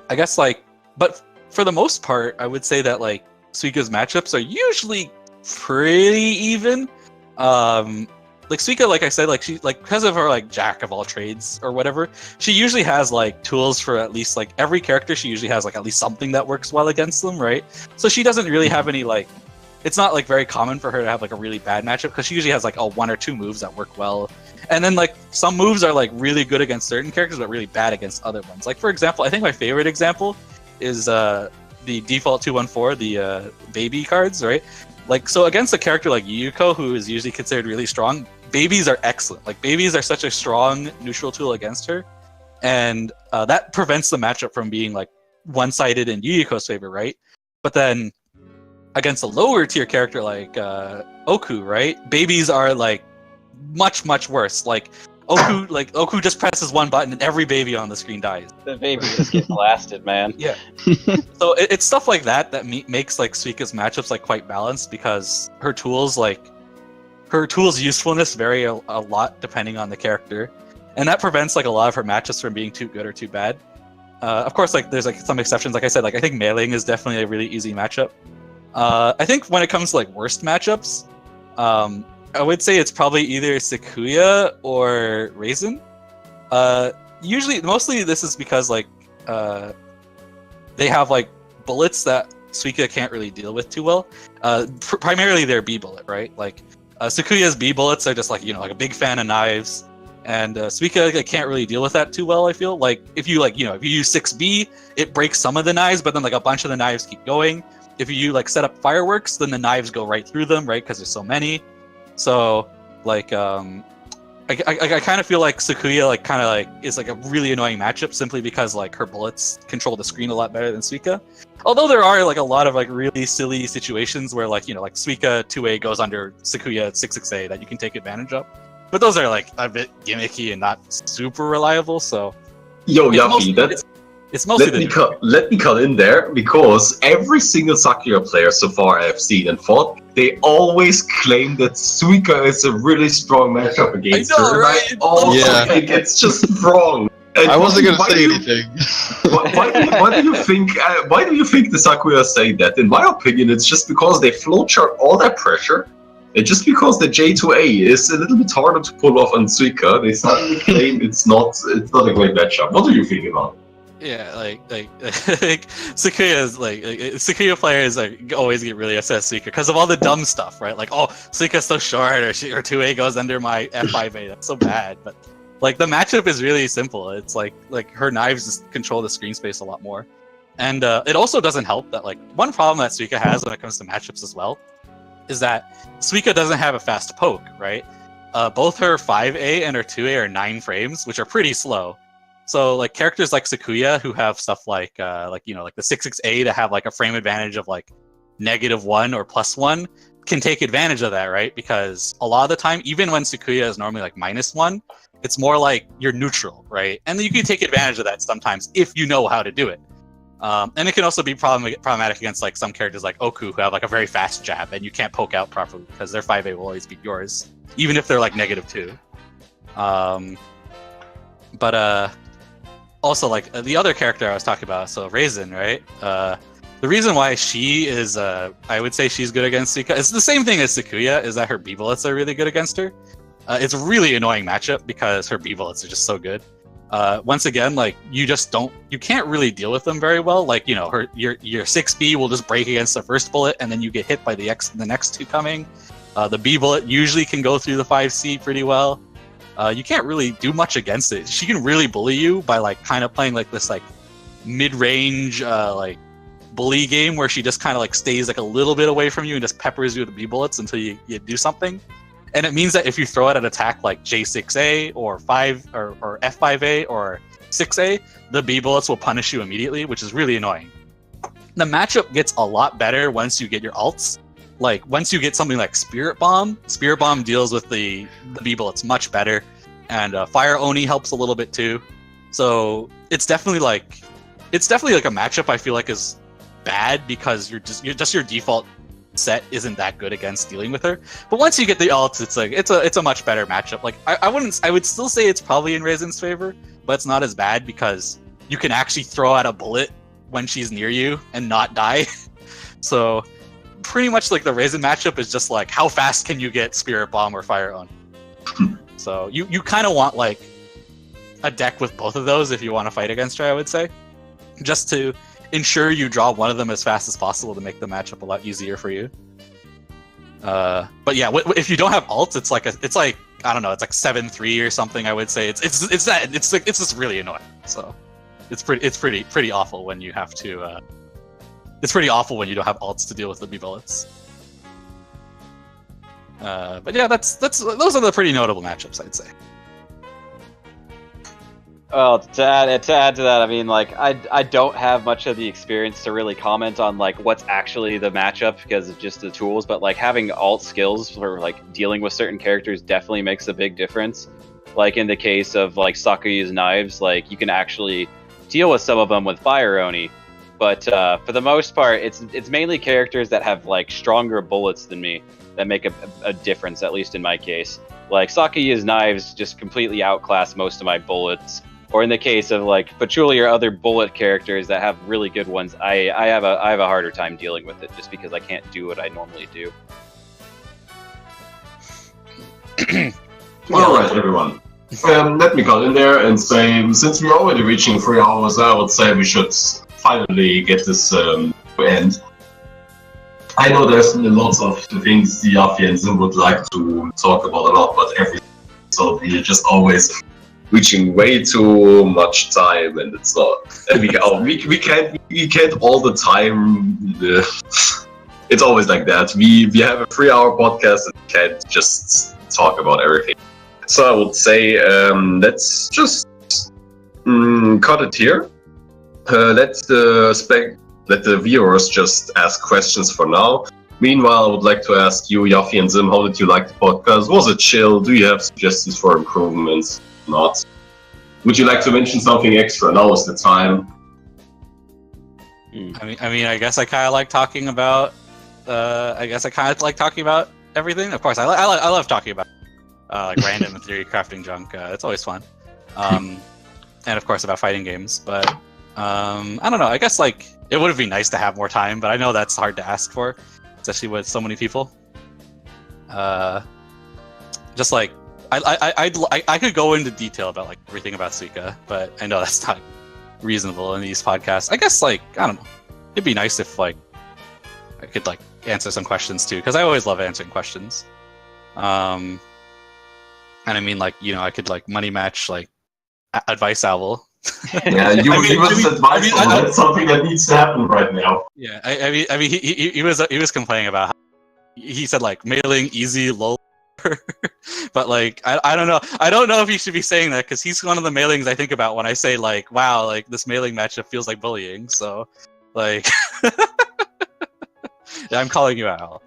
guess like, but for the most part, I would say that like Suika's matchups are usually pretty even. Like Suika, like I said, like she like because of her like jack of all trades or whatever, she usually has like tools for at least like every character. She usually has like at least something that works well against them, right? So she doesn't really have any like. It's not like very common for her to have like a really bad matchup because she usually has like one or two moves that work well, and then like some moves are like really good against certain characters but really bad against other ones. Like for example, I think my favorite example is the default 214, the baby cards, right? Like so against a character like Yuko, who is usually considered really strong, babies are excellent. Like babies are such a strong neutral tool against her, and that prevents the matchup from being like one-sided in Yuko's favor, right? But then against a lower tier character like Oku, right? Babies are like much worse. Like Oku just presses one button and every baby on the screen dies. The baby just gets blasted, man. Yeah. So it's stuff like that that makes like Suika's matchups like quite balanced because her tools usefulness vary a lot depending on the character, and that prevents like a lot of her matchups from being too good or too bad. Of course, like there's like some exceptions. Like I said, like I think Mei Ling is definitely a really easy matchup. I think when it comes to like worst matchups, I would say it's probably either Sakuya or Raisin. Mostly this is because like they have like bullets that Suika can't really deal with too well. Primarily their B bullet, right? Like Sakuya's B bullets are just like like a big fan of knives, and Suika can't really deal with that too well. I feel like if you use 6B, it breaks some of the knives, but then like a bunch of the knives keep going. If you like set up fireworks, then the knives go right through them, right? Because there's so many. So like I kind of feel like Sakuya is like a really annoying matchup simply because like her bullets control the screen a lot better than Suika. Although there are like a lot of like really silly situations where like like Suika 2A goes under Sakuya 6A that you can take advantage of. But those are like a bit gimmicky and not super reliable. So Yo, it's Yaffy, mostly, it's mostly let me cut in there, because every single Sakuya player so far I've seen and fought, they always claim that Suika is a really strong matchup against I know, her. right? And I also Yeah. think it's just wrong. And I wasn't gonna why say do you- anything. why do you think? Why do you think the Sakuya say that? In my opinion, it's just because they flowchart all that pressure, and just because the J2A is a little bit harder to pull off on Suika, they suddenly claim it's not a great matchup. What do you think about it? Yeah, like Sakuya's Sakuya players always get really upset at Suika because of all the dumb stuff, right? Like, oh, Suika's so short, or 2A goes under my F5A. That's so bad. But like the matchup is really simple. It's like her knives just control the screen space a lot more, and it also doesn't help that like one problem that Suika has when it comes to matchups as well is that Suika doesn't have a fast poke, right? Both her 5A and her 2A are 9 frames, which are pretty slow. So like characters like Sakuya who have stuff like the 6A to have like a frame advantage of like -1 or +1 can take advantage of that, right? Because a lot of the time, even when Sakuya is normally like -1, it's more like you're neutral, right? And you can take advantage of that sometimes if you know how to do it. And it can also be problematic against like some characters like Oku who have like a very fast jab and you can't poke out properly because their 5A will always beat yours, even if they're like -2. But also, like the other character I was talking about, so Raisin, right? The reason why she is, I would say she's good against Suika, it's the same thing as Sakuya, is that her B bullets are really good against her. It's a really annoying matchup because her B bullets are just so good. Once again, like you can't really deal with them very well. Like your 6B will just break against the first bullet, and then you get hit by the next 2 coming. The B bullet usually can go through the 5C pretty well. You can't really do much against it. She can really bully you by like kind of playing like this like mid-range like bully game where she just kind of like stays like a little bit away from you and just peppers you with the B bullets until you do something. And it means that if you throw out an attack like J6A or F5A or 6A, the B bullets will punish you immediately, which is really annoying. The matchup gets a lot better once you get your ults. Like once you get something like Spirit Bomb deals with the B bullets much better, and Fire Oni helps a little bit too. So it's definitely like a matchup I feel like is bad because your default set isn't that good against dealing with her. But once you get the ults, it's a much better matchup. Like I would still say it's probably in Raisin's favor, but it's not as bad because you can actually throw out a bullet when she's near you and not die. So pretty much like the Raisin matchup is just like how fast can you get Spirit Bomb or Fire On. So you kind of want like a deck with both of those if you want to fight against her, I would say, just to ensure you draw one of them as fast as possible to make the matchup a lot easier for you. But yeah, if you don't have ults, it's like I don't know, it's like 7-3 or something. I would say it's just really annoying. So it's pretty awful when you have to. It's pretty awful when you don't have ults to deal with the B bullets. But yeah, those are the pretty notable matchups, I'd say. Well, to add to that, I mean, like, I don't have much of the experience to really comment on, like, what's actually the matchup because of just the tools, but, like, having alt skills for, like, dealing with certain characters definitely makes a big difference. Like, in the case of, like, Sakuya's knives, like, you can actually deal with some of them with Fire Oni, but for the most part, it's mainly characters that have, like, stronger bullets than me that make a difference, at least in my case. Like, Sakuya's knives just completely outclass most of my bullets. Or in the case of like Patchouli or other bullet characters that have really good ones, I have a harder time dealing with it just because I can't do what I normally do. Alright, everyone. Let me cut in there and say, since we're already reaching 3 hours, I would say we should finally get this to end. I know there's lots of things Yaffy and Zim would like to talk about a lot, but so we're just always reaching way too much time, and it's not. And we can't all the time. It's always like that. We have a 3-hour podcast and we can't just talk about everything. So I would say let's just cut it here. Let the viewers just ask questions for now. Meanwhile, I would like to ask you, Yaffy and Zim, how did you like the podcast? Was it chill? Do you have suggestions for improvements? Not. Would you like to mention something extra? Now is the time. I mean, I guess I kind of like talking about. Everything. Of course, I love talking about like random and theory crafting junk. It's always fun. And of course about fighting games. But I don't know. I guess like it would be nice to have more time, but I know that's hard to ask for, especially with so many people. Just like I could go into detail about like everything about Suika, but I know that's not reasonable in these podcasts. I guess like I don't know. It'd be nice if like I could like answer some questions too, because I always love answering questions. And I mean like I could like money match like advice owl. Yeah, you was advice. That's something that needs to happen right now. Yeah, I mean he was complaining about how he said like mailing easy low. But like I don't know if he should be saying that, because he's one of the mailings I think about when I say like wow, like this mailing matchup feels like bullying. So like yeah, I'm calling you out.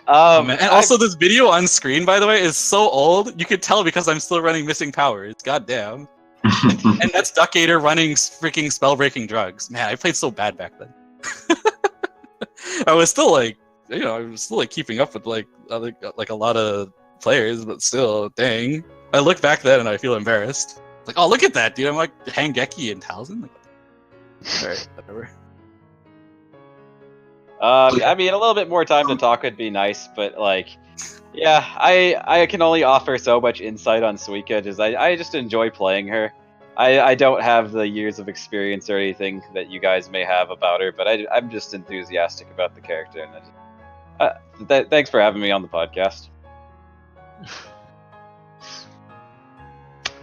And also this video on screen, by the way, is so old you could tell because I'm still running missing powers. God damn. And that's Duckator running freaking spell-breaking drugs. Man, I played so bad back then. I was still like keeping up with like a lot of players, but still, dang. I look back then and I feel embarrassed. Like, oh, look at that, dude! I'm like Hangeki and Talzin. Like, alright, whatever. I mean, a little bit more time to talk would be nice, but like, yeah, I can only offer so much insight on Suika. I just enjoy playing her. I don't have the years of experience or anything that you guys may have about her, but I'm just enthusiastic about the character. And thanks for having me on the podcast.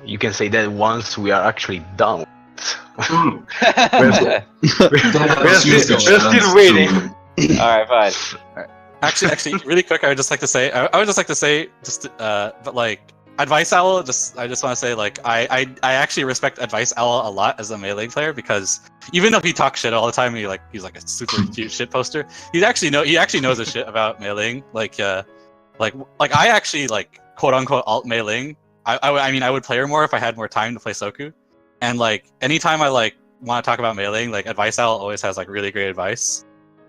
You can say that once we are actually done. Mm. We're still waiting. All right, fine. Actually, really quick, I would just like to say, but like Advice Owl. I just want to say, like, I actually respect Advice Owl a lot as a melee player, because even though he talks shit all the time, he's like a super cute shit poster. He actually knows his shit about meleeing. Like I actually like quote unquote alt meleeing. I mean, I would play her more if I had more time to play Soku. And like anytime I like want to talk about meleeing, like Advice Owl always has like really great advice.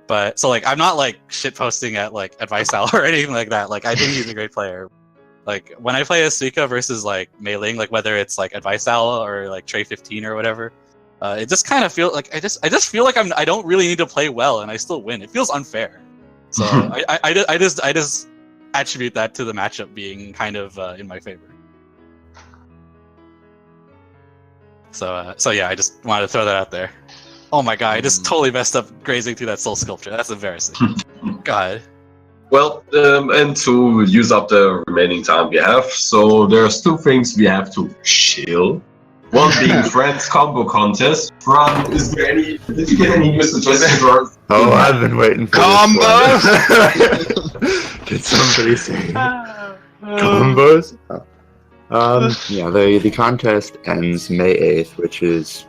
But so like I'm not like shit posting at like Advice Owl or anything like that. Like I think he's a great player. Like when I play as Suika versus like meleeing, like whether it's like Advice Owl or like Trey 15 or whatever, it just kind of feels like I just feel like I don't really need to play well and I still win. It feels unfair. So I just attribute that to the matchup being kind of in my favor. So yeah, I just wanted to throw that out there. Oh my god, I just totally messed up grazing through that soul sculpture. That's embarrassing. God. Well, and to use up the remaining time we have, so there's two things we have to chill. One being Friends combo contest. Fran, did you get any new suggestions? Oh, I've been waiting for combos. Did somebody say combos? Yeah, the contest ends May 8th, which is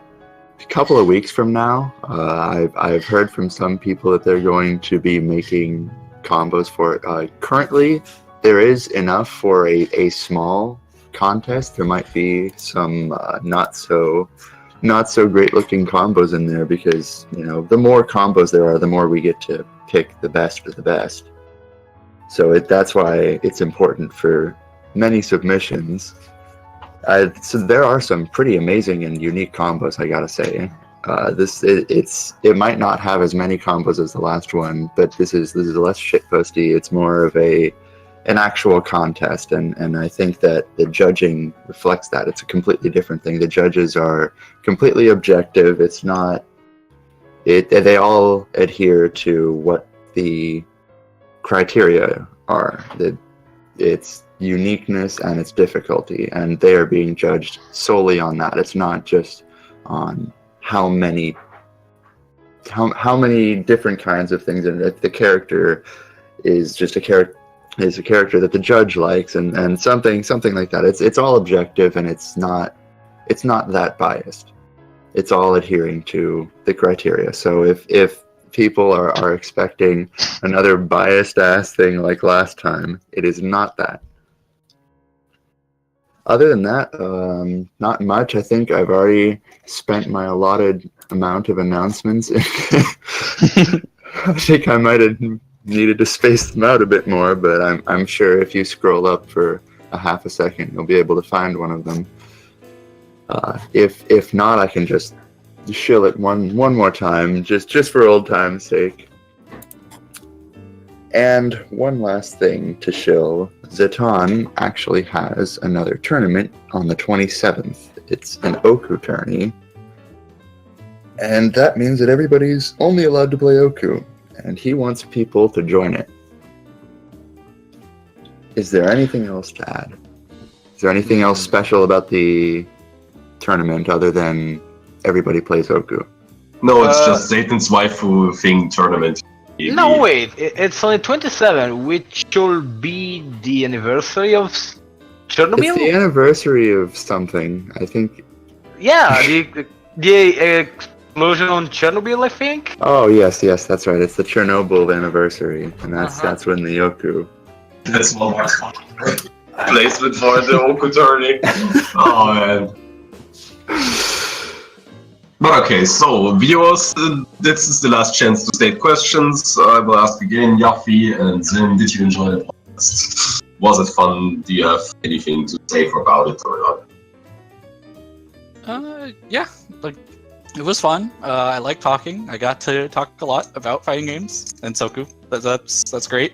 a couple of weeks from now. I've heard from some people that they're going to be making combos for it. Currently, there is enough for a small contest. There might be some not so great looking combos in there, because the more combos there are, the more we get to pick the best of the best. So that's why it's important for many submissions. So there are some pretty amazing and unique combos, I gotta say. It might not have as many combos as the last one, but this is less shitposty. It's more of an actual contest, and I think that the judging reflects that. It's a completely different thing. The judges are completely objective. It's not. They all adhere to what the criteria are. Its uniqueness and its difficulty, and they are being judged solely on that. It's not just on how many different kinds of things, and if the character is just a character is a character that the judge likes, and something like that. It's all objective, and it's not that biased. It's all adhering to the criteria. So if people are expecting another biased ass thing like last time, it is not that. Other than that, not much. I think I've already spent my allotted amount of announcements. I think I might have needed to space them out a bit more, but I'm sure if you scroll up for a half a second, you'll be able to find one of them. If not, I can just shill it one more time, just for old time's sake. And one last thing to shill, Zeton actually has another tournament on the 27th. It's an Oku tourney. And that means that everybody's only allowed to play Oku. And he wants people to join it. Is there anything else to add? Is there anything else special about the tournament other than everybody plays Oku? No, it's just Satan's waifu thing tournament. No, wait. It's on the 27th, which should be the anniversary of Chernobyl? It's the anniversary of something, I think. Yeah, the explosion on Chernobyl, I think. Oh, yes, that's right. It's the Chernobyl anniversary, and that's when the Oku... That's one more placement for the Oku tourney. Oh, man. But okay, so viewers, this is the last chance to state questions. I will ask again, Yaffy and Zim, did you enjoy the podcast? Was it fun? Do you have anything to say about it or not? Yeah, like it was fun. I like talking. I got to talk a lot about fighting games and Soku. That's great.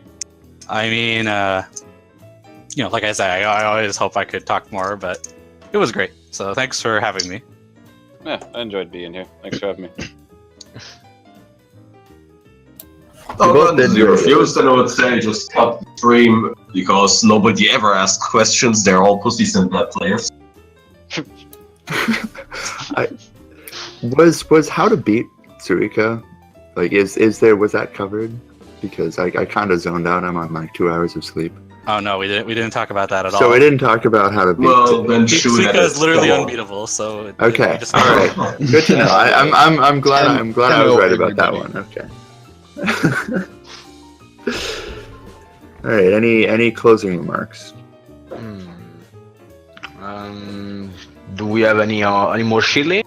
I mean, like I say, I always hope I could talk more, but it was great. So thanks for having me. Yeah, I enjoyed being here. Thanks for having me. You refused, and I would say just cut the stream because nobody ever asks questions. They're all pussies and bad players. Was How to Beat Suika? Like, was that covered? Because I kind of zoned out. I'm on like 2 hours of sleep. Oh no, we didn't talk about that at all. So we didn't talk about How to Beat. Well, then Suika is literally unbeatable. So okay, all right, good to know. I'm glad I was right about that one. Okay. All right. Any closing remarks? Do we have any more shilling?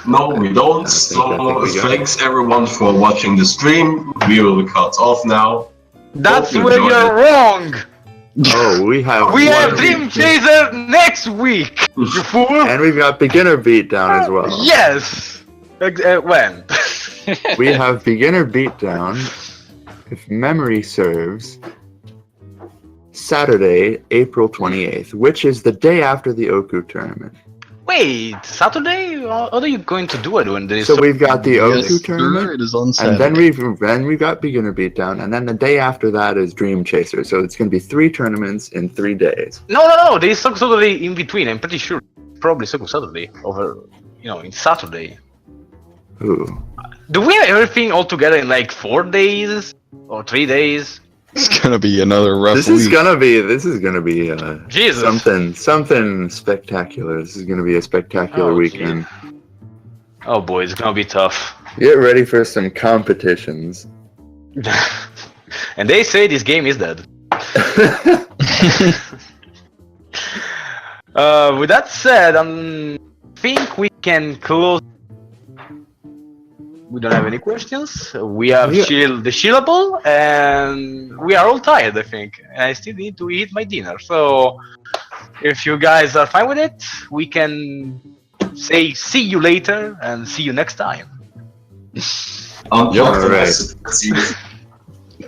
No, we don't. So thanks everyone for watching the stream. We will cut off now. That's where you're wrong. Oh, we have Dream Chaser next week, you fool! And we've got Beginner Beatdown as well. Yes! When? We have Beginner Beatdown, if memory serves, Saturday, April 28th, which is the day after the Oku tournament. Wait, Saturday? What are you going to do on this? So we've got the Oku tournament, it is on Saturday. and then we've got Beginner Beatdown, and then the day after that is Dream Chaser. So it's going to be 3 tournaments in 3 days. No. There is Soku Saturday in between. I'm pretty sure. Probably Soku Saturday over, in Saturday. Ooh. Do we have everything all together in like 4 days or 3 days? It's gonna be another rough This week. is gonna be Jesus. something spectacular. This is gonna be a spectacular weekend. Geez. Oh boy, it's gonna be tough. Get ready for some competitions. And they say this game is dead. With that said, I think we can close. We don't have any questions. We have the shillable, and we are all tired, I think. And I still need to eat my dinner. So, if you guys are fine with it, we can say see you later and see you next time. All right.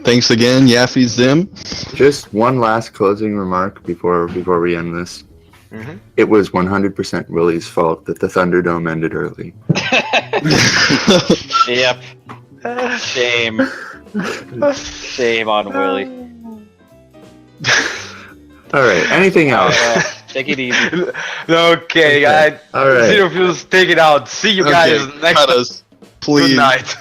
Thanks again, Yaffy Zim. Just one last closing remark before we end this. Mm-hmm. It was 100% Willie's fault that the Thunderdome ended early. Yep. Shame. Shame on Willie. All right. Anything else? Take it easy. Okay, guys. All right. Zero Fuse, take it out. See you guys next cut us, please. Good night.